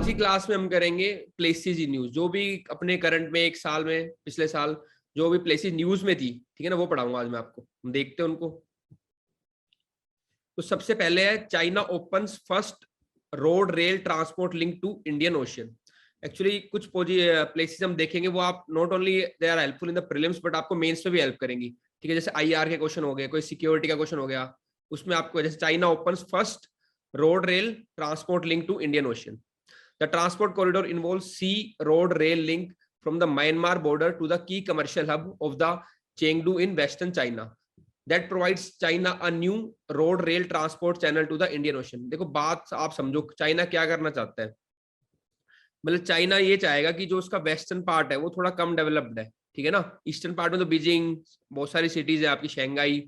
की क्लास में हम करेंगे प्लेसेस इन न्यूज, जो भी अपने करंट में एक साल में पिछले साल जो भी प्लेसेस न्यूज में थी, ठीक है ना, वो पढ़ाऊंगा आज मैं आपको। हम देखते हैं उनको। तो सबसे पहले है China opens first road rail transport link to Indian Ocean. Actually कुछ प्लेसेस हम देखेंगे, वो आप not only they are helpful in the prelims but आपको मेंस में भी हेल्प करेंगी। ठीक है, जैसे आईआर के क्वेश्चन हो गए, कोई सिक्योरिटी का क्वेश्चन हो गया, उसमें आपको जैसे China opens first road rail transport link to Indian Ocean. The transport corridor involves sea road rail link from the Myanmar border to the key commercial hub of the Chengdu in western China. That provides China a new road rail transport channel to the Indian Ocean. देखो बात आप समझो, China क्या करना चाहता है। मतलब China ये चाहेगा कि जो उसका वेस्टर्न पार्ट है वो थोड़ा कम डेवलप्ड है, ठीक है ना। ईस्टर्न पार्ट में तो बीजिंग, बहुत सारी सिटीज है आपकी, शंघाई,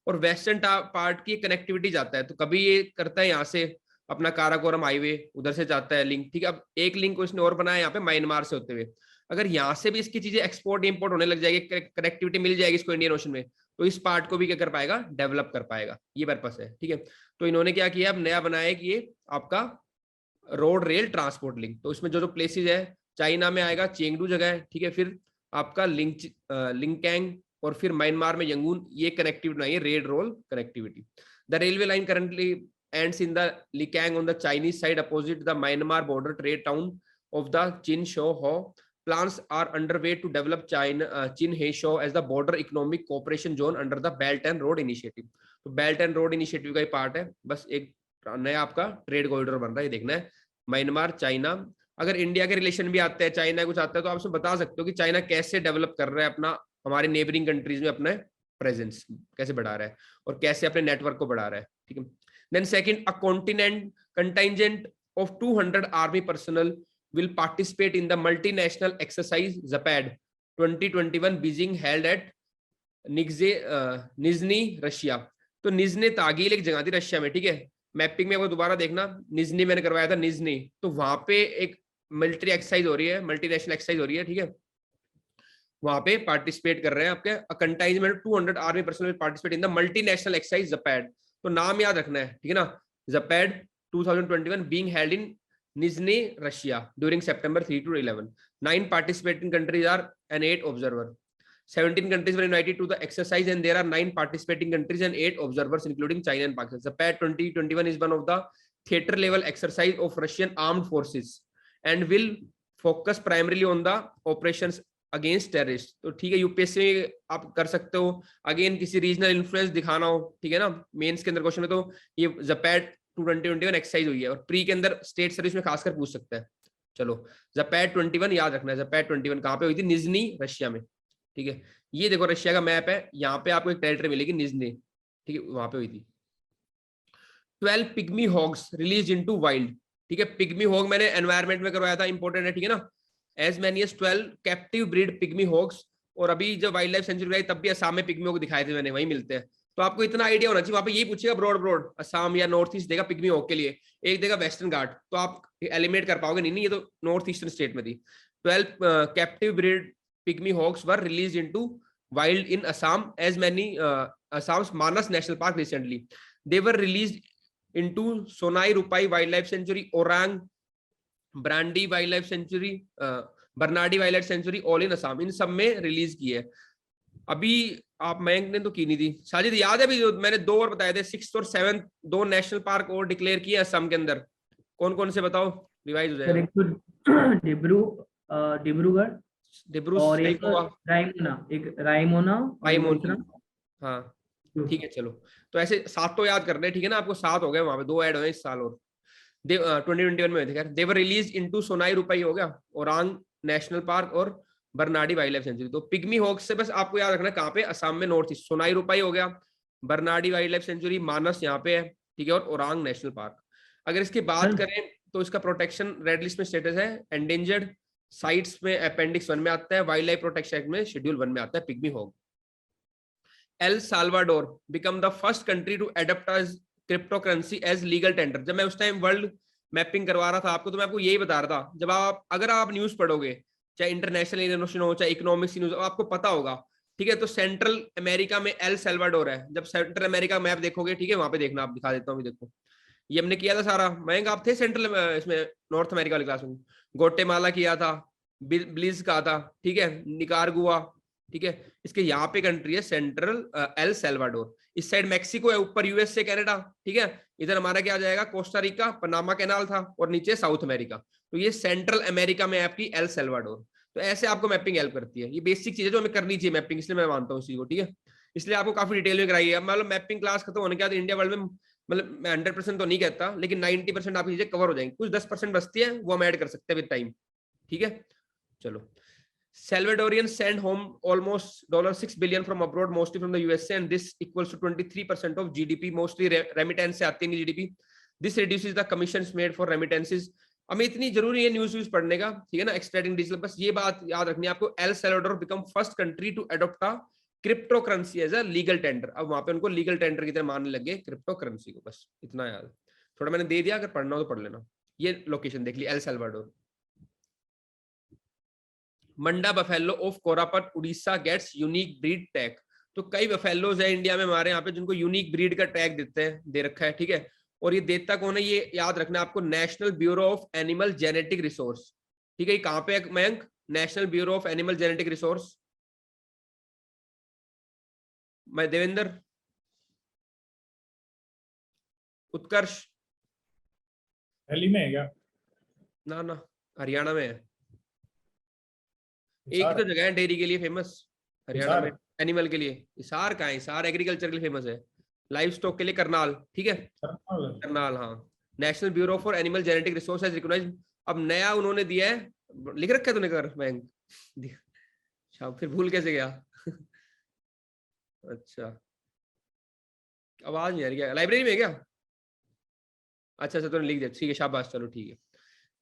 और वेस्टर्न पार्ट की कनेक्टिविटी जाता है। तो कभी ये करता है यहाँ से अपना काराकोरम हाईवे उधर से जाता है लिंक, ठीक है। अब एक लिंक उसने और बनाया यहाँ पे म्यांमार से होते हुए। अगर यहाँ से भी इसकी चीजें एक्सपोर्ट इंपोर्ट होने लग जाएगी, कनेक्टिविटी मिल जाएगी इसको इंडियन ओशन में, तो इस पार्ट को भी क्या कर पाएगा, डेवलप कर पाएगा। ये पर्पस है, ठीक है। तो इन्होंने क्या किया, अब नया बनाया कि ये आपका रोड रेल ट्रांसपोर्ट लिंक। तो इसमें जो जो प्लेसेस है, चाइना में आएगा चेंगडू जगह है, ठीक है, फिर आपका लिंकैंग, और फिर म्यांमार में यंगून। ये कनेक्टिविटी बनाई है, red role connectivity. The railway line currently ends in the Likang on the Chinese side opposite the Myanmar border trade town of the Chin-Sho-Ho. Plans are underway to develop Chin-He-Sho as the border economic cooperation zone under the Belt and Road Initiative. तो Belt and Road Initiative का ही part है, बस एक नया आपका trade corridor बन रहा है, देखना है। म्यांमार चाइना, अगर इंडिया के रिलेशन भी आते हैं, चाइना कुछ आता है, तो आप उसमें बता सकते हो कि चाइना कैसे डेवलप कर रहा है अपना, हमारे नेबरिंग कंट्रीज में अपना प्रेजेंस कैसे बढ़ा रहा है और कैसे अपने नेटवर्क को बढ़ा रहा है, ठीक है। Then second, a contingent of 200 army personnel will participate in the multinational exercise ZAPAD 2021 Beijing held at Nizhny, Russia. तो निजनी तागिल एक जगह थी रशिया में, ठीक है। मैपिंग में वो दोबारा देखना, निजनी मैंने करवाया था, निजनी। तो वहां पे एक मिलिट्री एक्सरसाइज हो रही है, मल्टीनेशनल एक्सरसाइज हो रही है, ठीक है। वहां पे पार्टिसिपेट कर रहे हैं आपके कंटाइजमेंट 200 army personnel participate in the multinational exercise ZAPAD। तो नाम याद रखना है, ठीक है ना, ZAPAD 2021 being held in Nizhny, Russia during September 3 to 11. 9 participating countries are and 8 observers. 17 countries were invited to the exercise and there are 9 participating countries and 8 observers including China and Pakistan. ZAPAD 2021 is one of the theater level exercise of Russian armed forces and will focus primarily on the operations against terrorist. तो ठीक है, UPSC में आप कर सकते हो, again किसी regional influence दिखाना हो, ठीक है ना। मेंस के अंदर क्वेश्चन है तो ये ZAPAD 2021 एक्सरसाइज हुई है, और प्री के अंदर स्टेट सर्विस में खासकर पूछ सकता है। चलो ZAPAD 21 याद रखना है। ZAPAD 21 कहाँ पे हुई थी, निजनी रशिया में, ठीक है। ये देखो रशिया का मैप है, यहाँ पे आपको एक टेरिटरी मिलेगी निजनी, ठीक है, वहां पे हुई थी। 12 pygmy hogs release into wild, ठीक है। पिग्मी हॉग मैंने एनवायरमेंट में करवाया था, इंपॉर्टेंट है, ठीक है ना। As many as 12 captive breed pygmy hogs, और अभी जब वाइल्ड लाइफ सेंचुरी आई तब भी असम में पिग्मी हॉग दिखाए थे मैंने, वही मिलते हैं। तो आपको इतना आइडिया होना चाहिए, वहां पे यही पूछेगा ब्रॉड असम या नॉर्थ ईस्ट देगा पिग्मी हॉग के लिए, एक देगा वेस्टर्न घाट, तो आप एलिमिनेट कर पाओगे नहीं, ये तो नॉर्थ ईस्टर्न स्टेट में थी। 12 captive breed pygmy hogs were release into wild in Assam as many Assam's Manas national park recently. They were release into Sonai Rupai wild life sanctuary, Orang ब्रांडी wild life sanctuary, Barnadi wild life sanctuary, all in Assam, इन सब में release की है। अभी आप मयंक ने तो की नहीं थी, साजिद याद है अभी जो मैंने 2 और बताए थे, 6th और 7th 2 नेशनल पार्क और डिक्लेयर किए असम के अंदर, कौन कौन से बताओ, रिवाइज हो जाएगा। डिब्रू और एक रायमोना, हाँ ठीक है। चलो तो ऐसे 7 तो याद करने, ठीक है ना, आपको 7 हो गए, वहां पे 2 ऐड हुए इस साल और 2021 में थे। दे वर रिलीज इनटू सोनाई रुपाई हो गया, ओरांग नेशनल पार्क और बर्नाडी वाइल्ड लाइफ सेंचुरी। तो पिग्मी हॉग से बस आपको याद रखना कहाँ पे, असम में नॉर्थ ईस्ट, सोनाई रुपाई हो गया, बर्नाडी वाइल्ड लाइफ सेंचुरी, मानस यहाँ पे है, ठीक है, और ओरांग नेशनल पार्क। अगर इसकी बात करें तो इसका प्रोटेक्शन रेड लिस्ट में स्टेटस है, एंडेंजर्ड साइट्स में अपेंडिक्स 1 में आता है, वाइल्ड लाइफ प्रोटेक्शन एक्ट में शेड्यूल 1 में आता है pygmy hog. El Salvador become the first country to adopt cryptocurrency as legal tender. जब मैं उस टाइम वर्ल्ड मैपिंग करवा रहा था आपको, तो मैं आपको यही बता रहा था, जब आप अगर आप न्यूज पढ़ोगे, चाहे इंटरनेशनल इन्फॉर्मेशन हो चाहे इकोनॉमिक्स न्यूज, आपको पता होगा, ठीक है। तो सेंट्रल अमेरिका में एल साल्वाडोर है, जब सेंट्रल अमेरिका मैप देखोगे, ठीक है, वहां पे देखना, आप दिखा देता हूँ, देखो ये हमने किया था सारा। मयंक आप थे सेंट्रल इसमें नॉर्थ अमेरिका वाली क्लास में? ग्वाटेमाला किया था, ब्लिज का था, ठीक है, निकारागुआ, ठीक है। इसके यहाँ पे कंट्री है सेंट्रल एल सल्वाडोर, इस साइड मैक्सिको है, ऊपर यूएसए कनाडा, ठीक है। इधर हमारा क्या आ जाएगा, कोस्टा रिका, पनामा कैनाल था, और नीचे साउथ अमेरिका। तो ये सेंट्रल अमेरिका में आपकी एल सल्वाडोर। तो ऐसे आपको मैपिंग हेल्प करती है। ये बेसिक चीज है जो हमें करनी चाहिए मैपिंग, इसलिए मैं मानता हूँ इसी को, ठीक है। इसलिए आपको काफी डिटेल में कराई है। मतलब मैपिंग क्लास खत्म होने के बाद इंडिया वर्ल्ड में, मतलब मैं 100% तो नहीं कहता, लेकिन 90% आपकी चीजें कवर हो जाएंगी। कुछ 10% बचती है, वो हम ऐड कर सकते हैं विद टाइम, ठीक है। चलो, Salvadorians send home almost $6 billion from abroad, mostly from the USA, and this equals to 23% of GDP. Mostly remittance से आती है GDP. This reduces the commissions made for remittances. हमें इतनी जरूरी है न्यूज व्यूज पढ़ने का, ठीक है ना, एक्सट्रैक्टिंग डिजिटल। बस ये बात याद रखनी है आपको, El Salvador become first country to adopt a cryptocurrency as a legal tender. अब वहां पे उनको लीगल टेंडर की तरह मानने लगे क्रिप्टो करेंसी को। बस इतना याद, थोड़ा मैंने दे दिया, अगर पढ़ना हो तो पढ़ लेना। ये लोकेशन देख ली, El Salvador. Manda buffalo of Koraput Orissa gets unique breed tag. तो कई बफेलोज है इंडिया में हमारे यहाँ पे जिनको यूनिक ब्रीड का टैग देते हैं, दे रखा है, ठीक है। और ये देता कौन है, ये याद रखना आपको, national bureau of animal genetic resource, ठीक है। कहाँ पे है Mayank, national bureau of animal genetic resource? मैं देवेंद्र, उत्कर्ष, दिल्ली में है क्या? ना हरियाणा में है। एक ही तो जगह है डेयरी के लिए फेमस हरियाणा में, एनिमल के लिए। हिसार कहाँ है? हिसार एग्रीकल्चर के लिए फेमस है, लाइव स्टॉक के लिए करनाल, ठीक है, करनाल, हाँ। National bureau for animal genetic resource has recognised. अब नया उन्होंने दिया है, लिख रखा है तूने कर बैंक, अच्छा फिर भूल कैसे गया? अच्छा, आवाज नहीं आ रही क्या, लाइब्रेरी में क्या? अच्छा तूने लिख दिया, ठीक है, शाबाश, चलो ठीक है।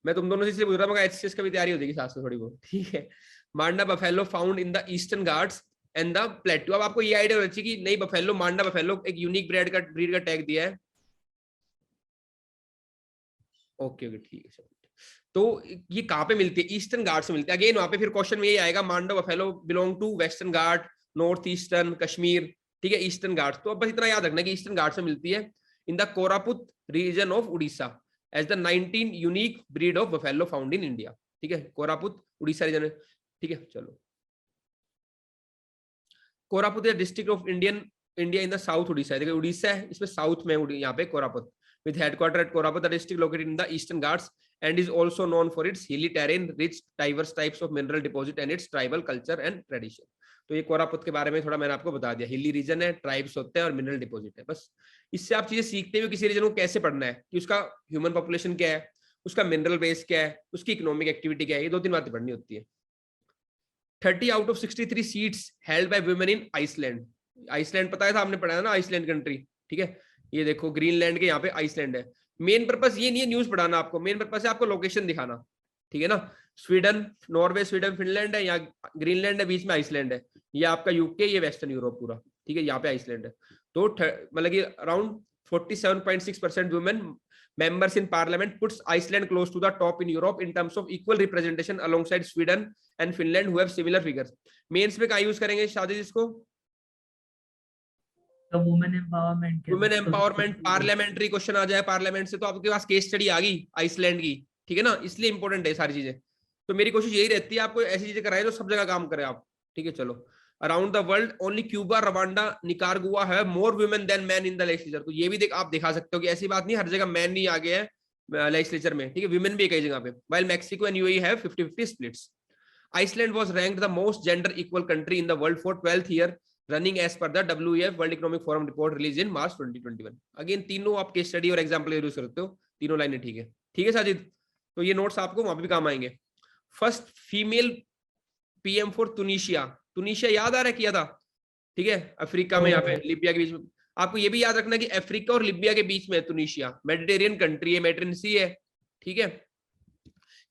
मैं तुम दोनों से इसलिए पूछ रहा हूँ, एचसीएस का भी तैयारी हो जाएगी साथ में थोड़ी बहुत, ठीक है। Manda buffalo found in the eastern Ghats and the plateau. अब आपको ये आइडिया होना चाहिए कि नहीं, बफेलो, मांडा बफेलो एक यूनिक ब्रीड का टैग दिया है। ओके ठीक है। तो ये कहाँ पे मिलती है? ईस्टर्न घाट से मिलती है। अगेन वहां पे फिर क्वेश्चन में यही आएगा, Manda buffalo belong to western Ghat, north eastern, Kashmir, ठीक है, ईस्टर्न घाट। तो अब बस इतना याद रखना कि ईस्टर्न घाट से मिलती है in the Koraput region of Orissa as the 19 unique breed of buffalo found in India, ठीक है। कोरापुत उड़ीसा रीजन, ठीक है। चलो, Koraput district of India in the south Orissa. देखिए उड़ीसा है, इसमें साउथ में यहाँ पे Koraput, with headquarter at Koraput, the district located in the Eastern Ghats, and is also known for its hilly terrain, rich diverse types of mineral deposit, and its tribal culture and tradition. तो ये कोरापुत के बारे में थोड़ा मैंने आपको बता दिया, हिली रीजन है, ट्राइब्स होते हैं और मिनरल डिपॉजिट है। बस इससे आप चीजें सीखते हुए किसी रीजन को कैसे पढ़ना है, कि उसका ह्यूमन पॉपुलेशन क्या है, उसका मिनरल बेस क्या है, उसकी इकोनॉमिक एक्टिविटी क्या है, ये 2-3 बातें पढ़नी होती है। 30 out of 63 seats held by women in Iceland. Iceland पता है था, आपने पढ़ा है ना, आइसलैंड कंट्री, ठीक है। ये देखो ग्रीनलैंड के यहाँ पे आइसलैंड है। मेन पर्पस ये नहीं है न्यूज पढ़ाना आपको, मेन पर्पस है आपको लोकेशन दिखाना, ठीक है ना। स्वीडन, नॉर्वे, स्वीडन, फिनलैंड है, यहाँ ग्रीनलैंड है, बीच में आइसलैंड है। ये आपका यूके, ये वेस्टर्न यूरोप पूरा, ठीक है, यहाँ पे आइसलैंड है। तो मतलब कि around 47.6% women members in parliament puts Iceland close to the top in Europe in terms of equal representation alongside Sweden and Finland who have similar figures. Mains में कहाँ यूज करेंगे शादी जिसको? तो women empowerment, women empowerment parliamentary question आ जाए parliament से, तो आपके पास केस स्टडी आ गई आइसलैंड की, ठीक है ना। इसलिए इंपॉर्टेंट है सारी चीजें। तो मेरी कोशिश यही रहती है आपको ऐसी चीजें कराए जो सब जगह काम करे आप, ठीक है। चलो, around the world only Cuba, Rwanda, Nicaragua है more women than man in the legislature. तो ये भी देख आप दिखा सकते हो कि ऐसी बात नहीं हर जगह मैन नहीं आगे है लेजिस्लेचर में, ठीक है, वुमेन भी कई जगह पे। While Mexico and UAE have 50-50 splits. Iceland was ranked the most gender equal country in the world for 12th year running as per the WEF World Economic Forum report released in March 2021. Again तीनों आप case study और example use करते हो, तीनों लाइनें, ठीक है, ठीक है साजिद। तो ये नोट्स आपको वहां पे भी काम आएंगे। फर्स्ट फीमेल पीएम फॉर तुनिशिया, तुनिशिया याद आ रहा है, किया था, ठीक है, अफ्रीका में, यहाँ पे लीबिया के बीच में। आपको ये भी याद रखना कि अफ्रीका और लीबिया के बीच में तुनिशिया, मेडिटेरियन कंट्री है, मेडिटेरियन सी है, ठीक है।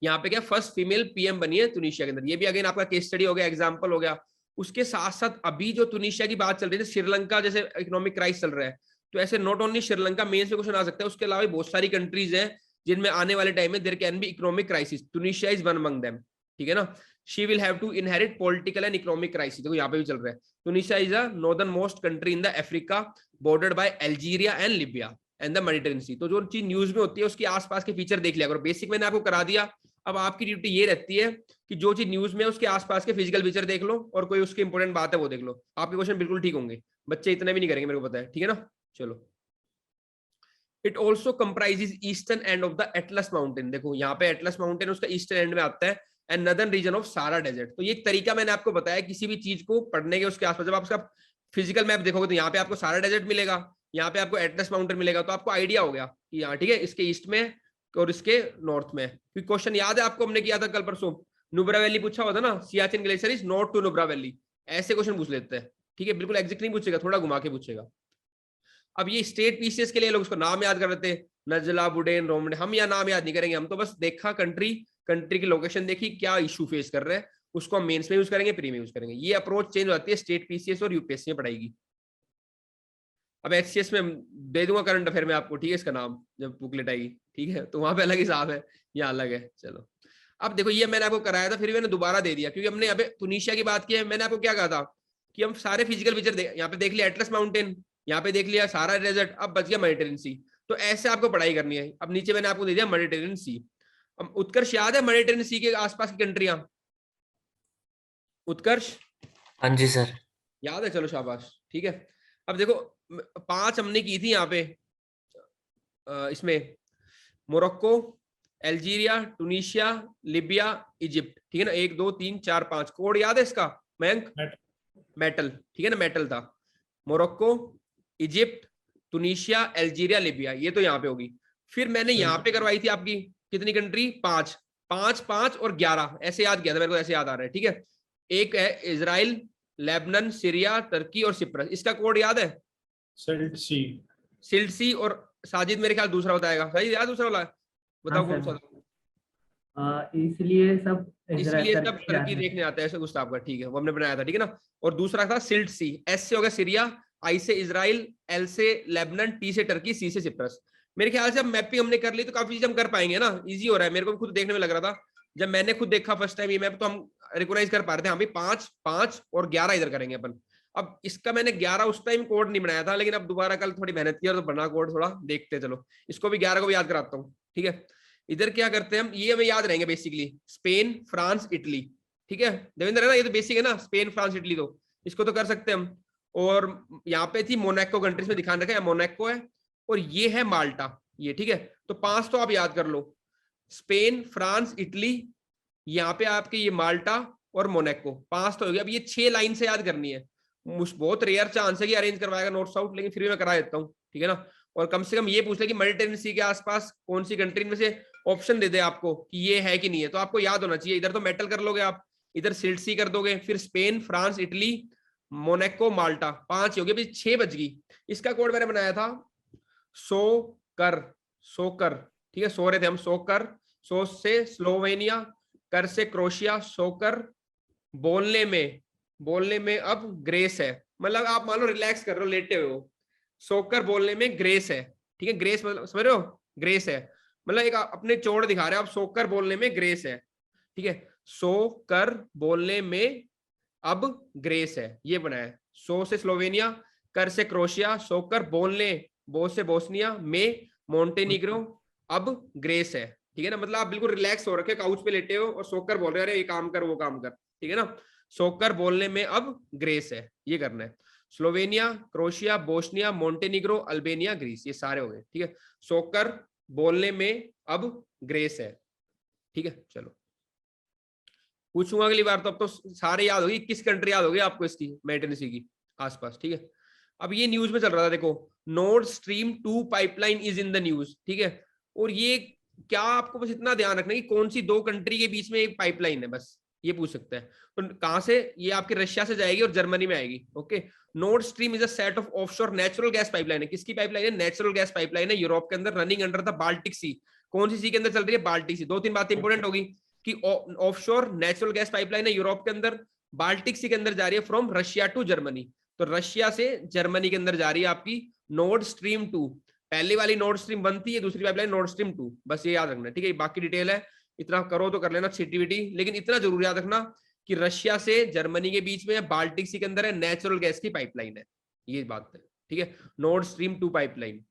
यहाँ पे क्या फर्स्ट फीमेल पीएम बनी है तुनिशिया के अंदर। ये भी अगेन आपका केस स्टडी हो गया, एग्जांपल हो गया। उसके साथ साथ अभी जो तुनिशिया की बात चल रही है, श्रीलंका जैसे इकोनॉमिक क्राइसिस चल रहा है, तो ऐसे नॉट ओनली श्रीलंका मेन से क्वेश्चन आ सकता है, उसके अलावा बहुत सारी कंट्रीज हैं जिनमें आने वाले टाइम में there can be economic crisis. Tunisia is one among them, ठीक है ना। She will have to inherit political and economic crisis, देखो यहाँ पे भी चल रहा है। Tunisia is a northern most country in the Africa bordered by Algeria and Libya. And the Mediterranean sea. तो जो चीज न्यूज में होती है उसके आसपास के फीचर देख लिया करो। बेसिक मैंने आपको करा दिया, अब आपकी ड्यूटी ये रहती है कि जो चीज न्यूज में है उसके आसपास के फिजिकल फीचर देख लो और कोई उसकी इंपॉर्टेंट बात है वो देख लो। आपके क्वेश्चन बिल्कुल ठीक होंगे, बच्चे इतना भी नहीं करेंगे मेरे को पता है, ठीक है ना। चलो, it also comprises eastern end of the Atlas mountain. देखो यहाँ पे एटलस माउंटेन उसका ईस्टर्न एंड में आता है, एंड नदर्न रीजन ऑफ सारा डेजर्ट। तो ये एक तरीका मैंने आपको बताया किसी भी चीज को पढ़ने के उसके आसपास। जब आप उसका फिजिकल मैप देखोगे तो यहाँ पे आपको सारा डेजर्ट मिलेगा, यहाँ पे आपको एटलस माउंटेन मिलेगा, तो आपको आइडिया हो गया कि यहाँ ठीक है इसके ईस्ट में और इसके नॉर्थ में। क्योंकि क्वेश्चन याद है आपको, हमने किया था कल परसों, नुब्रा वैली पूछा हुआ था ना, Siachen glacier is not to Nubra valley, ऐसे क्वेश्चन पूछ लेते हैं, ठीक है। बिल्कुल एग्जैक्ट नहीं पूछेगा, थोड़ा घुमा के पूछेगा। अब ये स्टेट पीसीएस के लिए लोग उसको नाम याद कर लेते हैं, नजला, बुडेन, रोमडे। हम या नाम याद नहीं करेंगे, हम तो बस देखा कंट्री की लोकेशन देखी, क्या इशू फेस कर रहे हैं, उसको हम मेंस में यूज करेंगे, प्री में यूज करेंगे। ये अप्रोच चेंज हो जाती है स्टेट पीसीएस और यूपीएससी में पढ़ाएगी। अब एचसीएस में दे दूंगा करंट अफेयर में आपको, ठीक है, इसका नाम जब बुकलेट आएगी, ठीक है, तो वहां पे अलग हिसाब है, यहाँ अलग है। चलो, अब देखो ये मैंने आपको कराया था, फिर मैंने दोबारा दे दिया क्योंकि हमने अभी तुनिशिया की बात की है। मैंने आपको क्या कहा था कि हम सारे फिजिकल फीचर यहाँ पे देख लिया, एटलस माउंटेन, यहाँ पे देख लिया सारा डेजर्ट, अब बच गया मेडिटेरेनियन सी। तो ऐसे आपको पढ़ाई करनी है। अब नीचे मैंने आपको दे दिया मेडिटेरेनियन सी। अब उत्कर्ष याद है मेडिटेरेनियन सी के आसपास की कंट्रियां? उत्कर्ष हाँ जी सर, याद है, चलो शाबाश, ठीक है। अब देखो 5 हमने की थी यहाँ पे, इसमें Morocco, Algeria, Tunisia, Libya, Egypt, ठीक है ना। 1 2 3 4 5 कोड याद है इसका मयंक? मेटल, ठीक है ना, मेटल था। Morocco, Egypt, Tunisia, Algeria, Libya, ये तो यहाँ पे होगी। फिर मैंने यहाँ पे करवाई थी आपकी कितनी कंट्री? 5 5 5 और 11, ऐसे याद किया था मेरे को, ऐसे याद आ रहा है, ठीक है। एक है इजराइल, लेबनान, सीरिया, टर्की और सिप्रस। इसका कोड याद है? सिल्ट सी। सिल्ट सी। और साजिद मेरे ख्याल दूसरा बताएगा, सही याद दूसरा वाला? बताओ कौन सा? इसलिए सब टर्की देखने आता है ऐसे गुस्ताव का, ठीक है, वो हमने बनाया था, ठीक है ना। और दूसरा था सिल्ट सी। एस से हो गया सीरिया, आई से इजराइल, एल से लेबनान, टी से टर्की, सी से सिप्रस। मेरे ख्याल से अब मैपिंग हमने कर ली तो काफी चीज हम कर पाएंगे ना, इजी हो रहा है। मेरे को खुद देखने में लग रहा था, जब मैंने खुद देखा फर्स्ट टाइम ये मैप, तो हम रिकॉग्नाइज कर पा रहे थे, हाँ भाई 5 5 और 11 इधर करेंगे अपन। अब इसका मैंने 11 उस टाइम कोड नहीं बनाया था, लेकिन अब दोबारा कल थोड़ी मेहनत की और तो बना कोड थोड़ा देखते, चलो इसको भी 11 को भी याद कराता हूँ, ठीक है। इधर क्या करते हैं हम, ये हमें याद रहेंगे बेसिकली, स्पेन, फ्रांस, इटली, ठीक है देवेंद्र, है ना, ये तो बेसिक है ना, स्पेन, फ्रांस, इटली, तो इसको तो कर सकते हैं हम। और यहाँ पे थी मोनाको कंट्रीज में, ध्यान रखें मोनाको है, और ये है माल्टा, ये, ठीक है। तो 5 तो आप याद कर लो, स्पेन, फ्रांस, इटली, यहाँ पे आपके ये माल्टा और मोनाको, 5 तो हो गया। अब ये 6 लाइन से याद करनी है। बहुत रेयर चांस है कि अरेंज करवाएगा नॉर्थ साउथ, लेकिन फिर भी मैं करा देता हूँ, ठीक है ना। और कम से कम ये पूछ ले कि मेडिटेरेनियन सी के आसपास कौन सी कंट्री में से ऑप्शन दे दे आपको कि ये है कि नहीं है, तो आपको याद होना चाहिए। इधर तो मेटल कर लोगे आप, इधर सिल्ट सी कर दोगे, फिर स्पेन, फ्रांस, इटली, मोनाको, माल्टा, 5 हो गए, 6 बच गई। इसका कोड मैंने बनाया था सोकर, सोकर, ठीक है, सो रहे थे हम, सोकर, सो से स्लोवेनिया, कर से क्रोशिया, सोकर, बोलने में अब ग्रेस है, मतलब आप मान लो रिलैक्स कर रहे हो, लेटे हुए हो, सोकर बोलने में ग्रेस है, ठीक है। ग्रेस मतलब समझ रहे हो, ग्रेस है मतलब एक अपने चोड़ दिखा रहे हो आप, सोकर बोलने में ग्रेस है, ठीक है। सोकर बोलने में अब ग्रेस है, ये बनाया। सो से स्लोवेनिया, कर से क्रोशिया, सोकर बोलने, बो से बोस्निया, में मोंटेनिग्रो, अब ग्रेस है, ठीक है ना। मतलब आप बिल्कुल रिलैक्स हो रखे, काउच पे लेटे हो और सोकर बोल रहे हो, अरे ये काम कर वो काम कर, ठीक है ना। सोकर बोलने में अब ग्रेस है, ये करना है। Slovenia, Croatia, Bosnia, Montenegro, Albania, Greece, ये सारे हो गए, ठीक है। सोकर बोलने में अब ग्रेस है, ठीक है। चलो पूछूंगा अगली बार, तो अब तो सारे याद होगी, किस कंट्री याद होगी आपको इसकी मेडिटेरेनियन की आसपास, ठीक है। अब ये न्यूज में चल रहा था, देखो north stream 2 pipeline is in the news, ठीक है। और ये क्या, आपको बस इतना ध्यान रखना कि कौन सी 2 कंट्री के बीच में एक पाइपलाइन है, बस ये पूछ सकता है। तो कहां से, ये आपके रशिया से जाएगी और जर्मनी में आएगी, okay. North stream is a set of offshore natural gas pipeline है। किसकी पाइपलाइन है? नेचुरल गैस पाइपलाइन है, यूरोप के अंदर, रनिंग अंडर द बाल्टिक सी। कौन सी सी के अंदर चल रही है? बाल्टिक सी। 2-3 बातें इंपोर्टेंट होगी कि ऑफशोर नेचुरल गैस पाइपलाइन है यूरोप के अंदर, बाल्टिक सी के अंदर जा रही है फ्रॉम रशिया टू जर्मनी। तो रशिया से जर्मनी के अंदर जा रही है आपकी नॉर्थ स्ट्रीम 2। पहली वाली नॉर्थ स्ट्रीम 1 थी, ये दूसरी पाइपलाइन नॉर्थ स्ट्रीम 2, बस ये याद रखना, ठीक है। बाकी डिटेल है, इतना करो तो कर लेना छिटी, लेकिन इतना जरूर याद रखना कि रशिया से जर्मनी के बीच में बाल्टिक सी के अंदर है, नेचुरल गैस की पाइपलाइन है, ये बात है, ठीक है। North stream 2 pipeline.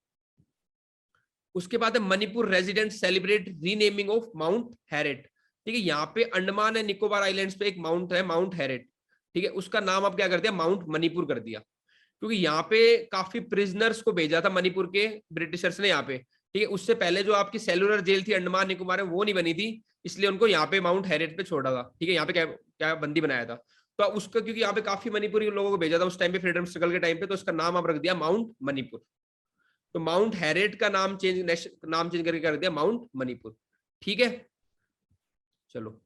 उसके बाद है Manipur resident celebrate renaming of mount Harriet. ठीक है, यहाँ पे अंडमान एंड निकोबार आइलैंड्स पे एक माउंट है माउंट हैरेट, ठीक है, उसका नाम आप क्या कर दिया, माउंट मणिपुर कर दिया, क्योंकि यहाँ पे काफी प्रिजनर्स को भेजा था मणिपुर के ब्रिटिशर्स ने यहाँ पे। ठीक है, उससे पहले जो आपकी सेलुलर जेल थी अंडमान निकोबार में वो नहीं बनी थी, इसलिए उनको यहाँ पे माउंट हैरेट पे छोड़ा था। ठीक है, यहाँ पे क्या क्या बंदी बनाया था, तो उसका क्योंकि यहाँ पे काफी मणिपुरी लोगों को भेजा था उस टाइम पे फ्रीडम स्ट्रगल के टाइम पे, तो उसका नाम आप रख दिया माउंट मणिपुर। तो माउंट हैरेट का नाम चेंज करके कर दिया माउंट मणिपुर। ठीक है, चलो।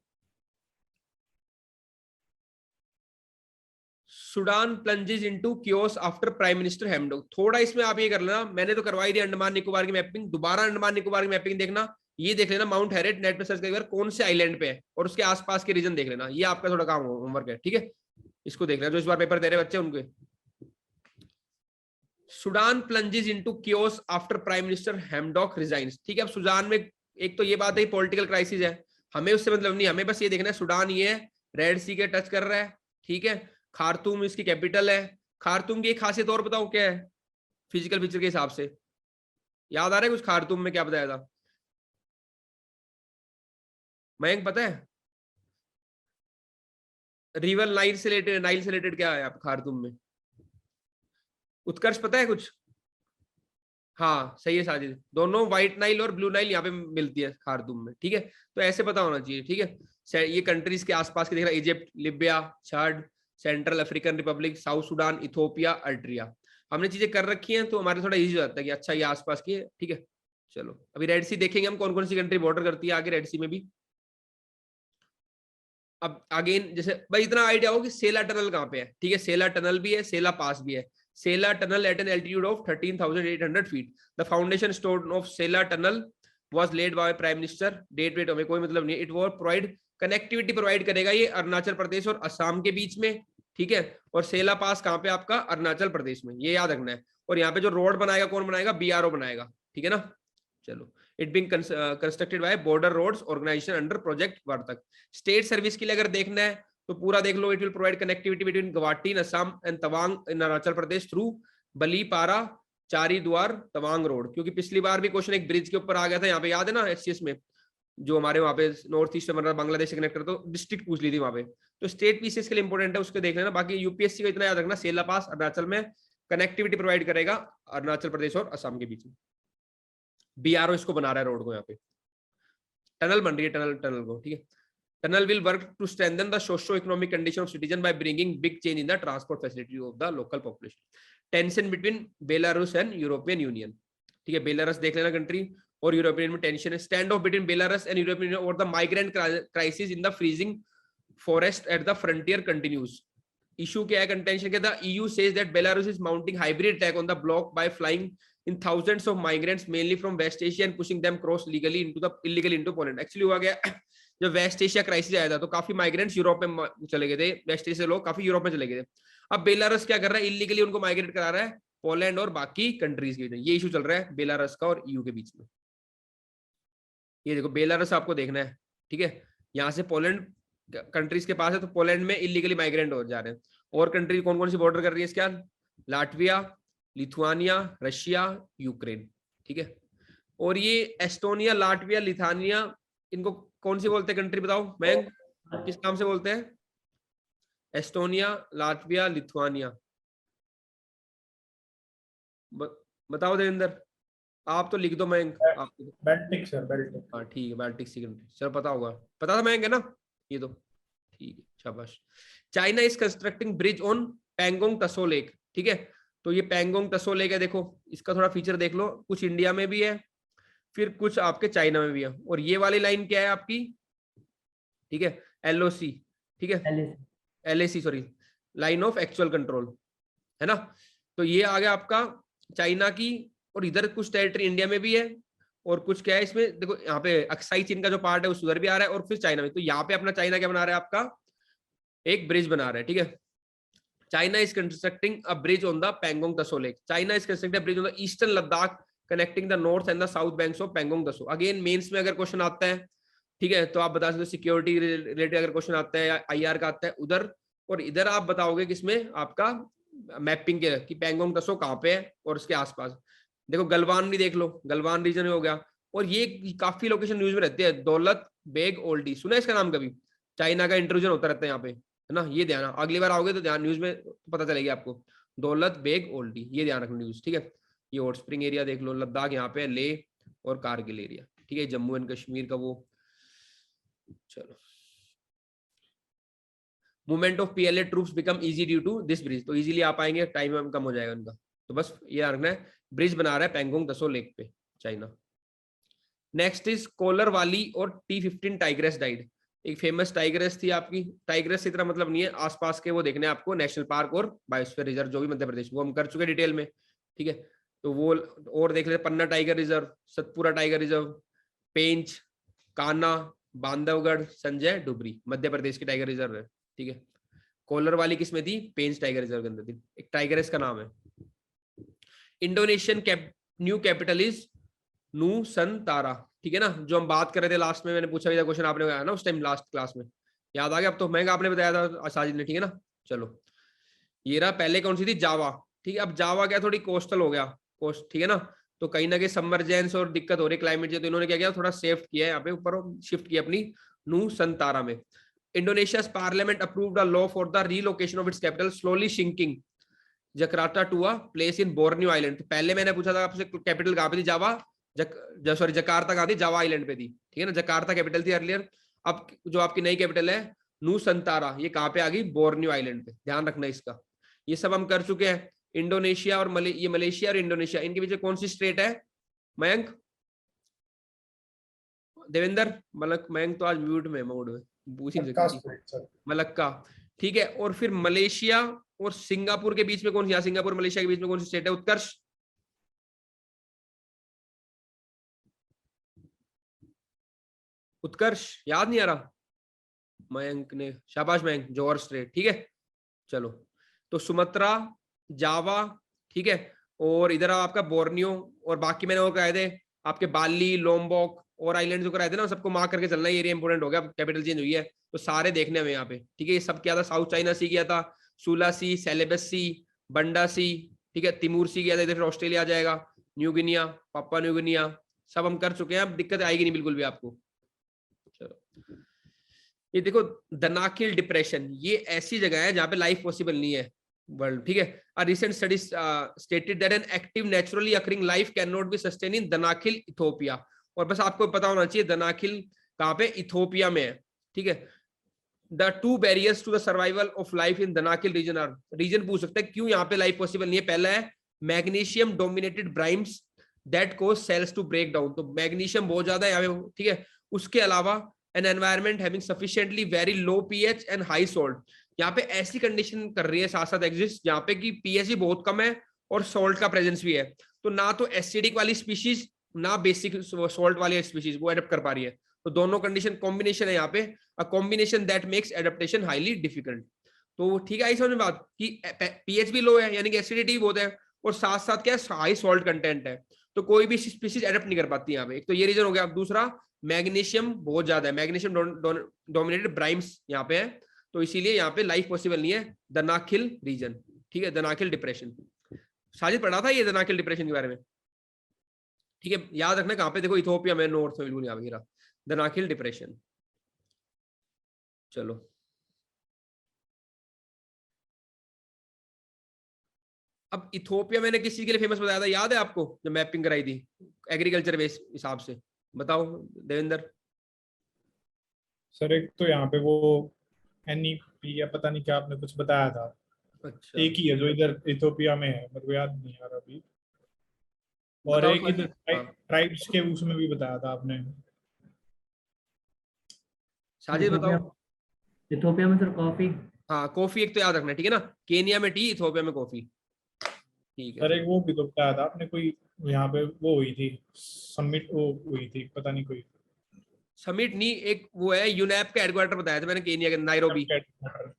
Sudan plunges into chaos after prime minister Hamdok. थोड़ा इसमें आप ये कर लेना, मैंने तो करवाई दी अंडमान निकोबार की मैपिंग, दोबारा अंडमान निकोबार की मैपिंग देखना, ये देख लेना माउंट हैरेट नेट पे सर्च करके कौन से आइलैंड पे है और उसके आसपास के रीजन देख लेना, ये आपका थोड़ा काम होमवर्क है। ठीक है, इसको देख लेना जो इस बार पेपर दे रहे बच्चे उनके। Sudan plunges into chaos after prime minister Hamdok resigns. ठीक है, अब सूडान में एक तो ये बात है पॉलिटिकल क्राइसिस है, हमें उससे मतलब नहीं, हमें बस ये देखना है सूडान ये है रेड सी के टच कर रहा है। ठीक है, खार्तूम इसकी कैपिटल है। खार्तूम की एक खासियत और बताओ क्या है फिजिकल फीचर के हिसाब से, याद आ रहा है कुछ खार्तूम में क्या बताया था मयंक, पता है? रिवर नाइल से रिलेटेड क्या है आप खार्तूम में? उत्कर्ष पता है कुछ? हाँ सही है साजिद, दोनों व्हाइट नाइल और ब्लू नाइल यहाँ पे मिलती है खार्तूम में। ठीक है, तो ऐसे पता होना चाहिए। ठीक है, ये कंट्रीज के आसपास के देख रहा है, Egypt, Libya, Chad, central African republic, south Sudan, Ethiopia, Eritrea. हमने चीजें कर रखी हैं तो हमारे थोड़ा इजी हो जाता है कि अच्छा ये आसपास की है। ठीक है, चलो अभी रेड सी देखेंगे हम कौन कौन सी कंट्री बॉर्डर करती है आगे रेड सी में भी। अब अगेन जैसे भाई इतना आइडिया हो कि सेला टनल कहाँ पे है। ठीक है, सेला टनल भी है, सेला पास भी है। Sela tunnel at an altitude of 13,800 feet. The foundation stone of Sela tunnel was laid by prime minister. डेट वेट हमें कोई मतलब नहीं, it was provide connectivity provide करेगा ये अरुणाचल प्रदेश और असम के बीच में। ठीक है, और सेला पास कहाँ पे आपका, अरुणाचल प्रदेश में, ये याद रखना है। और यहाँ पे जो रोड बनाएगा कौन बनाएगा, बीआरओ बनाएगा। ठीक है ना, चलो। It being constructed by border roads organisation under project Vartak. State service के लिए अगर देखना है तो पूरा देख लो। It will provide connectivity between Guwahati in Assam and Tawang in Arunachal Pradesh through Balipara Charduar Tawang road. क्योंकि पिछली बार भी क्वेश्चन एक ब्रिज के ऊपर आ गया था यहाँ पे, याद है ना, एचसीएस में, जो हमारे वहाँ पे नॉर्थ ईस्ट में बांग्लादेश से कनेक्ट करता, तो डिस्ट्रिक्ट पूछ ली थी वहाँ पे। तो स्टेट पीसीएस के लिए इंपॉर्टेंट है, उसको देख लेना। बाकी यूपीएससी को इतना याद रखना, सेला पास अरुणाचल में कनेक्टिविटी प्रोवाइड करेगा अरुणाचल प्रदेश और असम के बीच में। बीआरओ इसको बना रहा है रोड को, यहाँ पे टनल बन रही है टनल को। ठीक है, tunnel will work to strengthen the socio-economic condition of citizen by bringing big change in the transport facility of the local population. Tension between Belarus and European Union. ठीक है, बेलारस देख लेना कंट्री और European में tension है। Stand off between Belarus and European Union और the migrant crisis in the freezing forest at the frontier continues. Issue क्या है, कंटेंशन क्या था, EU says that Belarus is mounting hybrid attack on the bloc by flying in thousands of migrants mainly from West Asia and pushing them cross illegally into Poland. Actually हुआ गया, जब waste Asia crisis आया था तो काफी migrants Europe में चले गए थे, वेस्ट एशिया से लोग काफी यूरोप में चले गए थे। अब बेलारस क्या कर रहा है, इलीगली उनको माइग्रेट करा रहा है पोलैंड और बाकी कंट्रीज के बीच। ये इशू चल रहा है बेलारस का और EU के बीच में। ये देखो बेलारस आपको देखना है। ठीक है, यहाँ से पोलैंड कंट्रीज के पास है, तो पोलैंड में इलीगली माइग्रेंट हो जा रहे हैं। और कंट्री कौन कौन सी बॉर्डर कर रही है इसके, लाटविया, लिथुआनिया, रशिया, यूक्रेन। ठीक है, और ये एस्टोनिया, लाटविया, लिथुआनिया, इनको कौन सी बोलते हैं कंट्री बताओ, मैं किस नाम से बोलते हैं? एस्टोनिया, लाटविया, लिथुआनिया, बताओ देवेंद्र, आप तो लिख दो। मैं बाल्टिक सर, बाल्टिक। हाँ ठीक है, बाल्टिक सी कंट्री, चलो पता होगा, पता था मैं ना ये तो, ठीक है शाबाश। China is constructing bridge on Pangong Tso lake. ठीक है, तो ये पैंगोंग तसो लेक है, देखो इसका थोड़ा फीचर देख लो, कुछ इंडिया में भी है फिर कुछ आपके चाइना में भी है। और ये वाली लाइन क्या है आपकी, ठीक है, LOC, ठीक है, LAC sorry, line of actual control, है ना। तो ये आ गया आपका चाइना की, और इधर कुछ टेरिटरी इंडिया में भी है, और कुछ क्या है इसमें देखो, यहाँ पे अक्साई चीन का जो पार्ट है उस उधर भी आ रहा है, और फिर चाइना में। तो यहाँ पे अपना चाइना क्या बना रहा है, आपका एक ब्रिज बना रहा है। ठीक है, China is constructing a bridge on the Pangong Tso lake. China is constructing a bridge on the eastern Ladakh connecting the north and the south banks of Pangong Tso. Again mains में अगर क्वेश्चन आता है, ठीक है, तो आप बता सकते हो सिक्योरिटी रिलेटेड अगर क्वेश्चन आता है या IR का आता है उधर, और इधर आप बताओगे किसमें आपका मैपिंग के कि पैंगोंग तसो कहाँ पे है और उसके आसपास। देखो गलवान भी देख लो, गलवान रीजन हो गया। और ये काफी लोकेशन न्यूज में रहती है, दौलत बेग ओल्डी, सुना है इसका नाम कभी? चाइना का इंट्रूजन होता रहता है यहाँ पे, है ना, ये ध्यान, अगली बार आओगे तो ध्यान न्यूज में पता चलेगी आपको, दौलत बेग ओल्डी, ये ध्यान रखना न्यूज, ठीक है। ये हॉट स्प्रिंग एरिया देख लो, लद्दाख यहाँ पे, ले और कारगिल एरिया, ठीक है, जम्मू एंड कश्मीर का वो। चलो, movement of PLA troops become easy due to this bridge, तो इजीली आ पाएंगे, टाइम कम हो जाएगा उनका। तो बस ये ध्यान रखना है, ब्रिज बना रहा है पैंगोंग दसो लेक पे, चाइना। नेक्स्ट इज कोलर वाली और T-15 टाइग्रेस डाइड। एक फेमस टाइग्रेस थी आपकी, टाइग्रेस से इतना मतलब नहीं है, आसपास के वो देखने आपको नेशनल पार्क और बायोस्फीयर रिजर्व जो भी मध्य प्रदेश, वो हम कर चुके डिटेल में, ठीक है। तो वो और देख ले, Panna tiger reserve, Satpura tiger reserve, Pench, Kanha, Bandhavgarh, Sanjay Dubri, Madhya Pradesh की टाइगर रिजर्व है, ठीक है। कोलर वाली किसमें थी? पेंच टाइगर रिजर्व के अंदर थी, एक टाइगरेस का नाम है। इंडोनेशियन न्यू कैपिटल इज नूसंतारा, ठीक है ना, जो हम बात कर रहे थे लास्ट में, मैंने पूछा भी था क्वेश्चन, आपने बताया ना उस टाइम लास्ट क्लास में, याद आ गया अब तो? महंगा आपने बताया था साजिद ने, ठीक है ना। चलो, ये रहा, पहले कौन सी थी? जावा, ठीक है। अब जावा क्या, थोड़ी कोस्टल हो गया, कोस्ट, ठीक है ना, तो कहीं ना कहीं समरजेंस और दिक्कत हो रही क्लाइमेट चेंज, तो इन्होंने क्या किया, थोड़ा सेफ्ट किया है यहाँ पे, ऊपर शिफ्ट किया अपनी नूसंतारा में। Indonesia's parliament approved a law for the relocation of its capital, slowly shrinking Jakarta to a place in Borneo Island। पहले मैंने पूछा था आपसे कैपिटल कहाँ पे थी, जावा, सॉरी जकार्ता कहाँ थी? जावा आइलैंड पे थी, ठीक है ना, जकार्ता कैपिटल थी अर्लियर। अब जो आपकी नई कैपिटल है नूसंतारा, ये कहाँ पे आ गई? बोर्नियो आइलैंड पे, ध्यान रखना इसका। ये सब हम कर चुके हैं। इंडोनेशिया और ये मलेशिया और इंडोनेशिया, इनके बीच कौन सी स्टेट है? मयंक, देवेंद्र, मयंक तो आज म्यूट में, मोड में, पूछ ही नहीं सकती। मलक्का, ठीक है। और फिर मलेशिया और सिंगापुर के बीच में कौन सी, सिंगापुर मलेशिया के बीच में कौन सी स्टेट है? उत्कर्ष, उत्कर्ष याद नहीं आ रहा? मयंक ने, शाबाश मयंक, जोहर स्ट्रेट, ठीक है। चलो, तो सुमात्रा, जावा, ठीक है, और इधर आपका बोर्नियो, और बाकी मैंने वो कराए थे आपके बाली, लोम्बोक और आइलैंड जो कराए थे ना, सबको मार्क करके चलना, ये एरिया इंपोर्टेंट हो गया, कैपिटल चेंज हुई है तो सारे देखने हमें यहाँ पे, ठीक है। ये सब क्या था? साउथ चाइना सी गया था, सुला सी, सेलेबस सी, बंडा सी, ठीक है, तिमूर सी गया था, इधर ऑस्ट्रेलिया आ जाएगा, न्यू गिनिया, पापा न्यू गिनिया, सब हम कर चुके हैं, अब दिक्कत आएगी नहीं बिल्कुल भी आपको। चलो, ये देखो दनाकिल डिप्रेशन, ये ऐसी जगह है जहाँ पे लाइफ पॉसिबल नहीं है वर्ल्ड, ठीक है। A recent study stated that an active naturally occurring life cannot be sustained in Danakil Ethiopia. और बस आपको पता होना चाहिए दनाकिल कहाँ पे? इथोपिया में है, ठीक है। The two barriers to the survival of life in Danakil region are, region पूछ सकते हैं क्यों यहाँ पे लाइफ पॉसिबल नहीं है। पहला है magnesium dominated brines that cause cells to break down, तो मैग्नीशियम बहुत ज्यादा है यहाँ पे, ठीक है। उसके अलावा an environment having sufficiently very low pH and high salt, यहाँ पे ऐसी कंडीशन कर रही है साथ साथ एग्जिस्ट जहाँ पे कि पीएच भी बहुत कम है और सॉल्ट का प्रेजेंस भी है, तो ना तो एसिडिक वाली स्पीशीज ना बेसिक सॉल्ट वाली स्पीशीज वो एडेप्ट कर पा रही है, तो दोनों कंडीशन कॉम्बिनेशन है यहाँ पे, a combination that makes adaptation highly difficult. तो ठीक है, आई समझ में बात कि पीएच भी लो है यानी कि एसिडिटी बहुत है और साथ साथ क्या है, हाई सॉल्ट कंटेंट है, तो कोई भी स्पीशीज एडेप्ट नहीं कर पाती यहाँ पे। एक तो ये रीजन हो गया। दूसरा, मैग्नीशियम बहुत ज्यादा है, मैग्नीशियम डोमिनेटेड ब्राइम्स यहाँ पे है, तो इसीलिए यहाँ पे लाइफ पॉसिबल नहीं है दनाकिल रीजन, ठीक है। दनाकिल डिप्रेशन साजिद पढ़ा था ये दनाकिल डिप्रेशन के बारे में, ठीक है, याद रखना कहाँ पे? देखो इथोपिया में, नॉर्थ में, यहाँ पे दनाकिल डिप्रेशन। चलो, अब इथोपिया मैंने किस चीज के लिए फेमस बताया था, याद है आपको? जब मैपिंग कराई थी एग्रीकल्चर बेस हिसाब से, बताओ देवेंद्र। सर एक तो यहाँ पे वो NEP या पता नहीं क्या आपने कुछ बताया था। अच्छा, एक ही है जो इधर इथोपिया में है, मेरे को याद नहीं आ रहा अभी। और बताओ एक इधर ट्राइब्स के उसमें भी बताया था आपने। साजिद बताओ। इथोपिया में सर कॉफी। हाँ, कॉफी एक तो याद रखना, ठीक है ना, केनिया में टी, इथोपिया में कॉफी, ठीक है। सर एक वो भी तो बताया था आपने, कोई यहाँ पे वो हुई थी समिट, वो हुई थी पता नहीं कोई समिट नहीं, एक वो है यूनैप का हेडक्वार्टर बताया था मैंने, केनिया के नायरोबी,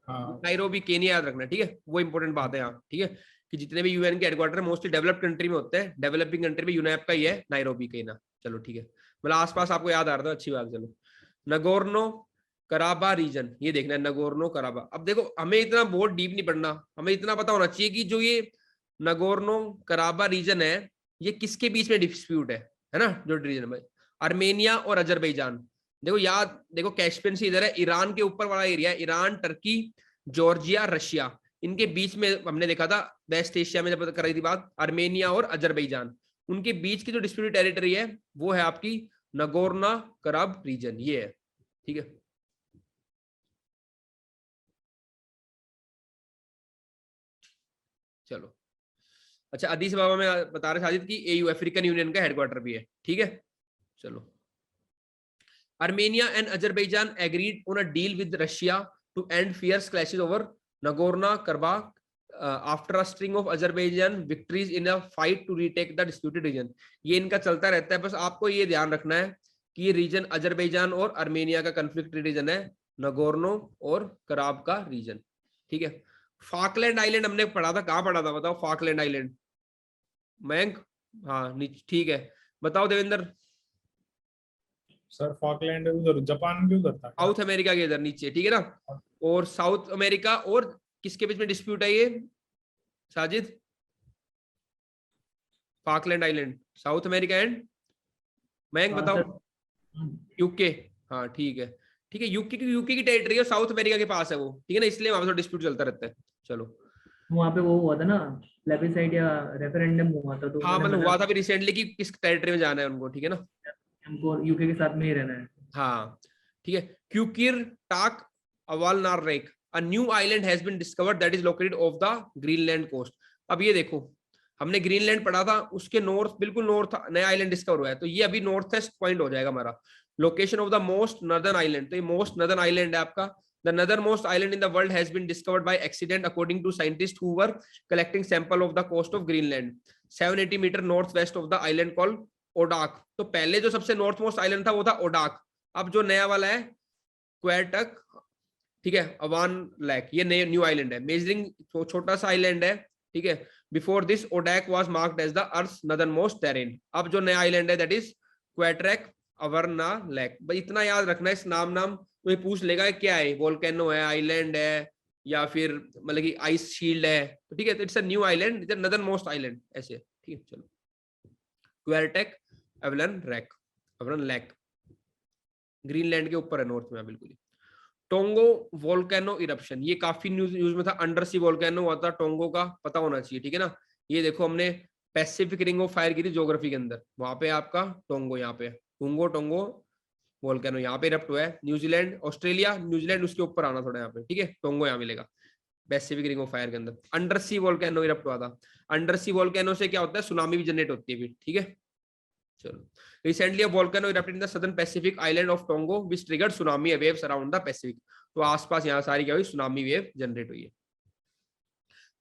हाँ। नायरोबी केनिया, याद रखना, ठीक है, वो इंपॉर्टेंट बात है यहाँ, ठीक है, कि जितने भी यूएन के हेडक्वार्टर मोस्टली डेवलप्ड कंट्री में होते हैं, डेवलपिंग कंट्री में यूनैप का ही है, नायरोबी केनिया। चलो ठीक है, मतलब आसपास आपको याद आ रहा था, अच्छी बात। चलो, नगोर्नो कराबा रीजन, ये देखना है नगोर्नो कराबा। अब देखो हमें इतना बहुत डीप नहीं पढ़ना, हमें इतना पता होना चाहिए कि जो ये नगोर्नो कराबा रीजन है ये किसके बीच में डिस्प्यूट है ना, जो रीजन में आर्मेनिया और अजरबैजान। देखो याद, देखो कैस्पियन सी इधर है, ईरान के ऊपर वाला एरिया है, ईरान, टर्की, जॉर्जिया, रशिया, इनके बीच में हमने देखा था वेस्ट एशिया में जब कर रही थी बात, आर्मेनिया और अजरबैजान, उनके बीच की जो डिस्प्यूटेड टेरिटरी है वो है आपकी नगोर्नो कराबाख रीजन, ये है, ठीक है। चलो अच्छा, अदीस बाबा में बता रहे साजिद की एयू अफ्रीकन यूनियन का हेडक्वार्टर भी है, ठीक है। चलो, Armenia and Azerbaijan agreed on a deal with Russia to end fierce clashes over Nagorno-Karabakh after a string of Azerbaijan victories in a fight to retake the disputed region। ये इनका चलता रहता है, बस आपको ये ध्यान रखना है कि ये रीजन अजरबैजान और आर्मेनिया का कंफ्लिक्ट रीजन है, नगोर्नो और कराब का रीजन, ठीक है। फाकलैंड आइलैंड हमने पढ़ा था, कहाँ पढ़ा था बताओ, फाकलैंड आइलैंड मयंक, हाँ ठीक है, बताओ देवेंद्र। सर फॉकलैंड उधर जापान के उधर था, साउथ अमेरिका के इधर नीचे, ठीक है ना। और साउथ अमेरिका और किसके बीच में डिस्प्यूट है ये Sajid, Falkland island, south America and Mayank बताओ, यूके, हाँ ठीक है, ठीक है, यूके की टेरिटरी है, साउथ अमेरिका के पास है वो, ठीक है ना, इसलिए वहां पर डिस्प्यूट चलता रहता है। चलो, वहाँ पे वो हुआ था ना प्लेबिसाइड या रेफरेंडम हुआ था, तो हाँ मतलब हुआ था भी रिसेंटली कि किस टेरिटरी में जाना है उनको, ठीक है ना, हमको यूके के साथ में ही रहना है। हाँ ठीक है। Qeqertaq Avannarleq, a new island has been discovered that is located off the Greenland coast. अब ये देखो, हमने ग्रीनलैंड पढ़ा था, उसके नॉर्थ, बिल्कुल नॉर्थ नया आइलैंड डिस्कवर हुआ है, तो ये अभी नॉर्थ ईस्ट पॉइंट हो जाएगा हमारा। Location of the most northern island, तो ये मोस्ट नॉर्दर्न आइलैंड है आपका। The northernmost island in the world has been discovered by accident according to scientists who were collecting sample of the coast of Greenland 780 meter northwest of the island called ओडाक। तो पहले जो सबसे north most island था वो था ओडाक, अब जो नया वाला है क्वेटक, ठीक है, अवान लैक, ये नए न्यू आइलैंड है, मेजरिंग छोटा सा आइलैंड है, ठीक है। Before this Oodaaq was marked as the earth's northern most terrain. अब जो नया आइलैंड है that is Qeqertaq Avannarleq. भाई इतना याद रखना है, इस नाम तो ये पूछ लेगा क्या है, वोल्केनो है, आइलैंड है, या फिर मतलब कि आइस शील्ड है, तो ठीक है, तो it's a new island, it's northern most island, ऐसे, ठीक है। चलो, क्वेटरैक अवलन रैक, अवलन लैक, ग्रीनलैंड के ऊपर है, नॉर्थ में बिल्कुल। टोंगो वोल्केनो इरप्शन, ये काफी न्यूज यूज में था, अंडर सी वोल्केनो हुआ था टोंगो का, पता होना चाहिए, ठीक है ना। ये देखो हमने पैसिफिक रिंग ऑफ फायर की थी ज्योग्राफी के अंदर, वहां पे आपका टोंगो, यहाँ पे टोंगो वोल्केनो यहाँ पे इरप्ट हुआ है। न्यूजीलैंड, ऑस्ट्रेलिया, न्यूजीलैंड उसके ऊपर आना थोड़ा यहाँ पे, ठीक है, टोंगो यहाँ मिलेगा पैसिफिक रिंग ऑफ फायर के अंदर। अंडर सी वोल्केनो इरप्ट हुआ था, अंडर सी वोल्केनो से क्या होता है, सुनामी भी जनरेट होती है, ठीक है। चलो, recently a volcano erupted in the southern Pacific island of Tonga which triggered tsunami waves around the Pacific. तो आसपास यहाँ सारी क्या हुई, सुनामी वेव जनरेट हुई है।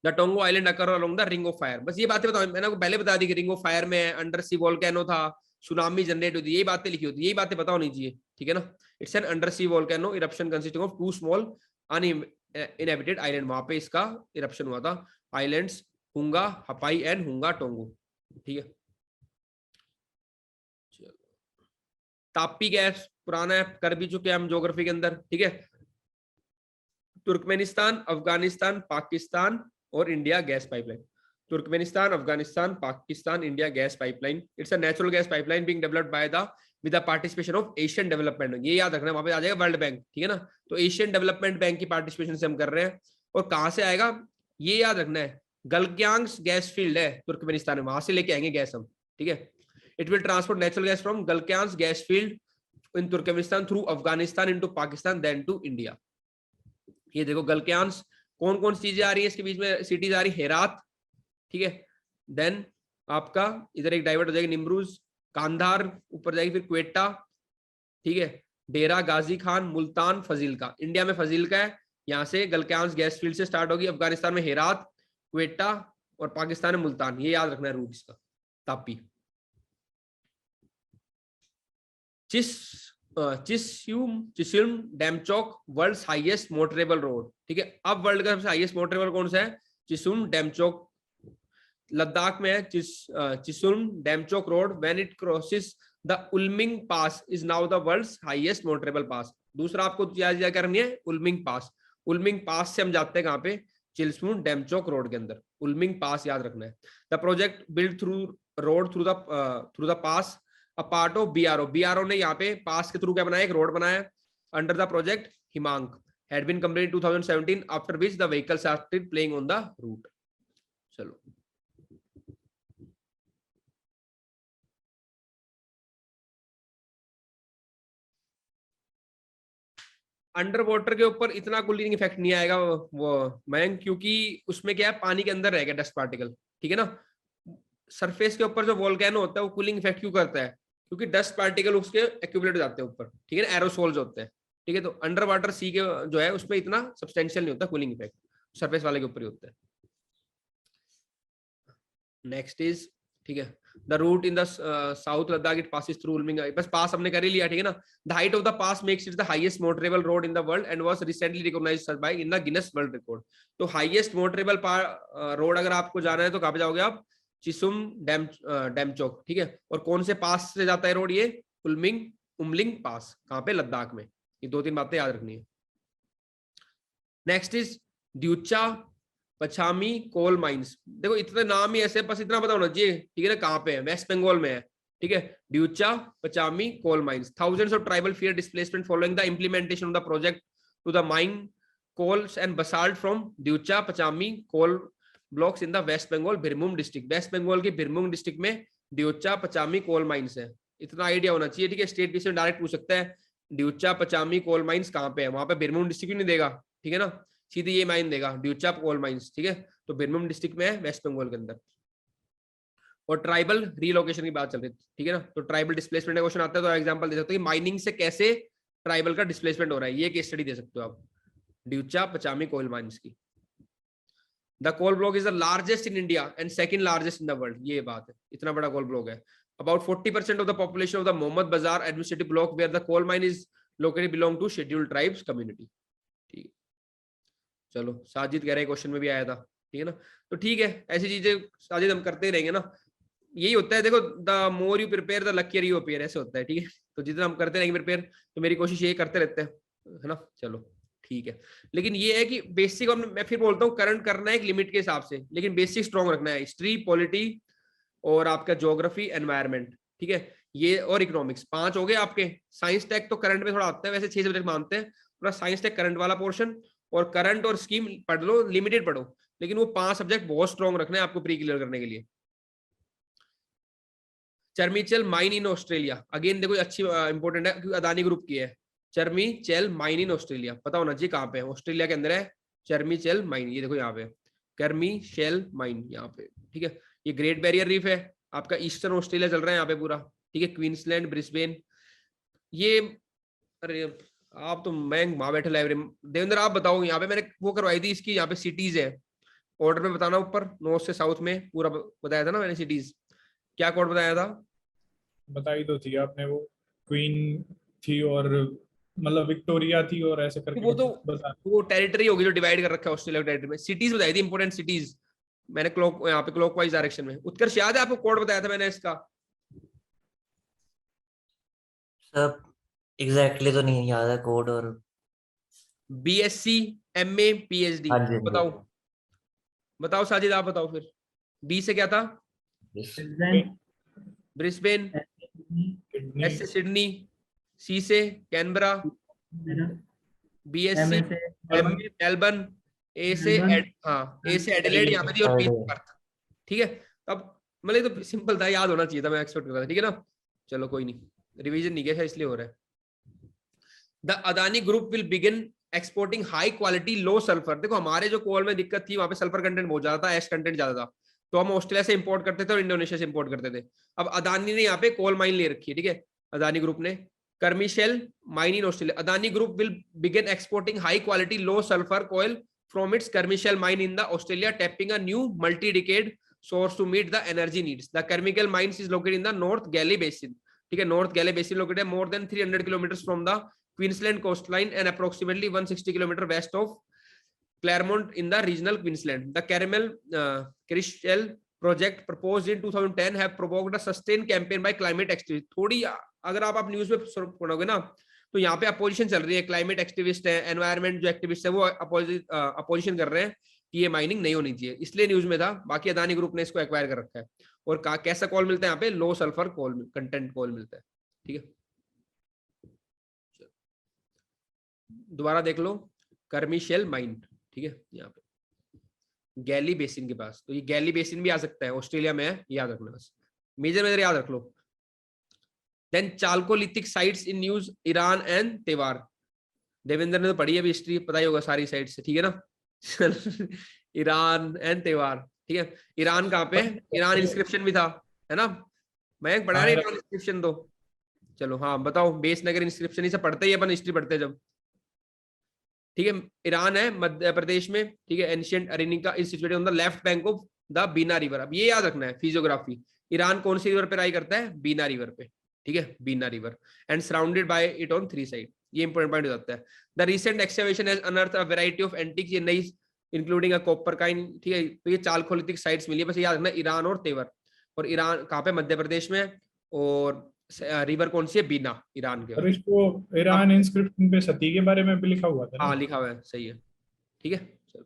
The Tonga island occur along the ring of fire. बस ये बातें बताओ, मैंने आपको पहले बता दी कि रिंग ऑफ फायर में अंडर सी वोल्केनो था, सुनामी जनरेट होती है, यही बातें लिखी होती है, यही बातें पता होनी चाहिए, ठीक है ना। It's an under sea volcano eruption consisting of 2 small uninhabited island. वहां पे इसका इरप्शन हुआ था, आइलैंड्स हुंगा हपाई एंड हुंगा टोंगो, ठीक है। तापी गैस पुराना है, कर भी चुके हम ज्योग्राफी के अंदर, ठीक है। तुर्कमेनिस्तान, अफगानिस्तान, पाकिस्तान और India gas pipeline. Turkmenistan, Afghanistan, Pakistan, India gas pipeline. It's a natural gas pipeline being developed by the with the participation of Asian development bank. ये याद रखना है, वहां पे आ जाएगा वर्ल्ड बैंक, ठीक है ना। तो एशियन डेवलपमेंट बैंक की पार्टिसिपेशन से हम कर रहे हैं। और कहां से आएगा ये याद रखना है, गलक्यांग्स गैस फील्ड है तुर्कमेनिस्तान में, वहां से लेके आएंगे गैस हम, ठीक है। It will transport natural gas from Galkyan's gas field in Turkmenistan through Afghanistan into Pakistan then to India। ये देखो गलक्यांस, कौन कौन सी चीजें आ रही है इसके बीच में, सिटीज आ रही, हेरात, ठीक है, देन आपका इधर एक डाइवर्ट हो जाएगी निम्रूज, कांधार ऊपर जाएगी, फिर क्वेटा, ठीक है, डेरा गाजी खान, मुल्तान, फजीलका। इंडिया में फजीलका है, यहाँ से गलक्यांस गैस फील्ड से स्टार्ट होगी, अफगानिस्तान में हेरात, क्वेटा, और पाकिस्तान में मुल्तान। ये याद रखना है रूट इसका, तापी। Chisumle Demchok world's highest motorable road, ठीक है। अब वर्ल्ड का सबसे हाईएस्ट मोटरेबल कौन सा है, चिस्यूम डेमचोक, लद्दाख में है Chisumle Demchok road. When it crosses the Umling pass is now the world's highest motorable pass. दूसरा आपको याद करनी है उल्मिंग पास। उल्मिंग पास से हम जाते हैं कहाँ पे, चिल्समून डेमचोक रोड के अंदर, उल्मिंग पास याद रखना है। The project build through road through the pass a part of BRO. BRO ने यहाँ पे पास के थ्रू क्या बनाया, एक रोड बनाया under the project Himank had been completed in 2017 after which the vehicle started playing on the route। चलो under water के ऊपर इतना कूलिंग इफेक्ट नहीं आएगा वो मैंग, क्योंकि उसमें क्या है, पानी के अंदर रहेगा डस्ट पार्टिकल, ठीक है ना। सरफेस के ऊपर जो वोल्केनो होता है वो कूलिंग इफेक्ट क्यों करता है, क्योंकि डस्ट पार्टिकल उसके एक्यूमुलेट हो जाते हैं ऊपर, ठीक है ना, एरोसोल्स होते हैं, ठीक है। तो अंडर वाटर सी के जो है उसमें इतना सब्सटेंशियल नहीं होता कूलिंग इफेक्ट, सरफेस वाले के ऊपर ही होता है। नेक्स्ट इज, ठीक है, the route in the south Ladakh it passes through Umling, बस पास हमने कर ही लिया, ठीक है ना। The height of the pass makes it the highest motorable road in the world and was recently recognised by in the Guinness world record. तो highest motorable road अगर आपको जाना है तो कहां पे जाओगे आप, चिसुम डेमचोक, ठीक है। और कौन से पास से जाता है रोड, ये उमलिंग पास, कहां पे, लद्दाख में। ये 2-3 बातें याद रखनी है। Next is Deocha Pachami coal mines. देखो इतने नाम ही ऐसे, बस इतना पता होना चाहिए, ठीक है ना, कहां पे है, वेस्ट बंगाल में है, ठीक है। Deocha Pachami coal mines, thousands of tribal fear displacement following the implementation of the project to the mine coals and basalt from Deocha Pachami coal blocks in the West Bengal Birbhum district. West Bengal की बिरभूम डिस्ट्रिक्ट में ड्यूचा पचामी कोल माइंस है, इतना idea होना चाहिए, ठीक है। State question direct पूछ सकता है, ड्यूचा पचामी कोल माइंस कहां पे है, वहां पे बिरभूम डिस्ट्रिक्ट नहीं देगा, ठीक है ना, सीधे ये माइन देगा ड्यूचा कोल माइंस, ठीक है। तो बिरभूम डिस्ट्रिक्ट में है, वेस्ट बंगाल के अंदर। और ट्राइबल रीलोकेशन की बात चल रही है, ठीक है ना। तो ट्राइबल डिस्प्लेसमेंट का क्वेश्चन आता है तो एग्जांपल दे सकते हो कि माइनिंग से कैसे ट्राइबल का डिस्प्लेसमेंट हो रहा है, ये केस स्टडी दे सकते हो आप ड्यूचा पचामी कोल माइंस की। The coal block is the largest in India and second largest in the world, ये बात है, इतना बड़ा कोल ब्लॉक है। About 40% of the population of the Mohammad Bazaar administrative block where the coal mine is located belong to scheduled tribes community। ठीक है, चलो साजिद कह रहे क्वेश्चन में भी आया था, ठीक है ना। तो ठीक है, ऐसी चीजें साजिद हम करते रहेंगे ना, यही होता है। देखो the more you prepare the luckier you appear, ऐसे होता है, ठीक है। तो जितना हम करते रहेंगे प्रिपेयर, तो मेरी कोशिश ये करते रहते हैं, है ना। चलो ठीक है, लेकिन ये है कि बेसिक, और मैं फिर बोलता हूँ करंट करना है एक लिमिट के हिसाब से, लेकिन बेसिक स्ट्रॉन्ग रखना है। हिस्ट्री, पॉलिटी और आपका ज्योग्राफी, एनवायरमेंट, ठीक है, ये और इकोनॉमिक्स 5 हो गए आपके। साइंस टेक तो करंट में थोड़ा आता है, वैसे 6 सब्जेक्ट मानते हैं, पूरा साइंस टेक करंट वाला पोर्शन, और करंट और स्कीम पढ़ लो, लिमिटेड पढ़ो, लेकिन वो 5 सब्जेक्ट बहुत स्ट्रॉन्ग रखना है आपको प्री क्लियर करने के लिए। चर्मीचेल माइन इन ऑस्ट्रेलिया, अगेन देखो अच्छी इंपॉर्टेंट है क्योंकि अदानी ग्रुप की है। चर्मीचेल माइन इन ऑस्ट्रेलिया, पता होना चाहिए कहाँ पे है, ऑस्ट्रेलिया के अंदर है चर्मीचेल माइन, ये देखो यहाँ पे कर्मीशेल माइन यहाँ पे, ठीक है। ये ग्रेट बैरियर रीफ है आपका, ईस्टर्न ऑस्ट्रेलिया चल रहा है यहाँ पे पूरा, ठीक है। क्वींसलैंड, ब्रिस्बेन, ये, अरे आप तो मैं वहां बैठे लाइब्रेरी। देवेंद्र आप बताओ, यहाँ पे मैंने वो करवाई थी इसकी, यहाँ पे सिटीज है, ऑर्डर में बताना, ऊपर नॉर्थ से साउथ में पूरा बताया था ना मैंने सिटीज, क्या कोड बताया था, बताई तो थी आपने, वो क्वीन थी और मतलब विक्टोरिया थी और ऐसे करके वो तो बता। वो टेरिटरी होगी जो डिवाइड कर रखा है ऑस्ट्रेलिया टेरिटरी में। सिटीज बताई थी, इंपोर्टेंट सिटीज मैंने क्लॉक यहाँ पे क्लॉकवाइज डायरेक्शन में। उत्कर्ष याद है आपको कोड बताया था मैंने इसका? सब एग्जैक्टली तो नहीं याद है कोड। और बीएससी, एमए, पीएचडी, हाँ जी, बताओ बताओ साजिद आप बताओ फिर। बी से क्या था? ब्रिस्बेन, एस से सिडनी, सी से कैनबरा, बीएससी एमए मेलबर्न, ए से ए से एडिलेड यहाँ पे थी, और बी से पर्थ, ठीक है। अब मतलब तो सिंपल था, याद होना चाहिए था, मैं एक्सपेक्ट कर रहा था, ठीक है ना। चलो कोई नहीं, रिवीजन नहीं किया इसलिए हो रहा है। The Adani group will begin exporting high quality low sulphur. देखो हमारे जो कोल में दिक्कत थी, वहां पे सल्फर कंटेंट बहुत ज्यादा था, एश कंटेंट ज्यादा था, तो हम ऑस्ट्रेलिया से इंपोर्ट करते थे और इंडोनेशिया से इंपोर्ट करते थे। अब अदानी ने यहाँ पे कोल माइन ले रखी है, ठीक है, अदानी ग्रुप ने, Carmichael mine in Australia. Adani group will begin exporting high quality low sulphur coal from its Carmichael mine in the Australia, tapping a new multi decade source to meet the energy needs. The Carmichael mines is located in the north Galilee basin, ठीक है, north Galilee basin located है more than 300 kilometre from the Queensland coastline and approximately 160 km west of Claremont in the regional Queensland. The Caramel Crystal project proposed in 2010 have provoked a sustained campaign by climate activists. थोड़ी अगर आप news में पढ़ोगे ना, तो यहाँ पे opposition चल रही है, क्लाइमेट एक्टिविस्ट है, एनवायरमेंट जो एक्टिविस्ट है वो अपोजिशन कर रहे हैं कि ये माइनिंग नहीं होनी चाहिए, इसलिए न्यूज में था। बाकी अदानी ग्रुप ने इसको एक्वायर कर रखा है। और कैसा कोल मिलता है यहाँ पे, लो सल्फर कोल कंटेंट कोल मिलता है, ठीक है। दोबारा देख लो, कर्मिशेल माइन, ठीक है, यहाँ पे गैली बेसिन के पास। तो ये गैली बेसिन भी आ सकता है, ऑस्ट्रेलिया में है, याद रखना बस, मेजर याद रख लो। Then chalcolithic sites in news, Iran and Tewar. Devendra ने तो पढ़ी है अभी हिस्ट्री, पता ही होगा सारी साइट से, ठीक है ना। ईरान एंड तेवार, ठीक है। ईरान कहाँ पे, ईरान इंस्क्रिप्शन भी था, है ना, मैं पढ़ा रही ईरान इंस्क्रिप्शन तो। चलो हाँ बताओ, बेस नगर इंस्क्रिप्शन ही सब पढ़ते ही अपन, हिस्ट्री पढ़ते जब, ठीक है। ईरान है मध्य प्रदेश में, ठीक है। एंशिएंट अरेनिका is situated on the left bank of the Bina river. अब ये याद रखना है फिजियोग्राफी, ईरान कौन सी रिवर पे राई करता है, बीना रिवर पे, ठीक है, Bina river, and surrounded by it on 3 side. ये इंपॉर्टेंट पॉइंट हो जाता है। The recent excavation has unearthed a variety of antique, ये नई इंक्लूडिंग अ कॉपर काइन, ठीक है। तो ये चाल्कोलिथिक साइट्स मिली है, बस याद रखना ईरान और तेवर। और ईरान कहाँ पे, मध्य प्रदेश में, और रिवर कौन सी है, बीना, ईरान के। और इसको ईरान इंस्क्रिप्शन पे सती के बारे में भी लिखा हुआ था ना? हाँ लिखा हुआ है, सही है, ठीक है। चलो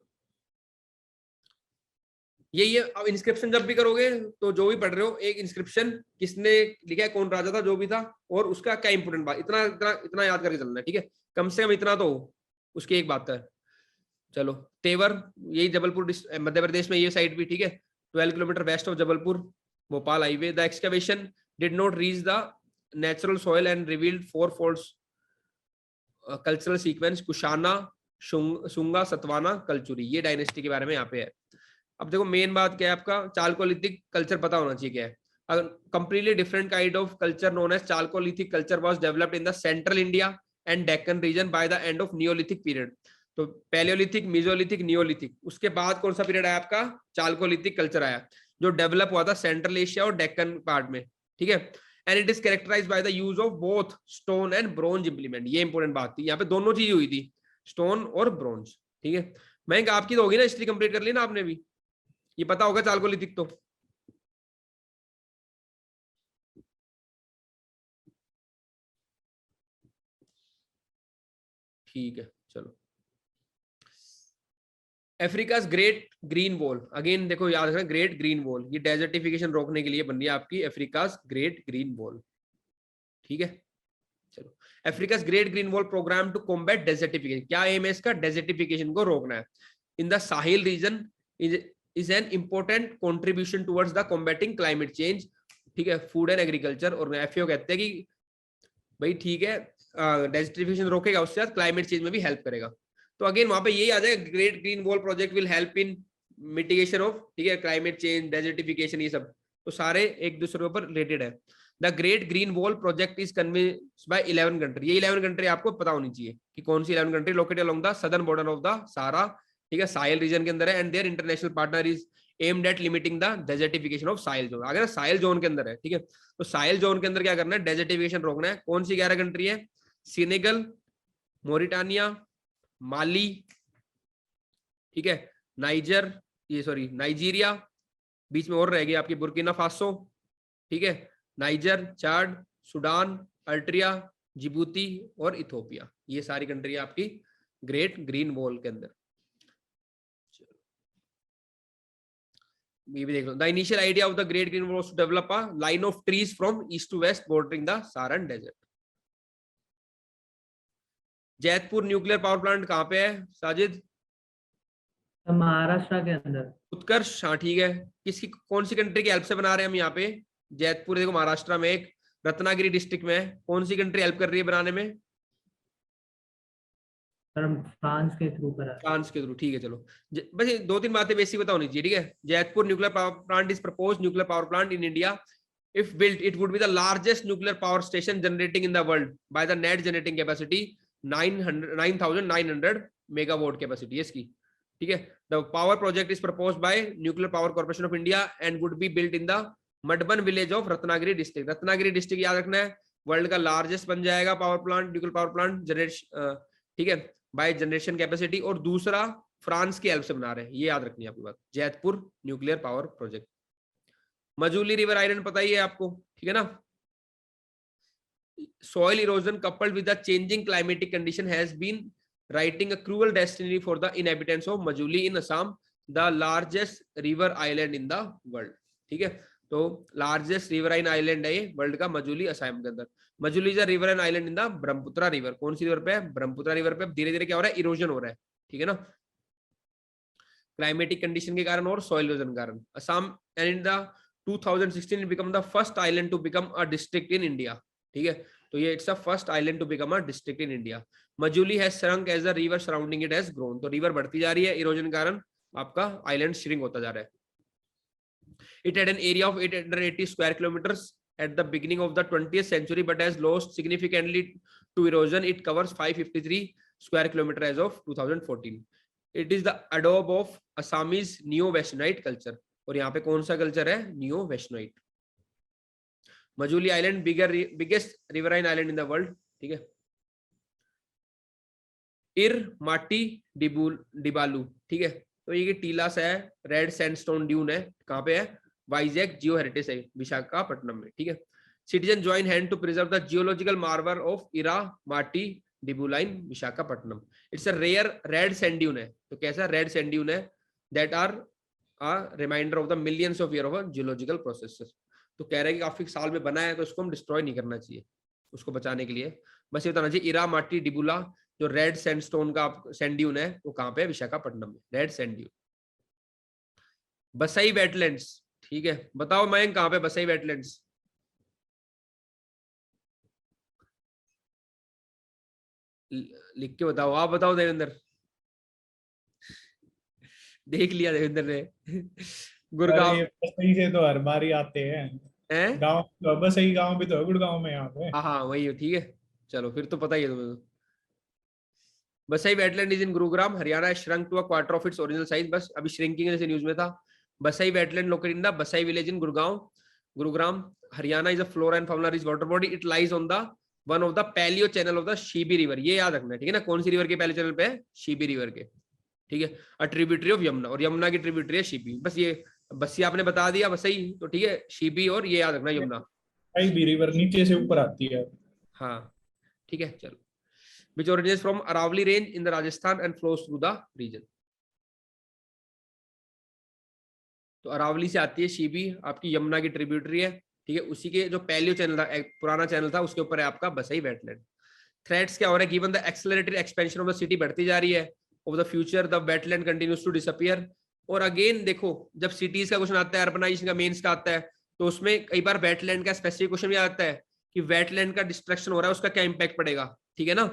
यही है। अब इंस्क्रिप्शन जब भी करोगे तो जो भी पढ़ रहे हो, एक इंस्क्रिप्शन किसने लिखा है, कौन राजा था, जो भी था, और उसका क्या इंपोर्टेंट बात, इतना इतना इतना याद करके चलना है, ठीक है। कम से कम इतना तो उसकी एक बात है। चलो तेवर, यही जबलपुर मध्य प्रदेश में, ये साइड भी, ठीक है, 12 kilometre west of Jabalpur, Bhopal highway. The excavation did not reach the natural soil and revealed 4 forts cultural sequence, Kushana, Sunga, Satavahana, Kalachuri. ये डायनेस्टी के बारे में यहाँ पे है। अब देखो मेन बात क्या है, आपका चाल्कोलिथिक कल्चर पता होना चाहिए क्या है। Completely different kind of culture known as chalcolithic culture was developed in the central India and Deccan region by the end of neolithic period. तो पैलियोलिथिक, मेसोलिथिक, नियोलिथिक, उसके बाद कौन सा पीरियड आया आपका, चाल्कोलिथिक कल्चर आया, जो डेवलप हुआ था सेंट्रल एशिया और डेक्कन पार्ट में, ठीक है। And it is characterized by the use of both stone and bronze implement. ये इंपॉर्टेंट बात थी, यहाँ पे दोनों चीज हुई थी, स्टोन और ब्रोंज, ठीक है। मैं आपकी तो होगी ना, हिस्ट्री कंप्लीट कर ली ना आपने भी, ये पता होगा चाल्कोलिथिक तो। ठीक है चलो। Africa's Great green wall, again देखो याद रखना, ग्रेट ग्रीन वॉल, ये डेजर्टिफिकेशन रोकने के लिए बन रही है आपकी अफ्रीका's ग्रेट ग्रीन वॉल, ठीक है। चलो, Africa's Great green Wall programme to combat desertification, क्या एम है इसका, डेजर्टिफिकेशन को रोकना है in the Sahel region, is an important contribution towards the combating climate change, ठीक है। फूड एंड एग्रीकल्चर, और एफएओ कहते हैं कि भाई ठीक है, डेजर्टिफिकेशन रोकेगा, उससे साथ क्लाइमेट चेंज में भी हेल्प करेगा। तो अगेन वहां पे यही आ जाएगा, great green wall project will help in mitigation of, ठीक है, क्लाइमेट चेंज, डेजर्टिफिकेशन, ये सब तो सारे एक दूसरे के ऊपर रिलेटेड है। The great green wall project is convinced by 11 country. ये 11 कंट्री आपको पता होनी चाहिए कि कौन सी 11 country located along the southern border of the Sahara, ठीक है, साहिल रीजन के अंदर है। And their international partner is aimed at limiting the desertification of Sahel zone. अगर साहिल जोन के अंदर है, ठीक है, तो साहिल जोन के अंदर क्या करना है, डेजर्टिफिकेशन रोकना है। कौन सी 11 कंट्री है, सेनेगल, मोरिटानिया, माली, ठीक है, नाइजर, ये सॉरी नाइजीरिया, बीच में और रहेगी आपकी बुर्किना फासो, ठीक है, नाइजर, चाड, सूडान, अल्ट्रिया, जिबूती और इथोपिया। ये सारी कंट्री आपकी ग्रेट ग्रीन वॉल के अंदर। ये भी देख लो, the initial idea of the great green Wall was to develop a line of trees from east to west bordering the Sahara desert. Jaitapur nuclear power plant कहाँ पे है साजिद, महाराष्ट्र के अंदर। उत्कर्ष, हाँ ठीक है। किसकी, कौन सी कंट्री की हेल्प से बना रहे हैं हम यहाँ पे, जैतपुर देखो महाराष्ट्र में, एक रत्नागिरी डिस्ट्रिक्ट में है। कौन सी कंट्री हेल्प कर रही है बनाने में, फ्रांस के थ्रू करा, फ्रांस के थ्रू, ठीक है। चलो बस ये 2-3 बातें बेसिक पता होनी चाहिए, ठीक है। Jaitpur nuclear power plant is proposed nuclear power plant in India, if built it would be the largest nuclear power station generating in the world by the net generating capacity 9,900 megawatt capacity है इसकी, ठीक है। the power project is proposed by nuclear power corporation of India and would be built in the Madban village of Ratnagiri district. Ratnagiri district याद रखना है, world का largest बन जाएगा power plant, nuclear power plant generation, ठीक है, बाय जनरेशन कैपेसिटी। और दूसरा फ्रांस की हेल्प से बना रहे हैं, ये याद रखनी है आपकी बात, Jaitpur nuclear power project. Majuli river island पता ही है आपको, ठीक है ना। soil erosion coupled with the changing climatic condition has been writing a cruel destiny for the inhabitants of Majuli in Assam. The largest river island in the world. ठीक है, तो लार्जेस्ट रिवराइन आइलैंड है ये world का, मजुली असम के अंदर। Majuli is a riverine island in the Brahmaputra river. कौन सी रिवर पे है? ब्रह्मपुत्र रिवर पे। धीरे धीरे क्या हो रहा है? इरोजन हो रहा है, ठीक है ना, क्लाइमेटिक कंडीशन के कारण और सॉइल इरोजन के कारण। Assam and in the 2016 become the first island to become a district in India. ठीक है, तो ये it's a first island to become a district in India. Majuli has shrunk as the river surrounding it has grown. तो river बढ़ती जा रही है, erosion के कारण आपका आइलैंड श्रिंक होता जा रहा है। It had an area of 880 square kilometers at the beginning of the 20th century, but has lost significantly to erosion. It covers 553 square kilometers as of 2014. It is the adobe of Assamese Neo-Vaishnaite culture. और यहाँ पे कौन सा culture है? Neo-Vaishnaite. Majuli island biggest riverine island in the world. ठीक है, इर माटी डिबालू। ठीक है, तो ये टीला सा है, रेड सैंडस्टोन ड्यून है, कहाँ पे है? वाइजैक जियो हेरिटेज है, विशाखापट्टनम में। ठीक है, citizen join hand to preserve the geological marvel of Erra Matti Dibbalu in Visakhapatnam. It's a rare red sand dune है। तो कैसा रेड सैंड ड्यून है? That are a reminder of the millions of year of geological processes. तो कह रहे हैं कि काफी साल में बना है, तो उसको हम डिस्ट्रॉय नहीं करना चाहिए, उसको बचाने के लिए बस ये बताना चाहिए। इरा माटी डिबुला जो रेड सैंडस्टोन का सैंड ड्यून है वो कहाँ पे है? विशाखापट्टनम में, रेड सैंड ड्यून। बसई वेटलैंड्स। ठीक है, बताओ मयंक कहाँ पे बसई वेटलैंड्स? लिख के बताओ, आप बताओ देवेंद्र। देख लिया देवेंद्र ने। गुड़गांव बसई से तो हर बार ही आते हैं गांव, बसई गांव भी तो है गुड़गांव में यहाँ पे। हाँ वही है, ठीक है, चलो फिर तो पता ही है तुम्हें। Basai wetland is in Gurugram Haryana, shrunk to a quarter of its original size. बस अभी श्रिंकिंग जैसे न्यूज में था। Basai wetland located in the Basai village in Gurugram Haryana is a flora and fauna rich water body. It lies on the one of the palaeo channel of the Sahibi river. ये याद रखना है, ठीक है ना, कौन सी रिवर के पैलियो चैनल पे है? शीबी रिवर के। ठीक है, अ ट्रिब्यूटरी ऑफ यमुना, और यमुना की ट्रिब्यूटरी है शीबी। बस ये बस आपने बता दिया बसई, तो ठीक है, शीबी और ये याद रखना यमुना। शीबी रिवर नीचे से ऊपर आती है। हाँ ठीक है, चलो। Which originates from Aravalli range in the Rajasthan and flows through the region. तो अरावली से आती है शीबी, आपकी यमुना की ट्रिब्यूटरी है। ठीक है, उसी के जो पैलियो चैनल था, एक पुराना चैनल था, उसके ऊपर है आपका बसई वेटलैंड। थ्रेट्स क्या हो रहा है? Given the accelerated expansion of the city, बढ़ती जा रही है, of the future the wetland continues to disappear. और अगेन देखो, जब सिटीज का क्वेश्चन आता है, अर्बनाइजेशन का मेंस का आता है, तो उसमें कई बार वेटलैंड का स्पेसिफिक क्वेश्चन भी आता है कि वेटलैंड का डिस्ट्रक्शन हो रहा है, उसका क्या इंपैक्ट पड़ेगा। ठीक है ना,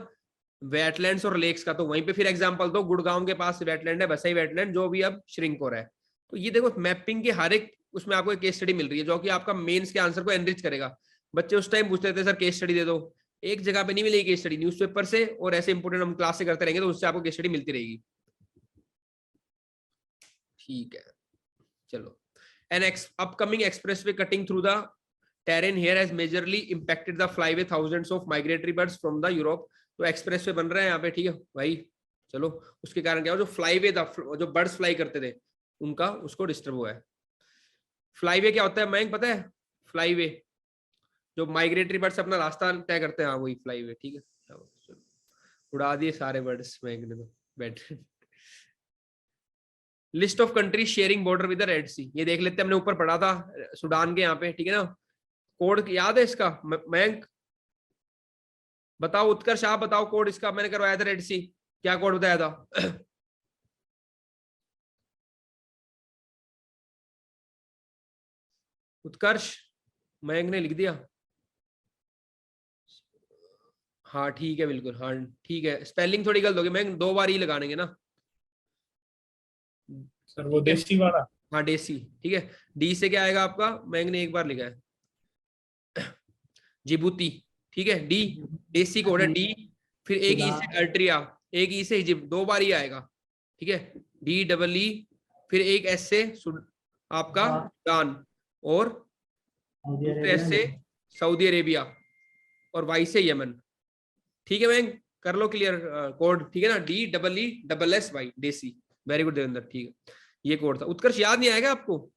वेटलैंड्स और लेक्स का। तो वहीं पे फिर एग्जांपल दो, गुड़गांव के पास वेटलैंड है बसई वेटलैंड, जो भी अब श्रिंक हो रहा है। तो ये देखो, मैपिंग के हर एक उसमें आपको एक केस स्टडी मिल रही है, जो कि आपका मेंस के आंसर को एनरिच करेगा। बच्चे उस टाइम पूछते थे सर केस स्टडी दे दो, एक जगह पे नहीं मिलेगी केस स्टडी, न्यूज़पेपर से और ऐसे इंपोर्टेंट हम क्लास से करते रहेंगे, तो उससे आपको केस स्टडी मिलती रहेगी। ठीक है, चलो। An upcoming expressway cutting through the terrain here has majorly impacted the flyway thousands of migratory birds from the Europe। तो एक्सप्रेस वे बन रहे हैं यहाँ पे, ठीक है भाई, चलो। उसके कारण क्या हो, जो फ्लाईवे था, जो बर्ड्स फ्लाई करते थे उनका, उसको डिस्टर्ब हुआ है। फ्लाईवे क्या होता है मयंक, पता है? फ्लाईवे जो माइग्रेटरी बर्ड्स अपना रास्ता तय करते हैं, हाँ वही फ्लाईवे। ठीक है, उड़ा दिए सारे बर्ड्स मयंक ने तो। बैठ list of country sharing border with the Red Sea, ये देख लेते हैं, हमने ऊपर पढ़ा था सूडान के यहाँ पे, ठीक है ना। कोड याद है इसका मयंक? बताओ उत्कर्ष, आप बताओ कोड इसका, मैंने करवाया था रेड सी, क्या कोड बताया था? उत्कर्ष, मयंक ने लिख दिया? हाँ ठीक है, बिल्कुल, हाँ ठीक है। स्पेलिंग थोड़ी गलत होगी मयंक, 2 बार ही लगाएंगे ना सर, वो देसी वाला। हाँ देसी, ठीक है। डी से क्या आएगा आपका? मयंक ने एक बार लिखा है जिबूती, ठीक है। डी देसी कोड है, डी, फिर एक ई से अल्ट्रिया, एक ई से इजिप्ट, 2 बार ही आएगा, ठीक है। डी डबल ई, फिर एक एस से आपका सूडान, और एस से सऊदी अरेबिया, और वाई से यमन। ठीक है मैम, कर लो क्लियर कोड, ठीक है ना। D double E double S Y, desi. Very good Devendra, ठीक है, ये कोड था। उत्कर्ष याद नहीं आएगा आपको?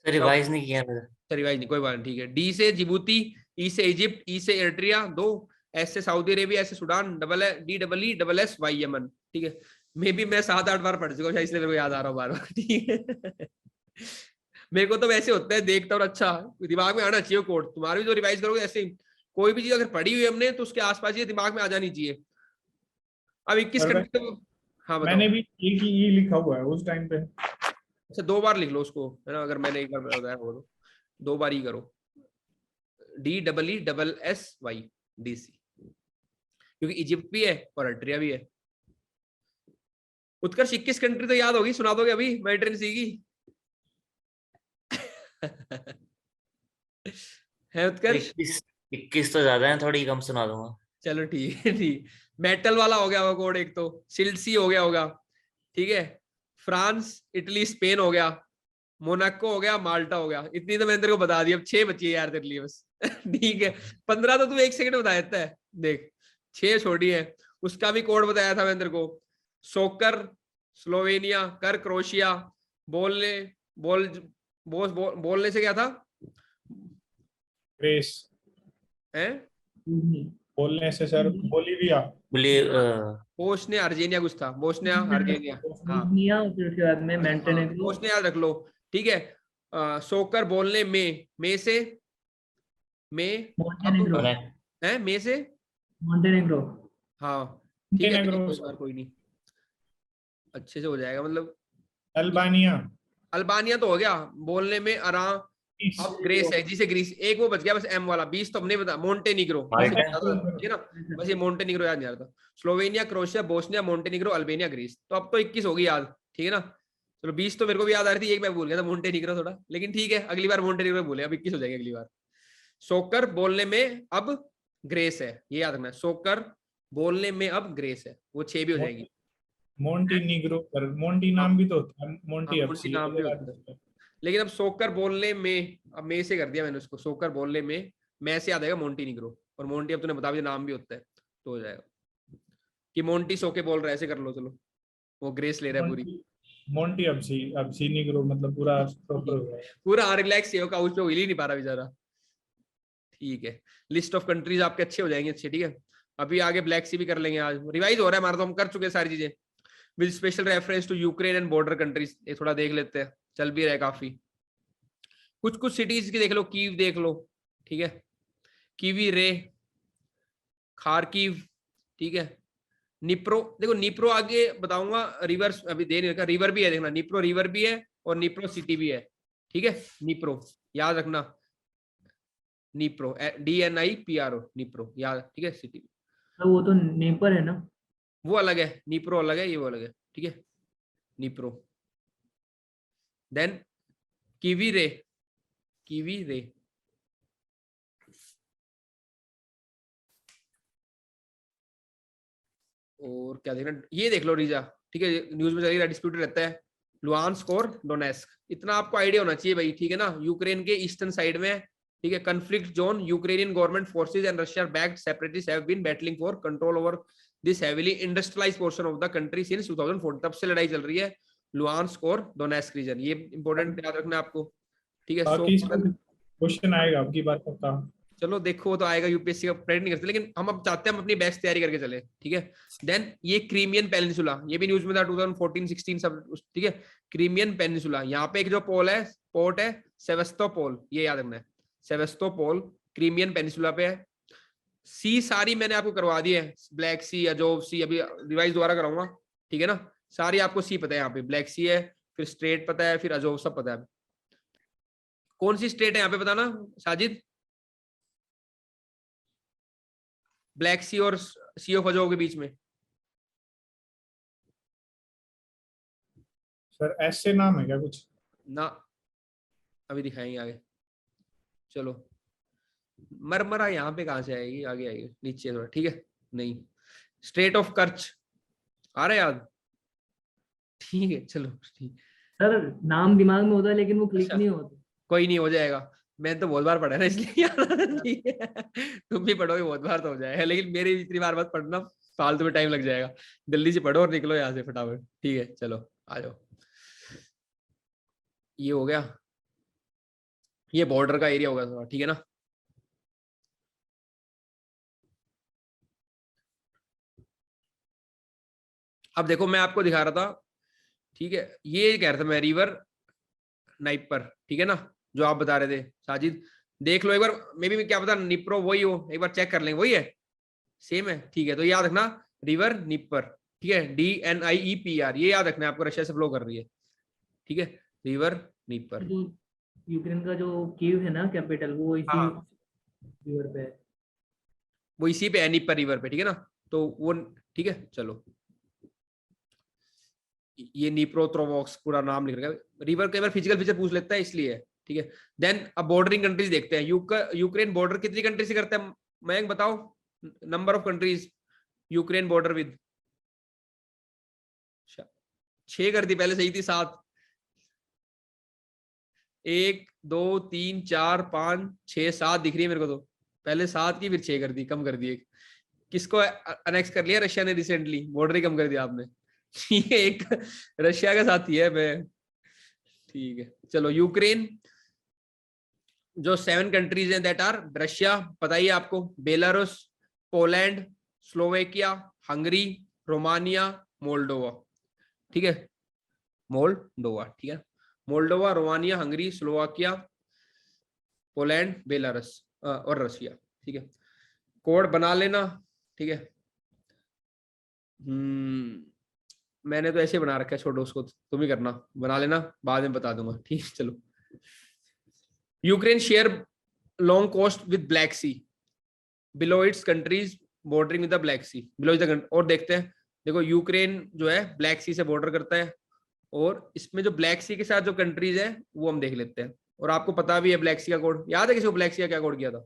रिवाइज नहीं किया मैंने। रिवाइज नहीं, कोई बात नहीं, ठीक है। डी से जिबूती, ई से इजिप्ट, ई से एरिट्रिया 2, एस से सऊदी अरेबिया, एस से Sudan, D double E double S Y Yemen, ठीक है। मे बी मैं 7-8 बार पढ़ चुका हूँ, इसलिए मेरे को याद आ रहा हूँ बार बार। ठीक है। मेरे को तो वैसे होता है, देखता हूँ अच्छा दिमाग में आना चाहिए कोड। तुम्हारे भी जो रिवाइज करोगे ऐसे ही, कोई भी चीज अगर पढ़ी हुई हमने तो उसके आसपास ये दिमाग में आ जानी चाहिए। अब 21 और कंट्री तो, हाँ बताओ। मैंने भी एक ही ई लिखा हुआ है उस टाइम पे। अच्छा 2 बार लिख लो उसको, है ना, अगर मैंने एक बार बताया हो तो 2 बार ही करो, DEESSY DC, क्योंकि इजिप्ट भी है और अर्ट्रिया भी है। उत्कर्ष 21 कंट्री तो याद होगी, सुना दोगे अभी मेडिटेरेनियन सी की? है उत्कर्ष? 21 तो ज्यादा है, थोड़ी कम सुना दूंगा। चलो ठीक है, ठीक। मेटल वाला हो गया होगा कोड एक तो, सिल्सी हो गया होगा, ठीक है, फ्रांस, इटली, स्पेन हो गया, मोनाको हो गया, माल्टा हो गया। इतनी तो मैंने तेरे को बता दी, अब 6 बची है यार तेरे लिए बस। ठीक है, 15 तो तू 1 सेकंड बता देता है, देख 6 छोड़ी है। उसका भी कोड बताया था मैंने तेरे को, सोकर, स्लोवेनिया, कर, क्रोशिया, बोलने बोल बोलने से क्या था ग्रेस। है, बोलने से सर बोलीविया। बोलिए बोस्निया अर्जेनिया कुछ था, बोस्निया अर्जेनिया, हाँ बोस्निया, और फिर उसके बाद में मॉन्टेनेग्रो। बोस्निया याद रख लो, ठीक है। सोकर बोलने में से, में मॉन्टेनेग्रो। अब है, में से, मॉन्टेनेग्रो। हाँ ठीक है, मॉन्टेनेग्रो। कोई बार कोई नहीं, अच्छे से हो जाएगा मतलब। अल्बानिया। अल्बानिया तो हो गया, बोलने में आराम। अब ग्रेस है, जिसे ग्रीस, एक वो बच गया बस एम वाला, 20 तो हमने बता, मोन्टेनिग्रो, माल्टा। ठीक है ना, बस ये मोन्टेनिग्रो याद नहीं आ रहा था। Slovenia, Croatia, Bosnia, Montenegro, Albania, Greece, तो अब तो 21 होगी याद, ठीक है ना। चलो 20 तो मेरे को भी याद आ रही थी, एक मैं भूल गया था मोन्टेनिग्रो थोड़ा, लेकिन ठीक है अगली बार मोन्टेनिग्रो भूले, अब 21 हो जाएगी अगली बार। सोकर बोलने में अब ग्रेस है, ये याद रखना है, सोकर बोलने में अब ग्रेस है, वो 6 भी हो जाएगी। मोन्टीनीग्रो, पर मोंटी नाम भी तो होता है, हाँ मोंटी अब मोन्टी सी नाम भी होता है, लेकिन अब सोकर बोलने में, अब में से कर दिया मैंने उसको, सोकर बोलने में, मैं से याद आएगा मोन्टीनिग्रो, और मोंटी अब तूने बता दिया नाम भी होता है, तो हो जाएगा कि मोंटी सो के बोल रहा है, ऐसे कर लो, चलो वो ग्रेस ले रहा है पूरी। मोंटी अब सी निग्रो, मतलब पूरा प्रॉपर हो गया। पूरा रिलैक्स है, काउच पे हिल ही नहीं पा रहा बेचारा। ठीक है, लिस्ट ऑफ कंट्रीज आपके अच्छे हो जाएंगे, अच्छे, ठीक है। अभी आगे ब्लैक सी भी कर लेंगे, आज रिवाइज हो रहा है हमारा, तो हम कर चुके हैं सारी चीजें, with special reference to Ukraine and border countries, ये थोड़ा देख लेते हैं, चल भी रहा है काफी। कुछ कुछ सिटीज की देख लो, कीव देख लो, ठीक है, कीवी रे, खारकीव, ठीक है, निप्रो, देखो निप्रो आगे बताऊंगा, रिवर अभी दे नहीं रखा, रिवर भी है देखना, निप्रो रिवर भी है और निप्रो सिटी भी है, ठीक है, निप्रो याद रखना, निप्रो DNIPRO, निप्रो याद, ठीक है, सिटी वो तो नेपर है ना। वो अलग है, निप्रो अलग है, ये वो अलग है, ठीक है, निप्रो। देन कीवी रे, कीवी रे, और क्या देखना, ये देख लो रीजा, ठीक है, न्यूज में चल रहा डिस्प्यूटेड रहता है, लुहांस्क और डोनेस्क, इतना आपको आइडिया होना चाहिए भाई, ठीक है ना, यूक्रेन के ईस्टर्न साइड में, ठीक है, conflict zone, Ukrainian government forces and Russia backed separatists have been battling for control over this heavily industrialised portion of the country since 2014, तब से लड़ाई चल रही है लुहांस्क और डोनेस्क रीजन, ये इंपॉर्टेंट याद रखना है आपको, ठीक है। बाकी इसका क्वेश्चन आएगा आपकी बात पक्का। चलो देखो तो आएगा, यूपीएससी का प्रेड नहीं करते, लेकिन हम अब चाहते हैं हम अपनी बेस्ट तैयारी करके चले, ठीक है। देन ये क्रीमियन पेनिनसुला, ये भी न्यूज में था 2014-16 सब, ठीक है, क्रीमियन पेनिनसुला, यहाँ पे एक जो पोल है, पोर्ट है सेवेस्तोपोल, ये याद रखना है, सेवेस्तोपोल क्रीमियन पेनिनसुला पे है। सी सारी मैंने आपको करवा दी है, ब्लैक सी, अजोव सी, अभी रिवाइज दोबारा कराऊंगा, ठीक है ना, सारी आपको सी पता है, यहाँ पे ब्लैक सी है, फिर स्ट्रेट पता है, फिर अजोव सब पता है। कौन सी स्टेट है यहाँ पे बताना साजिद, ब्लैक सी और सी ऑफ अजोव के बीच में? सर ऐसे नाम है क्या कुछ? ना, अभी दिखाएंगे आगे, चलो। मरमरा यहाँ पे कहां से आएगी, आगे आएगी नीचे थोड़ा, ठीक है, नहीं, स्ट्रेट ऑफ कर्च आ रहा है याद, ठीक है, चलो ठीक। सर नाम दिमाग में होता है लेकिन वो क्लिक अच्छा, नहीं होता। कोई नहीं, हो जाएगा, मैंने तो बहुत बार पढ़ा है ना, इसलिए याद आ रहा है, ठीक है, तुम भी पढ़ोगे बहुत बार तो हो जाएगा, लेकिन मेरी इतनी बार मत पढ़ना, फालतू में टाइम लग जाएगा, जल्दी से पढ़ो और निकलो यहाँ से फटाफट, ठीक है, चलो आ जाओ। ये हो गया, ये बॉर्डर का एरिया होगा थोड़ा, ठीक है ना। अब देखो मैं आपको दिखा रहा था, ठीक है, ये कह रहा था मैं रिवर नाइपर, ठीक है ना, जो आप बता रहे थे साजिद, देख लो एक बार, मे बी क्या पता निप्रो वही हो, एक बार चेक कर लेंगे, वही है, सेम है, ठीक है। तो याद रखना रिवर निपर, ठीक है, DNIEPR, ये याद रखना है आपको, रशिया से फ्लो कर रही है, ठीक है, रिवर निपर। जो यूक्रेन का जो कीव है ना कैपिटल, वो इसी हाँ रिवर पे है। वो इसी पे है, निपर रिवर पे, ठीक है ना, तो वो ठीक है। चलो ये निप्रोट्रोवॉक्स पूरा नाम लिख रखा है, रिवर कई बार फिजिकल फीचर पूछ लेता है इसलिए, ठीक है। देन अब बॉर्डरिंग कंट्रीज देखते हैं, यूक्रेन बॉर्डर कितनी कंट्री से करता है, मयंक बताओ, number of countries Ukraine border with. 6 कर दी, पहले सही थी 7, 1 2 3 4 5 6 7 दिख रही है मेरे को, तो पहले 7 की फिर 6 कर दी, कम कर दी एक। किसको अनेक्स कर लिया, रशिया ने रिसेंटली, बॉर्डर ही कम कर दिया आपने। ये एक रशिया का साथी है मैं, ठीक है। चलो यूक्रेन जो 7 कंट्रीज हैं दैट आर, रशिया पता ही है आपको, Belarus, Poland, Slovakia, Hungary, Romania, Moldova, ठीक है, मोल्डोवा, ठीक है, Moldova, Romania, Hungary, Slovakia, Poland, Belarus और रशिया, ठीक है। कोड बना लेना, ठीक है। मैंने तो ऐसे बना रखा है, छोड़ो उसको, तुम ही करना, बना लेना, बाद में बता दूंगा, ठीक है। चलो Ukraine share long coast with Black Sea below its countries bordering with the Black Sea below is the, और देखते हैं, देखो यूक्रेन जो है ब्लैक सी से बॉर्डर करता है, और इसमें जो ब्लैक सी के साथ जो कंट्रीज है वो हम देख लेते हैं। और आपको पता भी है ब्लैक सी का कोड, याद है किसी को ब्लैक सी का क्या कोड किया था,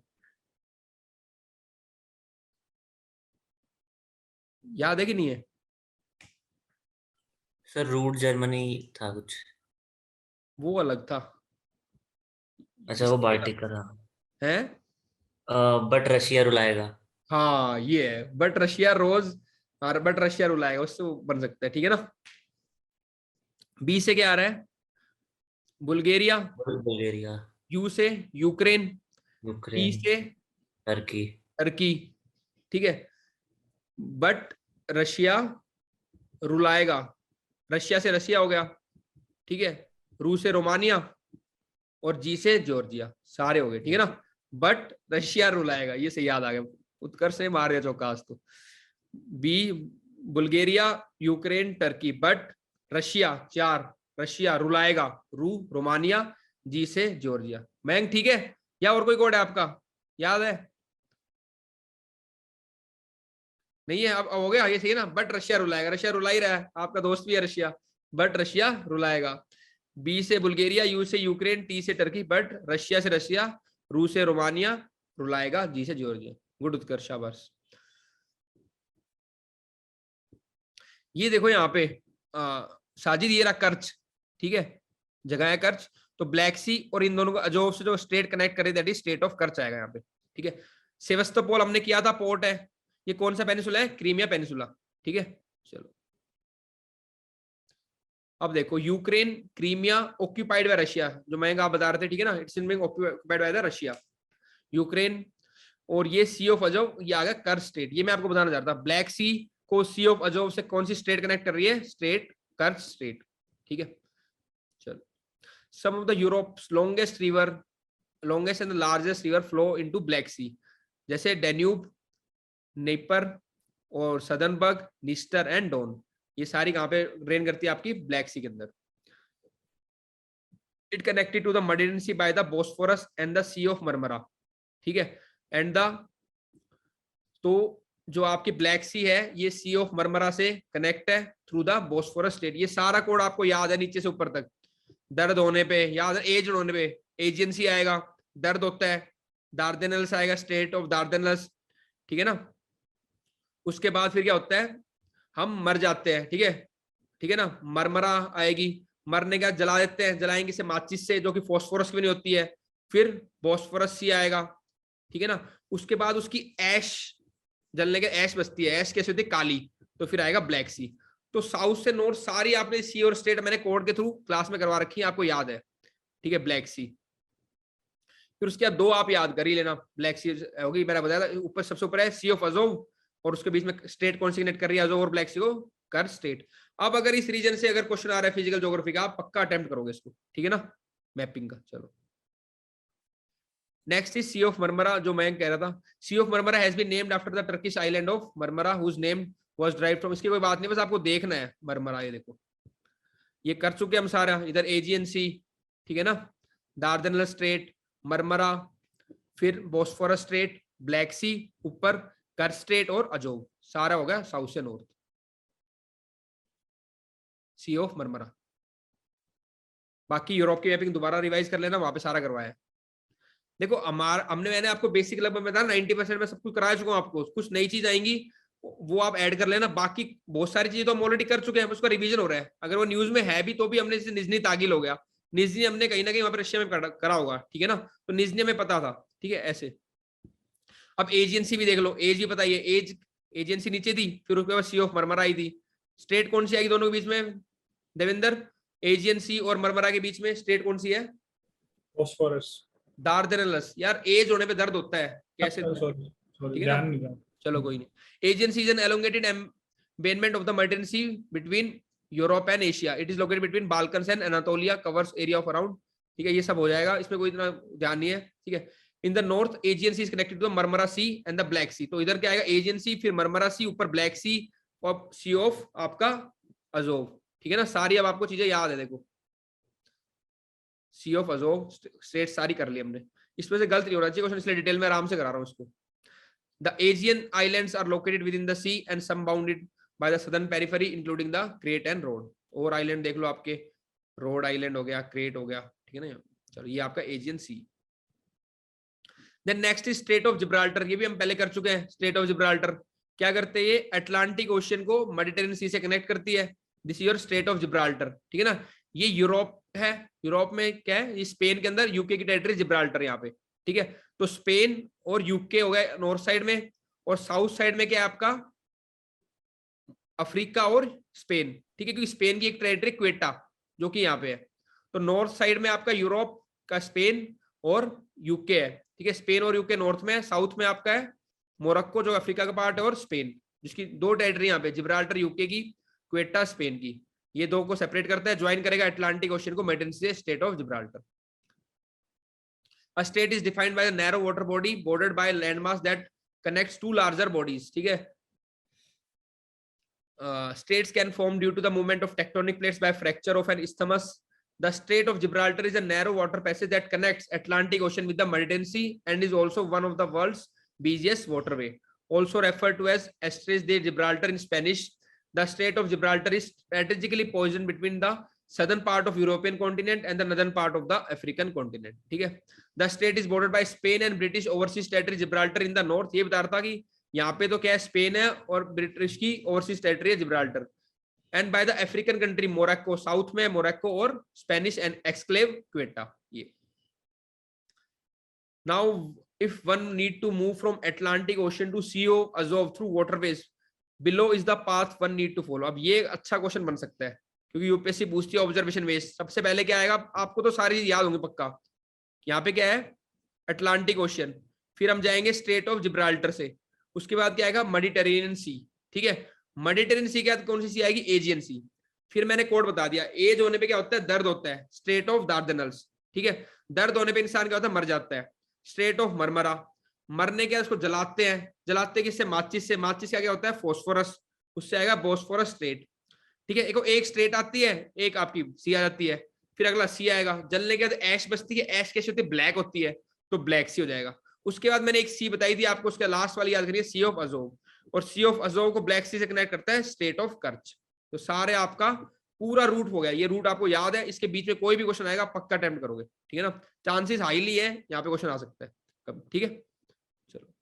याद है कि नहीं है? सर रूट जर्मनी था कुछ। वो अलग था, अच्छा वो बाल्टिक का था। है, बट रशिया रुलाएगा। हाँ ये है, बट रशिया रोज, और बट रशिया रुलाएगा, उससे वो बन सकता है, ठीक है ना। बी से क्या आ रहा है, बुल्गारिया, बुल्गारिया, यू से यूक्रेन, टी यूक्रेन, से टर्की। टर्की, ठीक है। बट रशिया रुलाएगा, रशिया से रशिया हो गया, ठीक है, रूस से रोमानिया, और जी से जॉर्जिया, सारे हो गए, ठीक है ना। बट रशिया रुलाएगा, ये से याद आ गया, उत्कर्ष ने मार दिया चौका आज तो। B Bulgaria, Ukraine, Turkey, but Russia 4, Russia रुलाएगा, रू रोमानिया, जी से जॉर्जिया। मैंग ठीक है, या और कोई कोड है आपका, याद है? नहीं है, अब हो गया, ये सही है ना, बट रशिया रुलाएगा, रशिया रुला ही रहा है, आपका दोस्त भी है रशिया, बट रशिया रुलाएगा। बी से बुल्गारिया, यू से यूक्रेन, टी से टर्की, बट रशिया से रशिया, रू से रोमानिया रुलाएगा, जी से जॉर्जिया। गुड उत्कर्ष, शाबाश। ये देखो यहाँ पे साजिद, ये रहा कर्च, ठीक है, जगह है कर्च, तो ब्लैक सी और इन दोनों को अजोव से जो स्टेट कनेक्ट करे, दैट इज स्टेट ऑफ कर्च आएगा यहाँ पे, ठीक है। सेवस्तोपोल हमने किया था, पोर्ट है, ये कौन सा पेनिसुला है, क्रीमिया पेनिसुला, ठीक है। चलो अब देखो Ukraine, Crimea occupied by Russia, जो मैं आप बता रहे थे, ठीक है ना, it's being occupied by the Russia, Ukraine. और ये सी ऑफ अजोव, ये आ गया कर्च स्टेट, ये मैं आपको बताना चाहता था, ब्लैक सी को सी ऑफ अजोव से कौन सी स्टेट कनेक्ट कर रही है, स्टेट कर्च स्टेट, ठीक है। चलो some of the Europe's longest river, longest and the largest river flow into Black Sea, जैसे डेन्यूब, नेपर और सदनबर्ग, निस्टर एंड डोन, ये सारी कहां पे ड्रेन करती है आपकी, ब्लैक सी के अंदर। It connected to the Mediterranean Sea by the Bosphorus and the Sea of Marmara, ठीक है। एंड द, तो जो आपकी ब्लैक सी है ये सी ऑफ मरमरा से कनेक्ट है थ्रू द बोस्फोरस स्टेट। ये सारा कोड आपको याद है नीचे से ऊपर तक, दर्द होने पे याद है, एज होने पे एजियन सी आएगा, दर्द होता है, दार्देनल्स आएगा, स्टेट ऑफ दार्देनल्स, ठीक है ना। उसके बाद फिर क्या होता है, हम मर जाते हैं, ठीक है, ठीक है ना, मरमरा आएगी, मरने का जला देते हैं, जलाएंगे से माचिस से, जो कि फॉस्फोरस भी नहीं होती है, फिर बॉस्फोरस सी आएगा, ठीक है ना। उसके बाद उसकी ऐश, जलने के ऐश बचती है, ऐश कैसे होती है, काली, तो फिर आएगा ब्लैक सी। तो साउथ से नॉर्थ सारी आपने सी और स्टेट मैंने कोड के थ्रू क्लास में करवा रखी है, आपको याद है, ठीक है, ब्लैक सी। फिर उसके बाद 2 आप याद कर ही लेना, ब्लैक सी होगी, मैंने बताया था, ऊपर सबसे ऊपर है सी ऑफ अजोव, और उसके बीच में स्टेट कौन सी कनेक्ट कर रही है अजोव और ब्लैक सी को, कर्ज स्टेट। अब अगर इस रीजन से अगर क्वेश्चन आ रहा है फिजिकल ज्योग्राफी का, आप पक्का अटेम्प्ट करोगे इसको, ठीक है ना, मैपिंग का। चलो next is Sea of Marmara, जो मैं कह रहा था। Sea of Marmara has been named after the Turkish island of Marmara whose name was derived from. इसकी कोई बात नहीं, बस आपको देखना है मरमरा। ये देखो, ये कर चुके हम सारा, इधर एजियन सी, ठीक है ना, दार्दनल स्ट्रेट, मरमरा, फिर बोस्फोरस स्ट्रेट, ब्लैक सी, ऊपर कर्ज स्ट्रेट और अजोव, सारा हो गया साउथ से नॉर्थ, सी ऑफ मरमरा। बाकी यूरोप की मैपिंग दोबारा रिवाइज कर लेना, वहां पे सारा करवाया है। देखो मैंने आपको बेसिक लगभग बताया 90% में सब कुछ करा चुका हूं आपको, कुछ नई चीज आएंगी वो आप ऐड कर लेना। बाकी बहुत सारी चीजें तो हम ऑलरेडी कर चुके हैं, उसका रिवीजन हो रहा है। अगर वो न्यूज में है भी तो भी हमने, जैसे निजनी तागिल हो गया, निजनी हमने कहीं ना कहीं वहां पर रशिया में करा होगा, ठीक है ना, तो निजनी में पता था, ठीक है ऐसे। अब एजेंसी भी देख लो, एज भी बताइए, एज एजेंसी नीचे थी, फिर उसके बाद सी ऑफ मरमरा आई थी। स्टेट कौन सी आएगी दोनों के बीच में देवेंद्र? एजेंसी और मरमरा के बीच में स्टेट कौन सी है? फॉस्फोरस। दार्दनलस। यार एज होने पे दर्द होता है कैसे, सॉरी ठीक है ध्यान ना, नहीं था। चलो कोई नहीं। Aegean Sea is an elongated embayment of the Mediterranean Sea between Europe and Asia. It is located between Balkans and Anatolia, covers area of around, ठीक है, ये सब हो जाएगा, इसमें कोई इतना ध्यान नहीं है, ठीक है। In the north Aegean Sea is connected to the Marmara Sea and the Black Sea. तो इधर क्या आएगा, एजियन सी, फिर मरमरा सी, ऊपर ब्लैक सी और सी ऑफ आपका अजोव, ठीक है ना। सारी अब आपको चीजें याद है, देखो सी ऑफ अजोव स्टेट सारी कर ली हमने, इसमें से गलत नहीं होना चाहिए क्वेश्चन, इसलिए डिटेल में आराम से करा रहा हूँ इसको। The Aegean islands are located within the sea and some bounded by the southern periphery including the Crete and Rhodes। और आइलैंड देख लो आपके, रोड आइलैंड हो गया, क्रेट हो गया, ठीक है ना। चलो ये आपका Aegean Sea. Then next is strait of Gibraltar, ये भी हम पहले कर चुके हैं। स्ट्रेट ऑफ जिब्राल्टर क्या करते हैं, ये अटलांटिक ओशियन को मेडिटेरियन सी से कनेक्ट करती है। This is your straight of Gibraltar, ठीक है ना। ये यूरोप है, यूरोप में क्या है, ये स्पेन के अंदर यूके की टेरिटरी जिब्राल्टर यहाँ पे, ठीक है। तो स्पेन और यूके हो गए नॉर्थ साइड में, और साउथ साइड में क्या है आपका, अफ्रीका और स्पेन, ठीक है, क्योंकि स्पेन की एक टेरिटरी क्वेटा जो कि यहाँ पे है। तो नॉर्थ साइड में आपका यूरोप का स्पेन और यूके है, ठीक है, स्पेन और यूके नॉर्थ में है। साउथ में आपका है मोरक्को जो अफ्रीका का पार्ट है, और स्पेन, जिसकी दो टेरिटरी यहाँ पे, जिब्राल्टर यूके की, क्वेटा स्पेन की, ये दो को सेपरेट करता है, ज्वाइन करेगा अटलांटिक ओशियन को मेडिटेरियन से, state of Gibraltar. A state is defined by a narrow water body bordered by landmass that connects two larger bodies, ठीक है। States can form due to the movement of tectonic plates by fracture of an isthmus. The Strait of Gibraltar is a narrow water passage that connects Atlantic Ocean with the Mediterranean Sea and is also one of the world's busiest waterway, also referred to as Estret de Gibraltar in Spanish. The Strait of Gibraltar is strategically positioned between the southern part of European continent and the northern part of the African continent, ठीक है। The state is bordered by Spain and British overseas territory Gibraltar in the north। ये बता रहा था कि यहाँ पे तो क्या है, स्पेन है और ब्रिटिश की ओवरसीज टेरिटरी है Gibraltar. And by the African country Morocco, south में मोरक्को और स्पेनिश एंड एक्सक्लेव क्वेटा। ये now if one need to move from Atlantic Ocean to Sea of Azov through waterways below is the path one need to follow. अब ये अच्छा question बन सकता है क्योंकि यूपीएससी पूछती है ऑब्जर्वेशन बेस। सबसे पहले क्या आएगा, आपको तो सारी याद होंगी पक्का। यहाँ पे क्या है, अटलांटिक ओशियन, फिर हम जाएंगे स्ट्रेट ऑफ जिब्राल्टर से, उसके बाद क्या आएगा, मेडिटेरेनियन सी, ठीक है। मेडिटेरेनियन सी के बाद कौन सी सी आएगी, एजियन सी। फिर मैंने कोड बता दिया, एज होने पे क्या होता है, दर्द होता है, स्ट्रेट ऑफ दार्दनल्स, ठीक है। दर्द होने पे इंसान क्या होता है, मर जाता है, स्ट्रेट ऑफ मरमरा। मरने के बाद उसको जलाते हैं, जलाते किससे, माचिस से। माचिस का क्या होता है, फॉस्फोरस, उससे आएगा बोस्फोरस स्ट्रेट, ठीक है। एक स्ट्रेट आती है, एक आपकी सी आ जाती है, फिर अगला सी आएगा। जलने के बाद ऐश बचती है, ऐश कैसे होती है, ब्लैक होती है, तो ब्लैक सी हो जाएगा। उसके बाद मैंने एक सी बताई थी आपको, उसका लास्ट वाली याद करिए, सी ऑफ अजोव, और सी ऑफ अजोव को ब्लैक सी से कनेक्ट करता है स्टेट ऑफ कर्च। तो सारे आपका पूरा रूट हो गया, ये रूट आपको याद है। इसके बीच में कोई भी क्वेश्चन आएगा पक्का अटेम्प्ट करोगे, ठीक है ना। चांसेस हाईली है यहाँ पे क्वेश्चन आ सकता है कब, ठीक है। चलो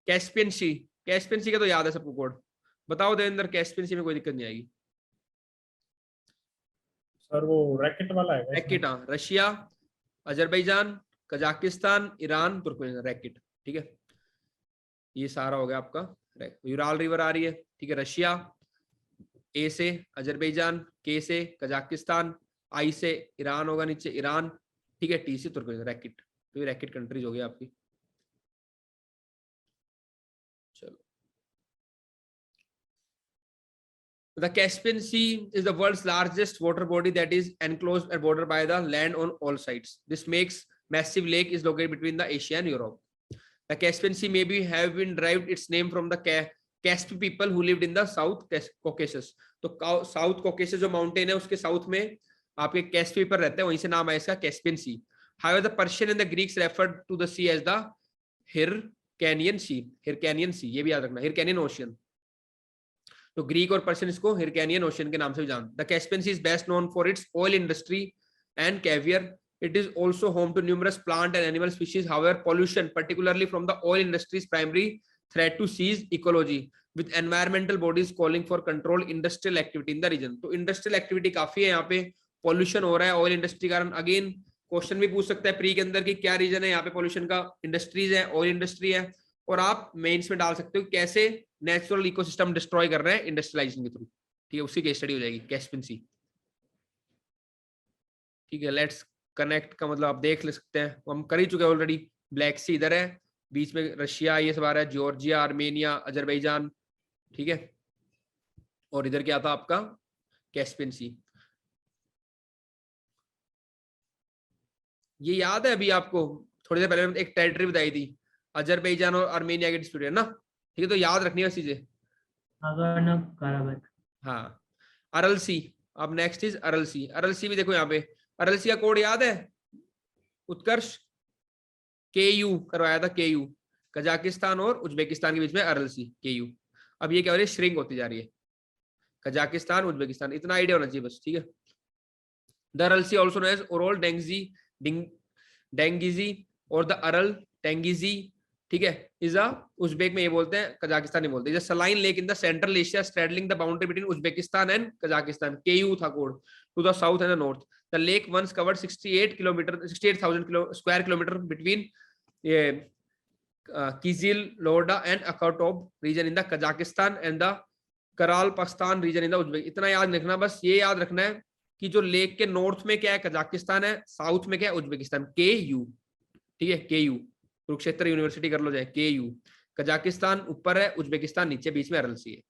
कैस्पियन सी, कैस्पियन सी का तो याद है सबको कोड, बताओ देवेंद्र, कैस्पियन सी में कोई दिक्कत नहीं आएगी सर वो रैकेट वाला है रैकेट, हाँ, Russia, Azerbaijan, Kazakhstan, Iran, Turkmenistan, racket, ठीक है। ये सारा हो गया आपका। यूराल रिवर आ रही है, ठीक है, रशिया ए से, अजरबैजान के से, कजाकिस्तान आई से, ईरान होगा नीचे, ईरान, ठीक है, टी से तुर्कमेनिस्तान, रैकेट। तो ये रैकेट कंट्रीज हो गई आपकी। चलो The Caspian Sea is the world's largest water body that is enclosed and bordered by the land on all sides. This makes massive lake is located between the Asia and Europe. The Caspian Sea maybe have been derived its name from the Caspi people who lived in the South Caucasus. तो South Caucasus जो mountain है उसके south में आपके Caspi पर रहते हैं, वहीं से नाम आया इसका Caspian Sea. However, the Persian and the Greeks referred to the sea as the Hyrcanian Sea. Hyrcanian Sea, ये भी याद रखना, Hyrcanian Ocean. तो ग्रीक और पर्शियन इसको हिरकैनियन ओशन के नाम से भी जानते हैं. The Caspian Sea is best known for its oil industry and caviar. It is also home to numerous plant and animal species. However, pollution, particularly from the oil industry, is primary threat to sea's ecology, with environmental bodies calling for control industrial activity in the region. तो industrial activity काफी है यहाँ पे, pollution हो रहा है oil industry कारण. Again, question भी पूछ सकता है प्री के अंदर कि क्या रीजन है यहाँ पे पोल्यूशन का. इंडस्ट्रीज है, ऑयल इंडस्ट्री है, और आप मेंस में डाल सकते हो कैसे नेचुरल इकोसिस्टम डिस्ट्रॉय कर रहे हैं इंडस्ट्रियलाइजेशन के थ्रू. ठीक है, उसकी केस स्टडी हो जाएगी कैस्पियन सी. ठीक है, लेट्स कनेक्ट का मतलब आप देख ले सकते हैं, हम कर ही चुके हैं ऑलरेडी. ब्लैक सी इधर है, बीच में रशिया ये सब आ रहा है, जॉर्जिया, आर्मेनिया, अजरबैजान. ठीक है, और इधर क्या था आपका कैस्पियन सी. ये याद है अभी आपको थोड़ी देर पहले एक टेरिटरी बताई थी, अजरबैजान और आर्मेनिया के डिस्प्यूट है ना. ठीक है, तो याद रखनी है चीजें. Nagorno Karabakh. हाँ, अरल सी. अब नेक्स्ट इज अरल सी. अरल सी भी देखो यहाँ पे, अरल सी का कोड याद है उत्कर्ष? KU करवाया था, KU. कजाकिस्तान और उज्बेकिस्तान के बीच में अरल सी, KU. अब ये क्या हो रही है, श्रिंक होती जा रही है. कजाकिस्तान, उज्बेकिस्तान, इतना आइडिया होना चाहिए बस. ठीक है. The Aral Sea also known as Aral Dengizi और द अरल टेंगिजी. ठीक है, इज अ उज्बेक में ये बोलते हैं, कजाकिस्तान नहीं बोलते. Is a saline lake in the Central Asia straddling the boundary between Uzbekistan and Kazakhstan. KU था कोड, to the south and the north. The lake once covered 68,000 square kilometre between Kizil, Lorda and Akatop region in the Kazakhstan and the Karalpastan region in the Uzbek. इतना याद रखना, बस ये याद रखना है कि जो लेक के नॉर्थ में क्या है कजाकिस्तान है, साउथ में क्या है उज्बेकिस्तान. KU. ठीक है, KU. कुरुक्षेत्र यूनिवर्सिटी कर लो जाए. KU. कजाकिस्तान ऊपर है, उज्बेकिस्तान नीचे, बीच में अरल सी है.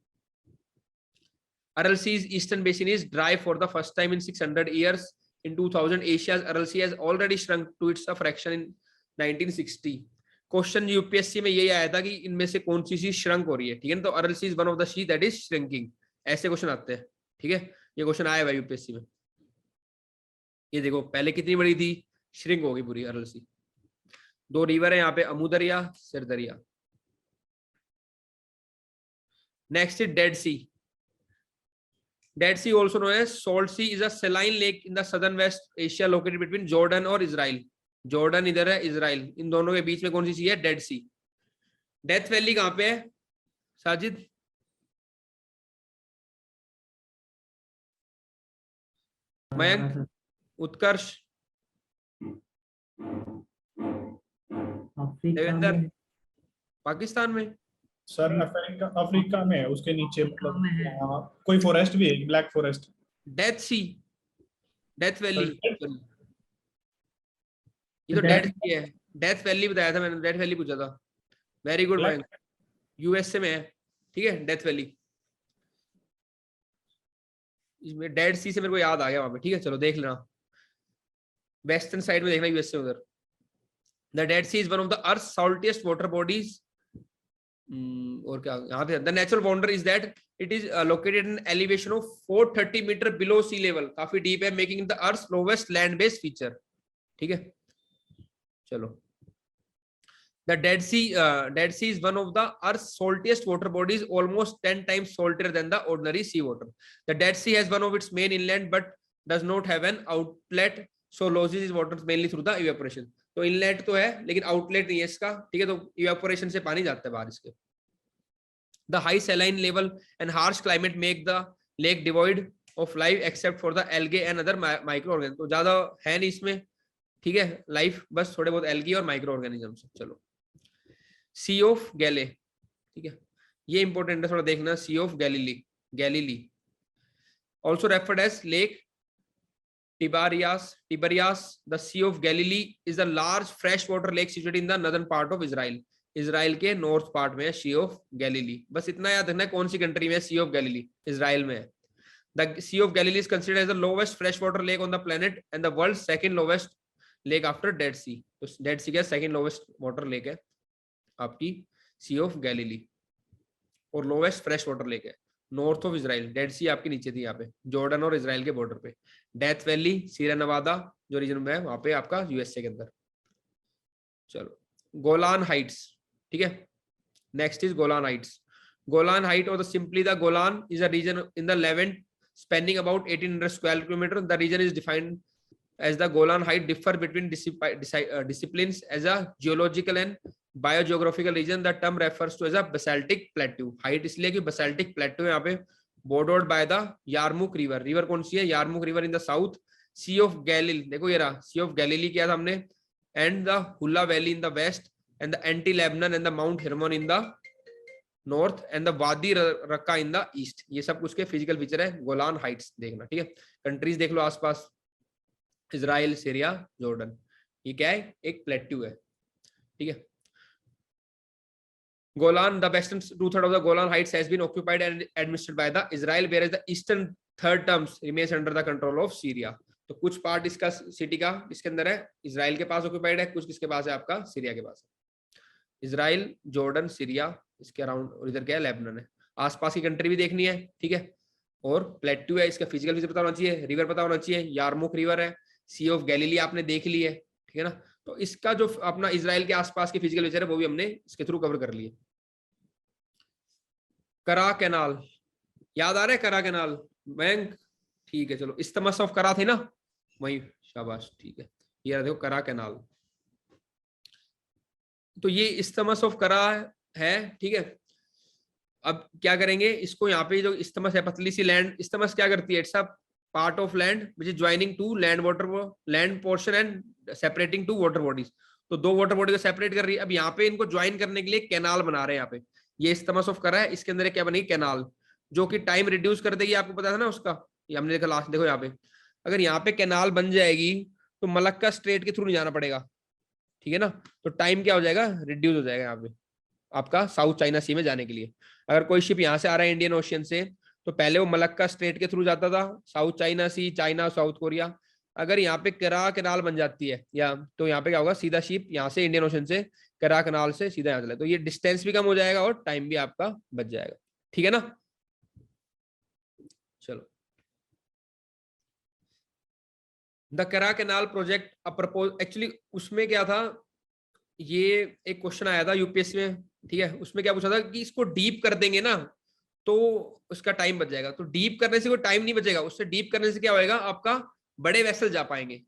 Aral Sea's eastern basin is dry for the first time in 600 years. In 2000, Asia's Aral Sea has already shrunk to its a fraction in 1960. Question UPSC में यही आया था कि इनमें से कौन सी चीज श्रंक हो रही है. ठीक है, तो Aral Sea is one of the sea that is shrinking. ऐसे क्वेश्चन आते हैं. ठीक है, ये क्वेश्चन आया हुआ यूपीएससी में. ये देखो पहले कितनी बड़ी थी, श्रिंक होगी पूरी अरल सी. 2 रिवर है यहाँ पे, Amu Darya, Syr Darya. Next is Dead Sea. Dead Sea, also known as Salt Sea, is a saline lake in the southern West Asia located between Jordan और Israel. Jordan इधर है, Israel, इन दोनों के बीच में कौन सी सी है, Dead Sea. डेथ वैली कहाँ पे है साजिद? मयंक, उत्कर्ष, देवेंद्र, पाकिस्तान में. सर अफ्रीका में है, उसके नीचे मतलब कोई फॉरेस्ट भी है, ब्लैक फॉरेस्ट. डेथ सी, डेथ वैली. ये तो डेथ सी है. डेथ वैली बताया था मैंने, डेथ वैली पूछा था. वेरी गुड मैन, यूएसए में है. ठीक है, डेथ वैली. इसमें डेड सी से मेरे को याद आ गया वहां पे. ठीक है, चलो देख लेना, वेस्टर्न साइड में देखना यूएसए उधर. The Dead Sea is one of the earth saltiest water bodies. और क्या यहाँ पे, the natural wonder is that it is located in elevation of 430 metre below sea level. काफी डीप है, making the earth lowest land based feature. ठीक है, चलो. The Dead Sea is one of the earth saltiest water bodies, almost 10 times saltier than the ordinary sea water. The Dead Sea has one of its main inlet but does not have an outlet, so loses its water mainly through the evaporation. तो inlet तो है लेकिन outlet नहीं है इसका. ठीक है, तो इवेपोरेशन से पानी जाता है बाहर इसके. The high saline level and harsh climate make the lake devoid of life except for the algae and other micro organism. तो ज्यादा है नहीं इसमें. ठीक है, लाइफ बस थोड़े बहुत एल्गी और माइक्रो ऑर्गेनिज्म. चलो, सी ऑफ गैले. ठीक है, ये इंपॉर्टेंट है, थोड़ा देखना. Sea of Galilee also referred as Lake Tiberias. The Sea of Galilee is a large freshwater lake situated in the northern part of Israel. Israel के नॉर्थ पार्ट में है Sea of Galilee. बस इतना याद रखना है कौन सी कंट्री में है Sea of Galilee, इसराइल में है. The Sea of Galilee is considered as the lowest freshwater lake on the planet and the world's second lowest lake after Dead Sea. तो Dead Sea क्या second lowest water lake है आपकी Sea of Galilee, और lowest freshwater lake है north of Israel. Dead सी आपके नीचे थी यहाँ पे, जॉर्डन और इजराइल के बॉर्डर पे. डेथ वैली सीरिया नवादा जो रीजन में है वहां पे आपका यूएसए के अंदर. चलो गोलान हाइट्स, ठीक है. Next is Golan Heights. Golan Height और simply the Golan is a region in the Levant spanning about 1800 square kilometer. The region is defined as the Golan Height differ between disciplines as a geological and biogeographical region. The term refers to as a basaltic plateau. Height इसलिए कि basaltic plateau यहाँ पे bordered by the Yarmouk river. River कौन सी है? Yarmouk river in the south. Sea of Galilee, देखो ये रहा Sea of Galilee किया था हमने, and the Hula Valley in the west, and the Anti-Lebanon and the Mount Hermon in the north and the वादी रक्का इन the east. ये सब कुछ के फिजिकल फीचर है. गोलान हाइट्स देखना, ठीक है. कंट्रीज देख लो आसपास, इजराइल, सीरिया, जॉर्डन. ये क्या है? एक प्लेट्यू है, ठीक है. Golan, the western 2/3 of the Golan Heights has been occupied and administered by the Israel, whereas the eastern 1/3 terms remains under the control of Syria. तो कुछ पार्ट इसका सिटी का इसके अंदर है, इजराइल के पास ऑक्यूपाइड है, कुछ किसके पास है? आपका सीरिया के पास है. इजराइल, जॉर्डन, सीरिया, इसके अराउंड, और इधर क्या है? लेबनान है. आसपास की कंट्री भी देखनी है, ठीक है. और प्लेट्यू है, इसका फिजिकल फीचर पता होना चाहिए, रिवर पता होना चाहिए, यारमुक रिवर है, सी ऑफ गैलीली आपने देख ली है, ठीक है ना. तो इसका जो अपना इजराइल के आसपास के फिजिकल फीचर है वो भी हमने इसके थ्रू कवर कर लिए. करा कैनाल याद आ रहा है? करा कैनाल बैंक, ठीक है. चलो इस्तमस ऑफ करा थे ना, वही, शाबाश, ठीक है. ये देखो करा कैनाल. तो ये इस्तमस ऑफ करा है, ठीक है. अब क्या करेंगे इसको, यहाँ पे जो इस्तमस है, पतली सी लैंड, इस्तमस क्या करती है? It's a part of land which is joining two land portion and separating two water bodies. तो दो वाटर बॉडी को सेपरेट कर रही है. अब यहाँ पे इनको ज्वाइन करने के लिए कैनाल बना रहे हैं. यहाँ पे ये इस्तमस ऑफ करा है, इसके अंदर क्या बनेगी? कैनाल, जो कि टाइम रिड्यूस कर देगी. आपको पता था ना उसका, ये हमने देखा लास्ट. देखो यहाँ पे, अगर यहाँ पे कैनाल बन जाएगी तो मलक्का स्ट्रेट के थ्रू नहीं जाना पड़ेगा, ठीक है ना. तो टाइम क्या हो जाएगा? रिड्यूस हो जाएगा यहाँ पे आपका साउथ चाइना सी में जाने के लिए. अगर कोई शिप यहाँ से आ रहा है इंडियन ओशियन से, तो पहले वो मलक्का स्ट्रेट के थ्रू जाता था, साउथ चाइना सी, चाइना, साउथ कोरिया. अगर यहाँ पे करा कैनाल बन जाती है या, तो यहाँ पे क्या होगा? सीधा शिप यहाँ से इंडियन ओशियन से करा कैनाल से सीधा यहाँ चला. तो ये डिस्टेंस भी कम हो जाएगा और टाइम भी आपका बच जाएगा, ठीक है ना. चलो, द करा कैनाल प्रोजेक्ट अप्रपोज. एक्चुअली उसमें क्या था, ये एक क्वेश्चन आया था यूपीएससी में, ठीक है. उसमें क्या पूछा था कि इसको डीप कर देंगे ना तो उसका टाइम बच जाएगा. तो डीप करने से कोई टाइम नहीं बचेगा, उससे डीप करने से क्या होएगा? आपका बड़े वेसल जा पाएंगे.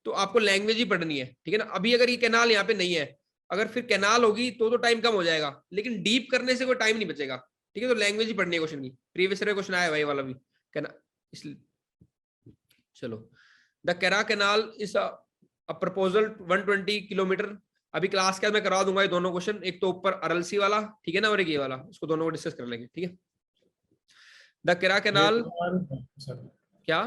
तो आपको लैंग्वेज ही पढ़नी है, ठीक है ना. अभी अगर ये कैनाल यहाँ पे नहीं है, अगर फिर कैनाल होगी तो टाइम कम हो जाएगा, लेकिन डीप करने से कोई टाइम नहीं बचेगा, ठीक है. तो लैंग्वेज ही पढ़नी है क्वेश्चन की. प्रीवियस ईयर क्वेश्चन आया भाई वाला भी इसलिए. चलो, द करा canal is a proposal 120 kilometre. अभी क्लास के बाद मैं करवा दूंगा ये दोनों क्वेश्चन, एक तो ऊपर अरलसी वाला, ठीक है ना, और एक ये वाला, इसको दोनों को डिस्कस कर लेंगे, ठीक है. द करा कैनाल क्या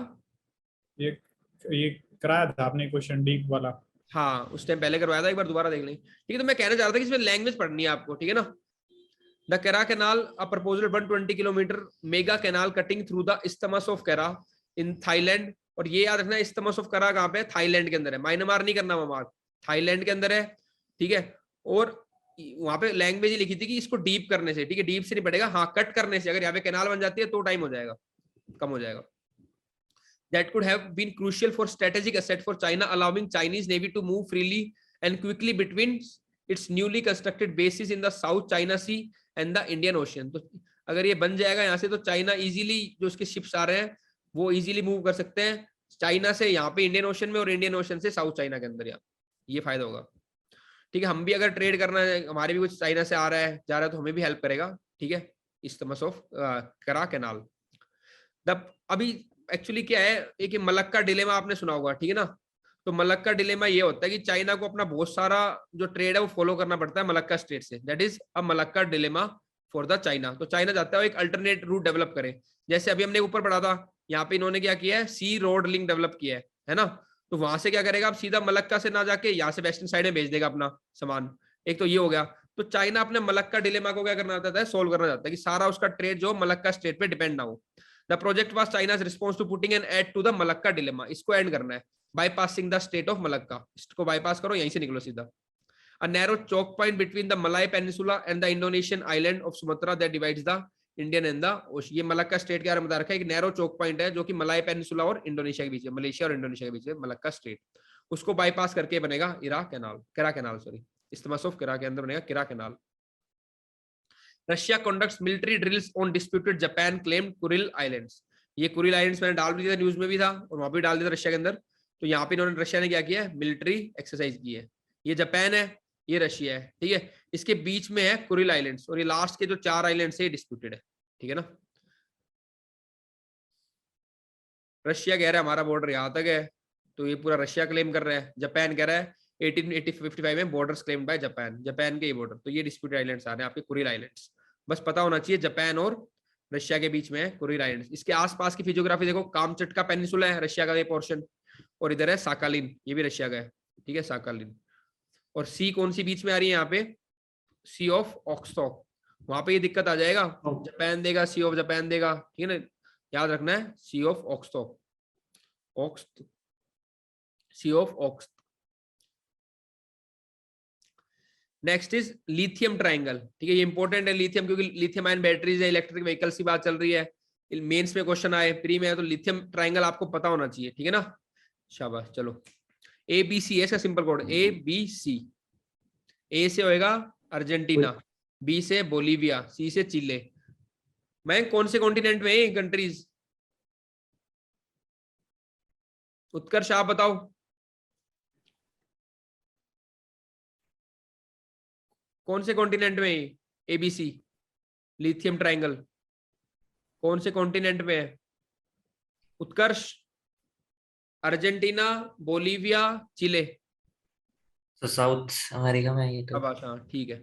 ये कराया था आपने क्वेश्चन डीप वाला? हाँ, उस टाइम पहले करवाया था, एक बार दोबारा देख लेंगे, ठीक है. तो मैं कहना चाह रहा था कि इसमें लैंग्वेज पढ़नी है आपको, ठीक है ना. द करा canal a proposal 120 kilometre mega canal cutting through the isthmus of करा इन थाईलैंड. और ये याद रखना, इस्तमस ऑफ करा कहाँ पे है? थाईलैंड के अंदर है. म्यांमार नहीं करना, वहां थाईलैंड के अंदर है, ठीक है. और वहां पे लैंग्वेज ही लिखी थी कि इसको डीप करने से, ठीक है, डीप से नहीं पड़ेगा, हाँ कट करने से. अगर यहाँ पे कैनाल बन जाती है तो टाइम हो जाएगा, कम हो जाएगा. That could have been crucial for strategic asset for China, allowing Chinese Navy to move freely and quickly between its newly constructed bases in the South China Sea and the Indian Ocean. तो अगर ये बन जाएगा यहाँ से, तो China easily, जो उसके शिप्स आ रहे हैं वो इजीली मूव कर सकते हैं चाइना से यहाँ पे इंडियन ओशन में, और इंडियन ओशन से साउथ चाइना के अंदर. यहाँ ये फायदा होगा, ठीक है. हम भी अगर ट्रेड करना है, हमारे भी कुछ चाइना से आ रहा है, जा रहा है, तो हमें भी हेल्प करेगा, ठीक है. इस्तमस ऑफ करा कैनाल. अभी एक्चुअली क्या है, एक मलक्का डिलेमा आपने सुना होगा, ठीक है ना. तो मलक्का डिलेमा ये होता है कि चाइना को अपना बहुत सारा जो ट्रेड है वो फॉलो करना पड़ता है मलक्का स्ट्रेट से. That is a Malacca dilemma for the China. तो चाइना चाहता है एक अल्टरनेट रूट डेवलप करे. जैसे अभी हमने ऊपर पढ़ा था, यहाँ पे इन्होंने क्या किया है? सी रोड लिंक डेवलप किया है ना. तो वहां से क्या करेगा? अब सीधा मलक्का से ना जाके यहाँ से वेस्टर्न साइड में भेज देगा अपना सामान. एक तो ये हो गया. तो चाइना अपने मलक्का डिलेमा को क्या करना चाहता है? सोल्व करना चाहता है कि सारा उसका ट्रेड जो मलक्का स्ट्रेट पे डिपेंड ना हो. The project was China's response to putting an end to the Malacca dilemma, इसको एंड करना है, bypassing the strait of Malacca, इसको बाईपास करो, यहीं से निकलो सीधा। A narrow choke point between the Malay Peninsula and the Indonesian island of Sumatra that divides the Indian and the Ocean। ये मलक्का स्टेट के बारे में बता रखा है, एक नैरो चोक पॉइंट है जो कि मलाय पेनिसुला और इंडोनेशिया के बीच है, मलेशिया और इंडोनेशिया के बीच है मलक्का स्टेट, उसको बाईपास करके बनेगा इरा कैनाल, किरा कैनाल, सॉरी, इस्तिमास ऑफ किरा के अंदर बनेगा किरा canal. Russia conducts military drills on disputed Japan claimed Kuril islands, ये कुरिल आइलैंड्स मैंने डाल भी दिया न्यूज में भी था और वहां भी डाल दिया था रशिया के अंदर। तो यहाँ पे इन्होंने रशिया ने क्या किया है, मिलिट्री एक्सरसाइज की है। ये जापान है, ये रशिया है, ठीक है, इसके बीच में है कुरिल आइलैंड्स और ये लास्ट के जो 4 आइलैंड्स है डिस्प्यूटेड है, ठीक है ना। रशिया कह रहा है हमारा बॉर्डर यहाँ तक है, तो ये पूरा रशिया क्लेम कर रहा है, जापान कह रहा है 1855 में borders claimed by Japan, Japan के ये बॉर्डर, तो ये डिस्प्यूटेड आइलैंड्स आ रहे हैं आपके कुरिल आइलैंड्स, बस पता होना चाहिए जापान और रशिया के बीच में है कुरिल आइलैंड्स। इसके आसपास की फिजियोग्राफी देखो, कामचटका पेनिनसुला है रशिया का ये पोर्शन, और इधर है साकालिन, ये भी रशिया का है, ठीक है, साकालिन। और सी कौन सी बीच में आ रही है यहाँ पे, सी ऑफ ऑक्सटॉक, वहां पे ये दिक्कत आ जाएगा, जापान देगा, सी ऑफ जापान देगा, ठीक है ना, याद रखना है Sea of Okhotsk, Okhotsk, Sea of Okhotsk. Next is lithium triangle, ठीक है, ये इंपॉर्टेंट है लिथियम, क्योंकि लिथियम आयन बैटरीज है, इलेक्ट्रिक व्हीकल्स की बात चल रही है, मेंस में क्वेश्चन आए, प्री में है, तो लिथियम ट्रायंगल आपको पता होना चाहिए, ठीक है ना, शाबाश। चलो ABC है इसका सिंपल कोड, ABC। ए से होएगा अर्जेंटीना, बी से बोलीविया, सी से चिले। मैं कौन से कॉन्टिनेंट में है कंट्रीज, उत्कर्ष आप बताओ, कौन से कॉन्टिनेंट में है ABC लिथियम ट्रायंगल, कौन से कॉन्टिनेंट में है उत्कर्ष, अर्जेंटीना, बोलीविया, चिले, तो साउथ अमेरिका में है ये तो। हाँ ठीक है।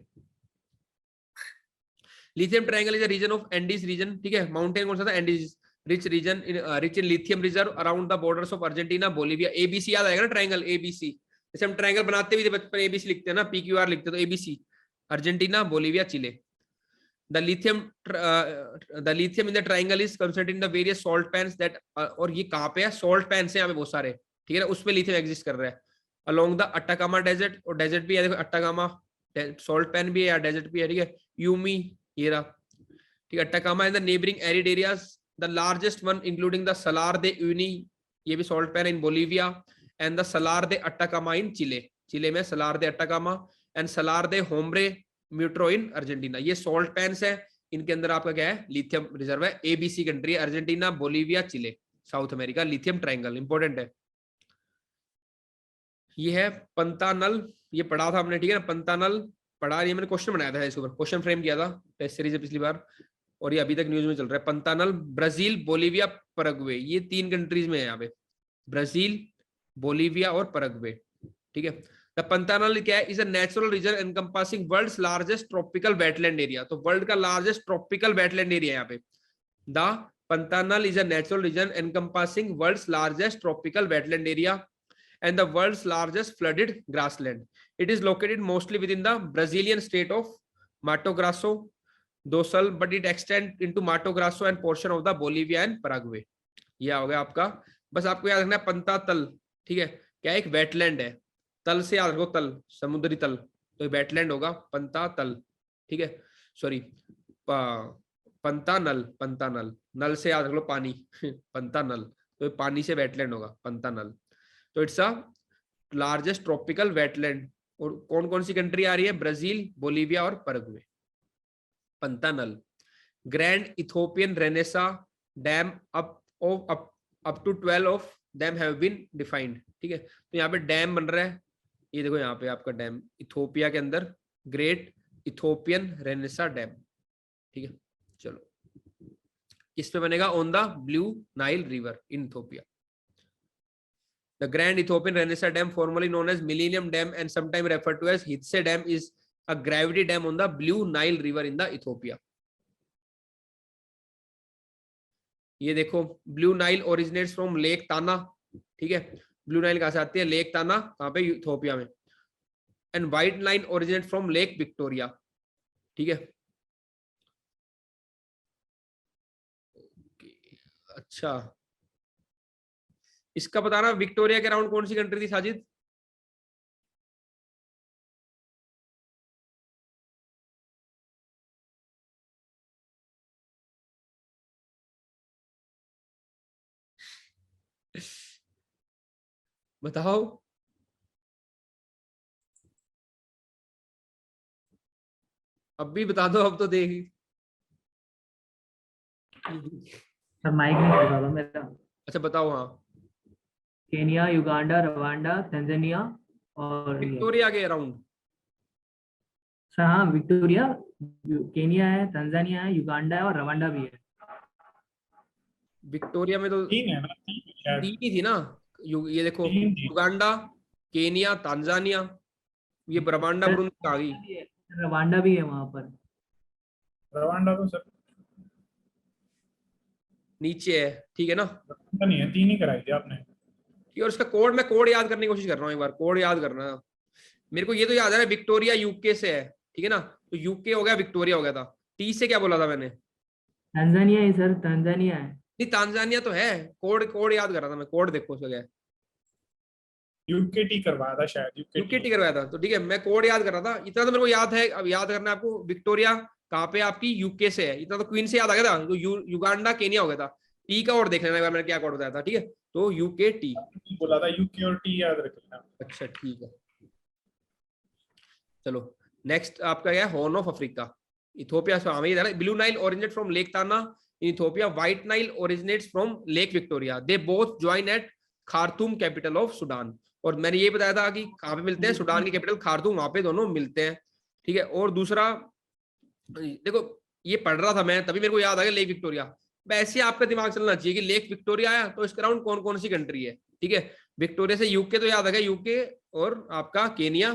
Lithium triangle is a region of Andes region, ठीक है, माउंटेन कौन सा था, Andes, rich region rich in lithium reserve around the borders of Argentina, Bolivia. ABC याद आएगा ना, ट्रायंगल ABC, जैसे हम ट्रायंगल बनाते भी थे बचपन, ABC लिखते हैं ना, PQR लिखते हैं, तो ABC, Argentina, Bolivia, Chile. The lithium in the triangle is concentrated in the various salt pans that और ये कहाँ पे है, salt pans है यहाँ पे बहुत सारे, ठीक है ना, उसमें लिथियम एग्जिस्ट कर रहा है along the Atacama desert, और डेजर्ट भी है देखो, अट्टाकामा salt pan भी है या डेजर्ट भी है, ठीक है, यूमी ये रहा, ठीक है, अट्टाकामा and the neighboring arid areas, the largest one including the Salar de Uyuni, ये भी salt pan in Bolivia, and the Salar de Atacama in Chile, चिले में Salar de Atacama and Salar de Hombre म्यूट्रो in Argentina, ये salt pans है, इनके अंदर आपका क्या है, लिथियम रिजर्व है। ABC कंट्री है, Argentina, Bolivia, Chile, South America, lithium triangle important है। ये है पंतानल, ये पढ़ा था हमने, ठीक है ना, पंतानल पढ़ा, ये मैंने क्वेश्चन बनाया था इसके ऊपर, क्वेश्चन फ्रेम किया था टेस्ट सीरीज पिछली बार, और ये अभी तक न्यूज में चल रहा है। पंतानल ब्राजील, बोलीविया, पैराग्वे, ये 3 कंट्रीज में है यहाँ पे, ब्राजील, बोलीविया और पैराग्वे, ठीक है। The Pantanal क्या है, is a natural region encompassing world's largest tropical wetland area, तो वर्ल्ड का लार्जेस्ट ट्रॉपिकल वेटलैंड एरिया यहाँ पे। The Pantanal is a natural region encompassing world's largest tropical wetland area and the world's largest flooded grassland. It is located mostly within the Brazilian state of Mato Grosso do Sul, but it extends into Mato Grosso and portion of the Bolivia and Paraguay. यह हो गया आपका, बस आपको याद रखना है पंतातल, ठीक है, क्या एक वेटलैंड है, तल से याद रखो, तल समुद्री तल, तो वेटलैंड होगा पंतातल, ठीक है, सॉरी पंतानल, पंतानल, नल से याद रख लो पानी पंतानल, तो पानी से वेटलैंड होगा पंतानल, तो it's a largest tropical wetland. और कौन कौन सी कंट्री आ रही है, ब्राजील, बोलीविया और Paraguay. Pantanal, Grand Ethiopian Renaissance Dam up to 12 of dam have been defined, ठीक है, तो यहाँ पे डैम बन रहा है, ये देखो यहाँ पे आपका डैम इथोपिया के अंदर, ग्रेट इथोपियन रेनेसा डैम, ठीक है। चलो किस पे बनेगा, on the Blue Nile river in Ethiopia. The Grand Ethiopian Renaissance Dam formerly known as Millennium Dam and sometime referred to as Hidase Dam is a gravity dam on the Blue Nile river in the Ethiopia. ये देखो Blue Nile originates from Lake Tana, ठीक है, blue Nile कहां से आती है, lake ताना, कहां पे, इथोपिया में। And white Nile originate from Lake Victoria, ठीक है। अच्छा, इसका बताना, विक्टोरिया के अराउंड कौन सी कंट्री थी साजिद? बताओ। अब भी बता दो, अब तो देख। सर माइक नहीं चल रहा था मेरा। अच्छा बताओ। हाँ, केनिया, युगांडा, रवांडा, तंजानिया और ये। विक्टोरिया के अराउंड। सर हाँ, विक्टोरिया, केनिया है, तंजानिया है, युगांडा है और रवांडा भी है। विक्टोरिया में तो 3 है ना, 3 शायद। 3 ही थी ना। ये देखो, 3 थी। युगांडा, केनिया, तांजानिया, ये ब्रह्मांडा सर बुरुंडी आ गई। रवांडा भी है वहां पर। रवांडा तो सर नीचे है, ठीक है ना। रवांडा नहीं है, 3 ही कराई थी आपने। ठीक है, और उसका कोड, मैं कोड याद करने की कोशिश कर रहा हूँ, एक बार कोड याद करना। मेरे को ये तो याद आ रहा है, विक्टोरिया यूके से है, ठीक है ना। तो यूके हो गया, विक्टोरिया हो गया था। टी से क्या बोला था मैंने? तंजानिया है सर, तंजानिया है। नहीं, तांजानिया तो है। कोड कोड याद कर रहा था मैं, कोड देखो उसका क्या है। यूकेटी करवाया था शायद, यूके यूकेटी। टी करवाया था, तो ठीक है, मैं कोड याद कर रहा था, इतना तो मेरे को याद है। अब याद करना है आपको, विक्टोरिया कहाँ पे आपकी? यूके से है, इतना तो क्वीन से याद आ गया था। तो युगांडा, केनिया हो गया था। टी का और देख लेना एक बार, मैंने क्या कोड बताया था, ठीक है। तो यूके टी। बोला था यूके और टी याद रख लेना। अच्छा ठीक है, चलो। नेक्स्ट आपका क्या है? हॉर्न ऑफ अफ्रीका, इथोपिया से। Blue Nile originate from Lake Tana in Ethiopia, White Nile originates from Lake Victoria, they both join at Khartoum, capital of Sudan. और मैंने ये बताया था कि कहाँ पे मिलते हैं, सुडान की कैपिटल खार्तूम, वहां पे दोनों मिलते हैं, ठीक है। और दूसरा, देखो ये पढ़ रहा था मैं, तभी मेरे को याद आ गया लेक विक्टोरिया। वैसे आपका दिमाग चलना चाहिए कि लेक विक्टोरिया आया तो इसके अराउंड कौन कौन सी कंट्री है, ठीक है। विक्टोरिया से यूके तो याद आ गया, यूके और आपका केनिया,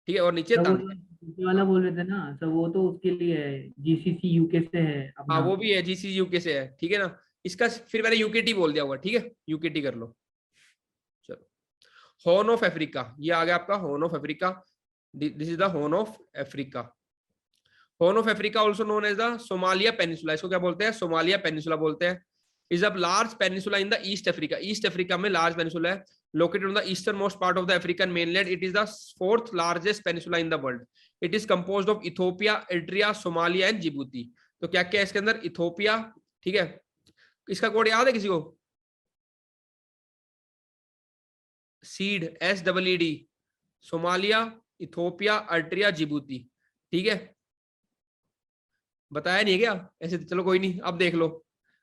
ठीक है, और नीचे सर वो तांजानिया। यूके वाला बोल रहे थे ना सर, वो तो उसके लिए है, जीसीसी यूके से है हाँ, अपना। वो भी है, जीसी यूके से है, ठीक है ना। इसका फिर मैंने यूकेटी बोल दिया हुआ, ठीक है, यूकेटी कर लो। चलो, हॉर्न ऑफ अफ्रीका, ये आ गया आपका horn of Africa. This is the horn of Africa. Horn of Africa also known as the Somalia peninsula, इसको क्या बोलते हैं? सोमालिया पेनिसुला बोलते हैं। Is a large peninsula in the East Africa, East Africa में लार्ज पेनिसुला है, located on the eastern most part of the African mainland. It is the 4th largest peninsula in the world. It is composed of Ethiopia, Eritrea, Somalia and Djibouti. तो क्या क्या है इसके अंदर? Ethiopia, ठीक है, इसका कोड याद है किसी को? SEED, SEED, Somalia, Ethiopia, Eritrea, Djibouti, ठीक है। बताया नहीं क्या ऐसे? चलो कोई नहीं, अब देख लो,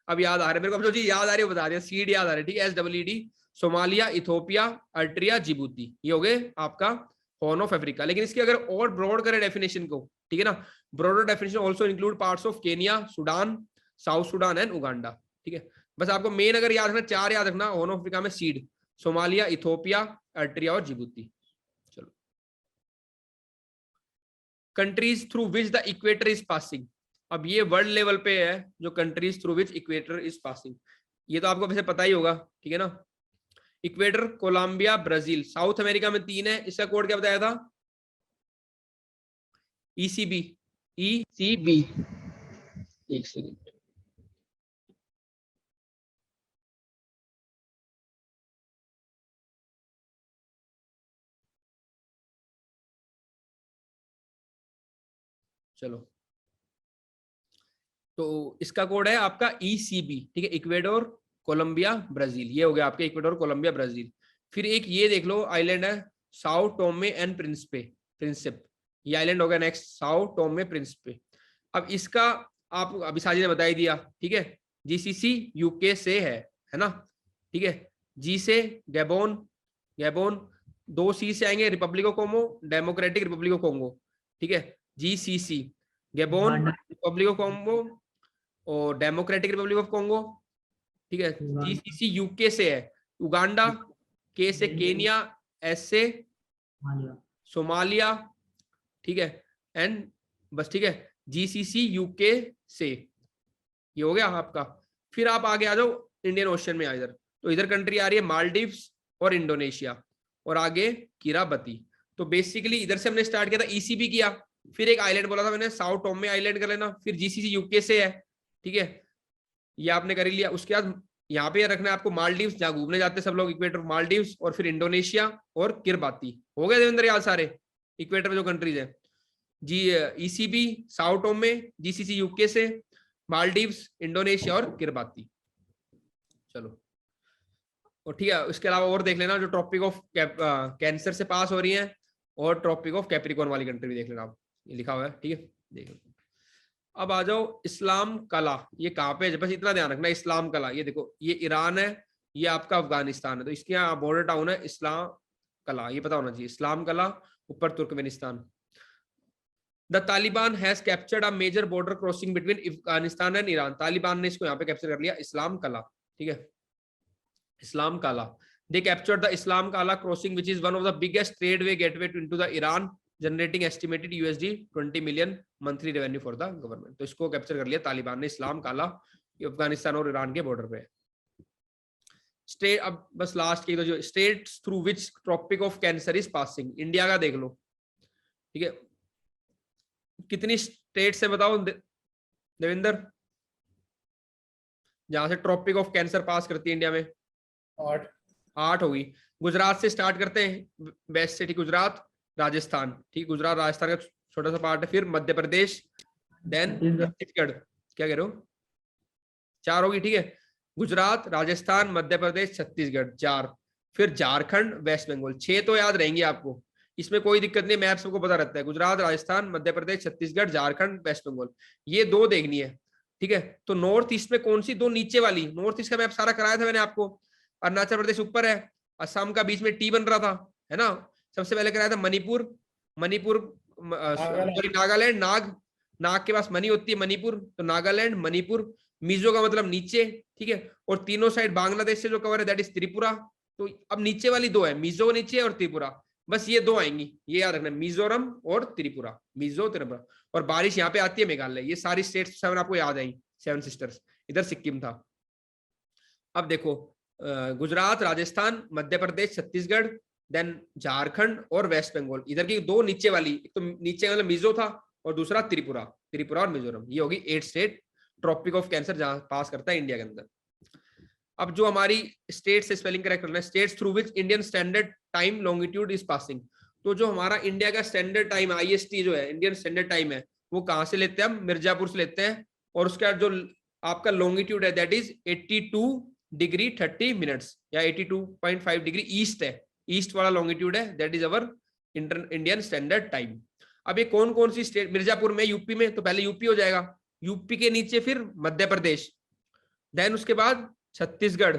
अब याद आ रहा है मेरे को। अब जो चीज याद आ रही है बता दिया, सीड याद आ रही है, ठीक है। SEED, Somalia, Ethiopia, Eritrea, Djibouti, ये हो गए आपका हॉर्न ऑफ अफ्रीका। लेकिन इसकी अगर और ब्रॉड करें डेफिनेशन को, ठीक है ना, broader definition also include parts of Kenya, Sudan, south Sudan and Uganda, ठीक है। बस आपको मेन अगर याद रखना, 4 याद रखना हॉर्न ऑफ अफ्रीका में: सीड, सोमालिया, इथोपिया, अर्ट्रिया और जिबूती। चलो, countries through which the equator is passing. अब ये वर्ल्ड लेवल पे है, जो countries through which equator is passing, ये तो आपको वैसे पता ही होगा, ठीक है ना। Ecuador, Colombia, Brazil. South America में 3 है, इसका कोड क्या बताया था? ECB, ECB। एक सेकंड, चलो, तो इसका कोड है आपका ECB, ठीक है। इक्वेडोर, कोलंबिया, ब्राजील, ये हो गया आपके इक्वेडोर, कोलंबिया, ब्राजील। फिर एक ये देख लो आइलैंड है, साओ टोमे एंड प्रिंसिप, ये आइलैंड हो गया नेक्स्ट, साओ टोमे प्रिंसिपे। अब इसका आप अभी साजी ने बता ही दिया, ठीक है। GCC यूके से है ना, ठीक है। जी से गैबोन, गैबोन 2 C से आएंगे, Republic of Congo, democratic Republic of Congo, ठीक है। GCC Gabon, Uganda, Republic of Congo और डेमोक्रेटिक रिपब्लिक ऑफ कोंगो, ठीक है। युगांडा, GCC यूके से है, उगांडा, के से केनिया, एस से सोमालिया। सोमालिया, ठीक है, एंड बस, ठीक है। GCC यूके से, ये हो गया आपका। फिर आप आगे आ जाओ इंडियन ओशन में, इधर तो इधर कंट्री आ रही है मालदीव्स और इंडोनेशिया, और आगे किराबती। तो बेसिकली इधर से हमने स्टार्ट किया था, ECB किया, फिर एक आइलैंड बोला था मैंने, साउथ टोमे आइलैंड कर लेना, फिर GCC यूके से है, ठीक है, ये आपने कर ही लिया। उसके बाद यहाँ पे रखना है आपको मालदीव्स, जहाँ घूमने जाते हैं सब लोग, इक्वेटर, मालदीव्स, और फिर इंडोनेशिया और किरबाती। हो गए देवेंद्र याद सारे इक्वेटर में जो कंट्रीज है जी? ECB, Sao Tome, GCC UK से, मालदीव्स, इंडोनेशिया और किरबाती। चलो, और ठीक है, उसके अलावा और देख लेना जो ट्रॉपिक ऑफ कैंसर से पास हो रही है, और ट्रॉपिक ऑफ कैप्रिकॉर्न वाली कंट्री भी देख लेना आप, ये लिखा हुआ है, ठीक है, देख लो। अब आ जाओ इस्लाम कला, ये कहाँ पे है? बस इतना ध्यान रखना, इस्लाम कला, ये देखो, ये ईरान है, ये आपका अफगानिस्तान है, तो इसके यहाँ बॉर्डर टाउन है इस्लाम कला, ये पता होना चाहिए, इस्लाम कला, ऊपर Turkmenistan. The Taliban has captured a major border crossing between Afghanistan and Iran, Taliban ने इसको यहाँ पे कैप्चर कर लिया, इस्लाम कला, ठीक है, इस्लाम काला। They captured the Islam Kala crossing, which is one of the biggest tradeway gateway into the Iran, generating estimated USD 20 million monthly revenue for the government. तो इसको कैप्चर कर लिया तालिबान ने, इस्लाम काला, अफगानिस्तान और ईरान के बॉर्डर पे। स्टेट, अब बस लास्ट की, तो जो states through which tropic of cancer is passing, India का देख लो, ठीक है, कितनी स्टेट्स है बताओ देवेंद्र, जहां से ट्रॉपिक ऑफ कैंसर पास करती है इंडिया में? 8 होगी। गुजरात से स्टार्ट करते हैं, वेस्ट से, ठीक, गुजरात, राजस्थान, ठीक, गुजरात राजस्थान का छोटा सा पार्ट है, फिर मध्य प्रदेश, देन छत्तीसगढ़, क्या कह रहे हो? 4 होगी, ठीक है, गुजरात, राजस्थान, मध्य प्रदेश, छत्तीसगढ़, 4, फिर झारखंड, वेस्ट बंगाल, 6 तो याद रहेंगे आपको, इसमें कोई दिक्कत नहीं, मैप सबको पता रहता है, गुजरात, राजस्थान, मध्य प्रदेश, छत्तीसगढ़, झारखंड, वेस्ट बंगाल, ये 2 देखनी है, ठीक है। तो नॉर्थ ईस्ट में कौन सी 2 नीचे वाली, नॉर्थ ईस्ट का मैप सारा कराया था मैंने आपको, अरुणाचल प्रदेश ऊपर है, असम का बीच में टी बन रहा था, है ना, सबसे पहले कराया था मणिपुर, सॉरी नागालैंड, नाग के पास मनी होती है, मणिपुर, तो नागालैंड, मणिपुर, मिजो का मतलब नीचे, ठीक है, और तीनों साइड बांग्लादेश से जो कवर है दैट इज त्रिपुरा। तो अब नीचे वाली 2 है, मिजो नीचे और त्रिपुरा, बस ये 2 आएंगी, ये याद रखना, मिजोरम और त्रिपुरा, मिजो त्रिपुरा, और बारिश यहाँ पे आती है मेघालय, ये सारी स्टेट 7 आपको याद आई, 7 सिस्टर्स, इधर सिक्किम था। अब देखो गुजरात, राजस्थान, मध्य प्रदेश, छत्तीसगढ़, देन झारखंड और वेस्ट बंगाल, इधर की 2 नीचे वाली, एक तो नीचे मतलब मिजो था और दूसरा त्रिपुरा, और मिजोरम, ये होगी 8 स्टेट ट्रॉपिक ऑफ कैंसर जहां पास करता है इंडिया के अंदर। अब जो हमारी स्टेट से स्पेलिंग करेक्ट करना है, states through which Indian standard time longitude is passing, तो जो हमारा इंडिया का स्टैंडर्ड टाइम IST जो है, इंडियन स्टैंडर्ड टाइम है, वो कहां से लेते हैं हम? मिर्जापुर से लेते हैं, और उसका जो आपका लॉन्गिट्यूड है दैट इज 82 डिग्री 30 मिनट्स या 82.5 डिग्री ईस्ट है, ईस्ट वाला लॉन्गिट्यूड है, that is our Indian standard time. अब ये कौन कौन सी स्टेट, मिर्जापुर में, यूपी में, तो पहले यूपी हो जाएगा, यूपी के नीचे फिर मध्य प्रदेश, देन उसके बाद छत्तीसगढ़,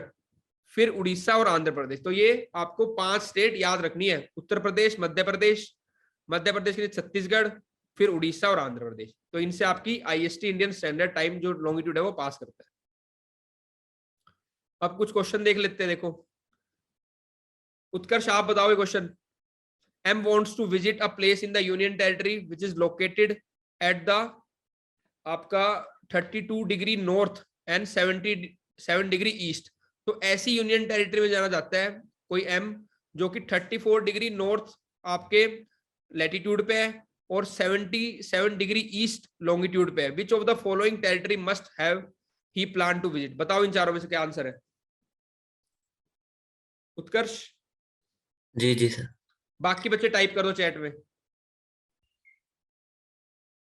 फिर उड़ीसा और आंध्र प्रदेश। तो ये आपको 5 स्टेट याद रखनी है, उत्तर प्रदेश, मध्य प्रदेश के लिए छत्तीसगढ़, फिर उड़ीसा और आंध्र प्रदेश, तो इनसे आपकी IST इंडियन स्टैंडर्ड टाइम जो लॉन्गिट्यूड है वो पास करता है। अब कुछ क्वेश्चन देख लेते हैं, देखो उत्कर्ष आप बताओ ये question, M wants to visit a place in the union territory which is located at the आपका 32 degree north and 77 degree east, तो ऐसी यूनियन टेरिटरी में जाना चाहता है कोई M जो कि 34 डिग्री नॉर्थ आपके लैटिट्यूड पे है और 77 डिग्री ईस्ट लॉन्गिट्यूड पे है, which of the following territory must have he plan to visit, बताओ इन चारों में से क्या आंसर है? उत्कर्ष? जी जी सर। बाकी बच्चे टाइप कर दो चैट में।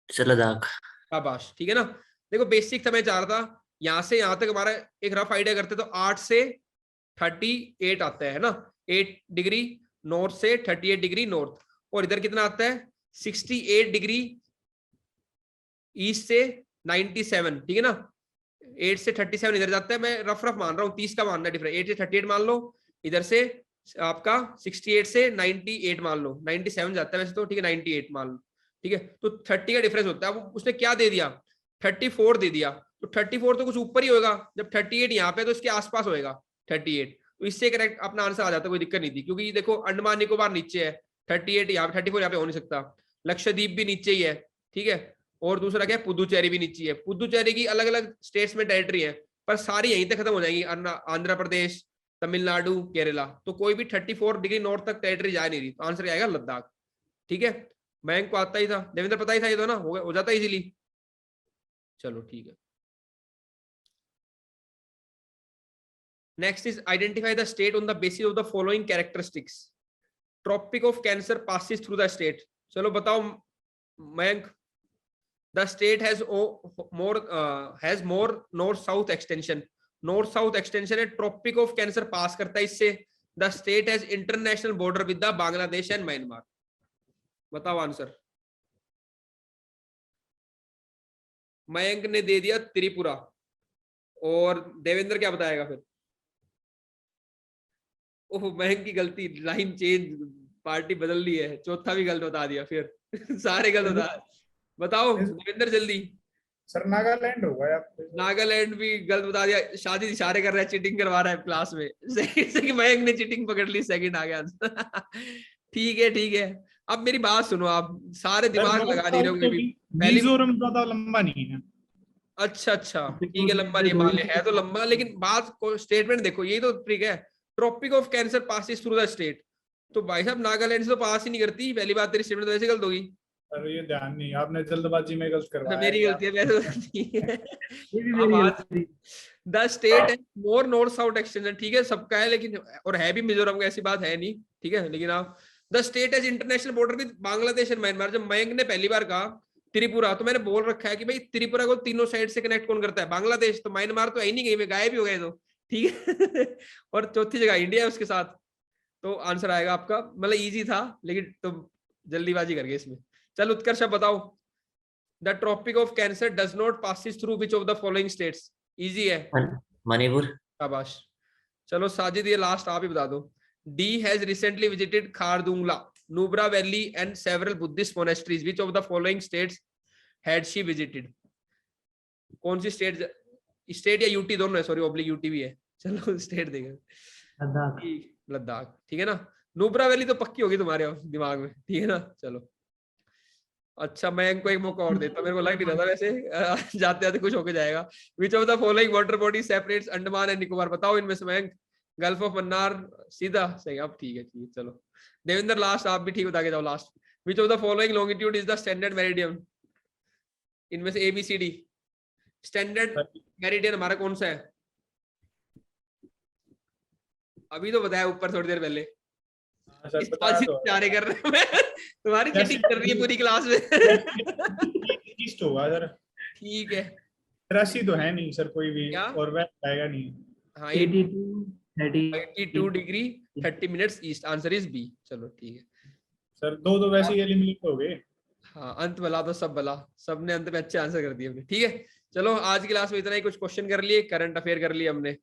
लद्दाख। शाबाश, ठीक है ना। देखो बेसिक समय चाह रहा था, यहां से यहां तक हमारा एक रफ आइडिया करते तो 8 से 38 आता है ना, 8 डिग्री नॉर्थ से 38 डिग्री नॉर्थ, और इधर कितना आता है 68 डिग्री ईस्ट से 97, ठीक है ना, 8 से 37 इधर जाता है, मैं रफ मान रहा हूँ, 30 का मानना डिफरेंस, 8 से 38 मान लो, इधर से आपका 68 से 98 मान लो, 97 जाता है वैसे तो, ठीक है, 98 मान लो, ठीक है, तो 30 का डिफरेंस होता है। अब उसने क्या दे दिया, 34 दे दिया, तो 34 तो कुछ ऊपर ही होगा, जब 38 यहाँ पे तो इसके आसपास होएगा 38, तो इससे करेक्ट अपना आंसर आ जाता, कोई दिक्कत नहीं थी, क्योंकि देखो अंडमान निकोबार नीचे है, 38 यहाँ पे, 34 यहाँ पे हो नहीं सकता, लक्षद्वीप भी नीचे ही है, ठीक है, और दूसरा क्या है, पुदुचेरी भी नीचे है, पुदुचेरी की अलग अलग स्टेट्स में टेरिटरी है, पर सारी यहीं तक खत्म हो जाएंगी, आंध्र प्रदेश, तमिलनाडु, केरला, तो कोई भी 34 डिग्री नॉर्थ तक टेरिटरी जा नहीं रही, तो आंसर आएगा लद्दाख, ठीक है। बैंक को आता ही था, देवेंद्र पता ही था ये तो ना, हो जाता इजीली, चलो ठीक है। Next is identify the state on the basis of the following characteristics. Tropic of cancer passes through the state. चलो बताओ Mayank. The state has more north south extension. North south extension है, ट्रॉपिक ऑफ कैंसर पास करता है इससे। The state has international border with the Bangladesh and Myanmar. बताओ answer. Mayank ने दे दिया त्रिपुरा, और देवेंद्र क्या बताएगा फिर? ओह मयंक की गलती, लाइन चेंज, पार्टी बदल ली है, चौथा भी गलत बता दिया फिर। सारे गलत बता। बताओ देवेंद्र जल्दी। सर नागालैंड होगा या नागालैंड भी गलत बता दिया। शादी इशारे कर रहा है, चीटिंग करवा रहा है क्लास में। से मयंक ने चीटिंग पकड़ ली, सेकंड आ गया आंसर। ठीक है ठीक है। अब मेरी बात सुनो, आप सारे दिमाग लगा नहीं रहोगे भी। मिजोरम ज्यादा लंबा नहीं है। अच्छा ठीक है, लंबा नहीं मान लिया, है तो लंबा, लेकिन बात को स्टेटमेंट देखो, यही तो ट्रिक है। Tropic of cancer passes through the state. तो भाई साहब नागालैंड से तो पास ही नहीं करती, पहली बात तेरी स्टेटमेंट तो वैसे गलत होगी। सर ये ध्यान नहीं, आपने जल्दबाजी में गलत करवाया। मेरी गलती है वैसे तो। द स्टेट है मोर नॉर्थ साउथ एक्सटेंशन, ठीक है सबका है, लेकिन और है भी मिजोरम का, ऐसी बात है नहीं, ठीक है। लेकिन आप the state as international border with Bangladesh and Myanmar. जब मयंक ने पहली बार कहा त्रिपुरा, तो मैंने बोल रखा है कि भाई त्रिपुरा को तीनों साइड से कनेक्ट कौन करता है? बांग्लादेश। तो म्यांमार तो है ही नहीं, कहीं गायब भी हो गए तो, ठीक है। और चौथी जगह इंडिया है उसके साथ। तो आंसर आएगा आपका, मतलब इजी था लेकिन तुम जल्दीबाजी कर गए इसमें। चल उत्कर्ष अब बताओ। The tropic of cancer does not passes through which of the following states. Easy है। मणिपुर। शाबाश। चलो साजिद ये लास्ट आप ही बता दो। D has recently visited Khardungla, Nubra valley and several Buddhist monasteries. Which of the following states had she visited? कौन सी state? State या UT दोनों है, सॉरी ऑब्लिक यूटी भी है। चलो स्टेट देगा लद्दाख, ठीक है ना। नुब्रा वैली तो पक्की होगी तुम्हारे दिमाग में, ठीक है ना। चलो अच्छा, मैं इनको एक मौका और देता, मेरे को लग नहीं रहा था वैसे जाते जाते कुछ होके जाएगा। विच of the following water body separates Andaman and Nicobar? बताओ इनमें से मयंक। गल्फ ऑफ मन्नार, सीधा सही। अब ठीक है चलो देवेंद्र लास्ट, आप भी ठीक बता के जाओ last. Which of the following longitude is the standard meridian? इनमें से ABCD। स्टैंडर्ड मेरिडियन हमारा कौन सा है? अभी तो बताया ऊपर थोड़ी देर पहले। इशारे कर रहे हैं तुम्हारी चीटिंग कर रही है पूरी क्लास में। ईस्ट होगा सर। ठीक है, राशि तो है नहीं सर कोई भी, क्या? और वेस्ट आएगा नहीं। हाँ 82 degree 30 minutes east. Answer is B. चलो ठीक है सर, दो वैसे ही एलिमिनेट हो गए। हाँ, अंत भला तो सब भला, सबने अंत में अच्छे आंसर कर दिए हमने। ठीक है चलो आज की क्लास में इतना ही। कुछ क्वेश्चन कर लिए, करंट अफेयर कर लिए हमने।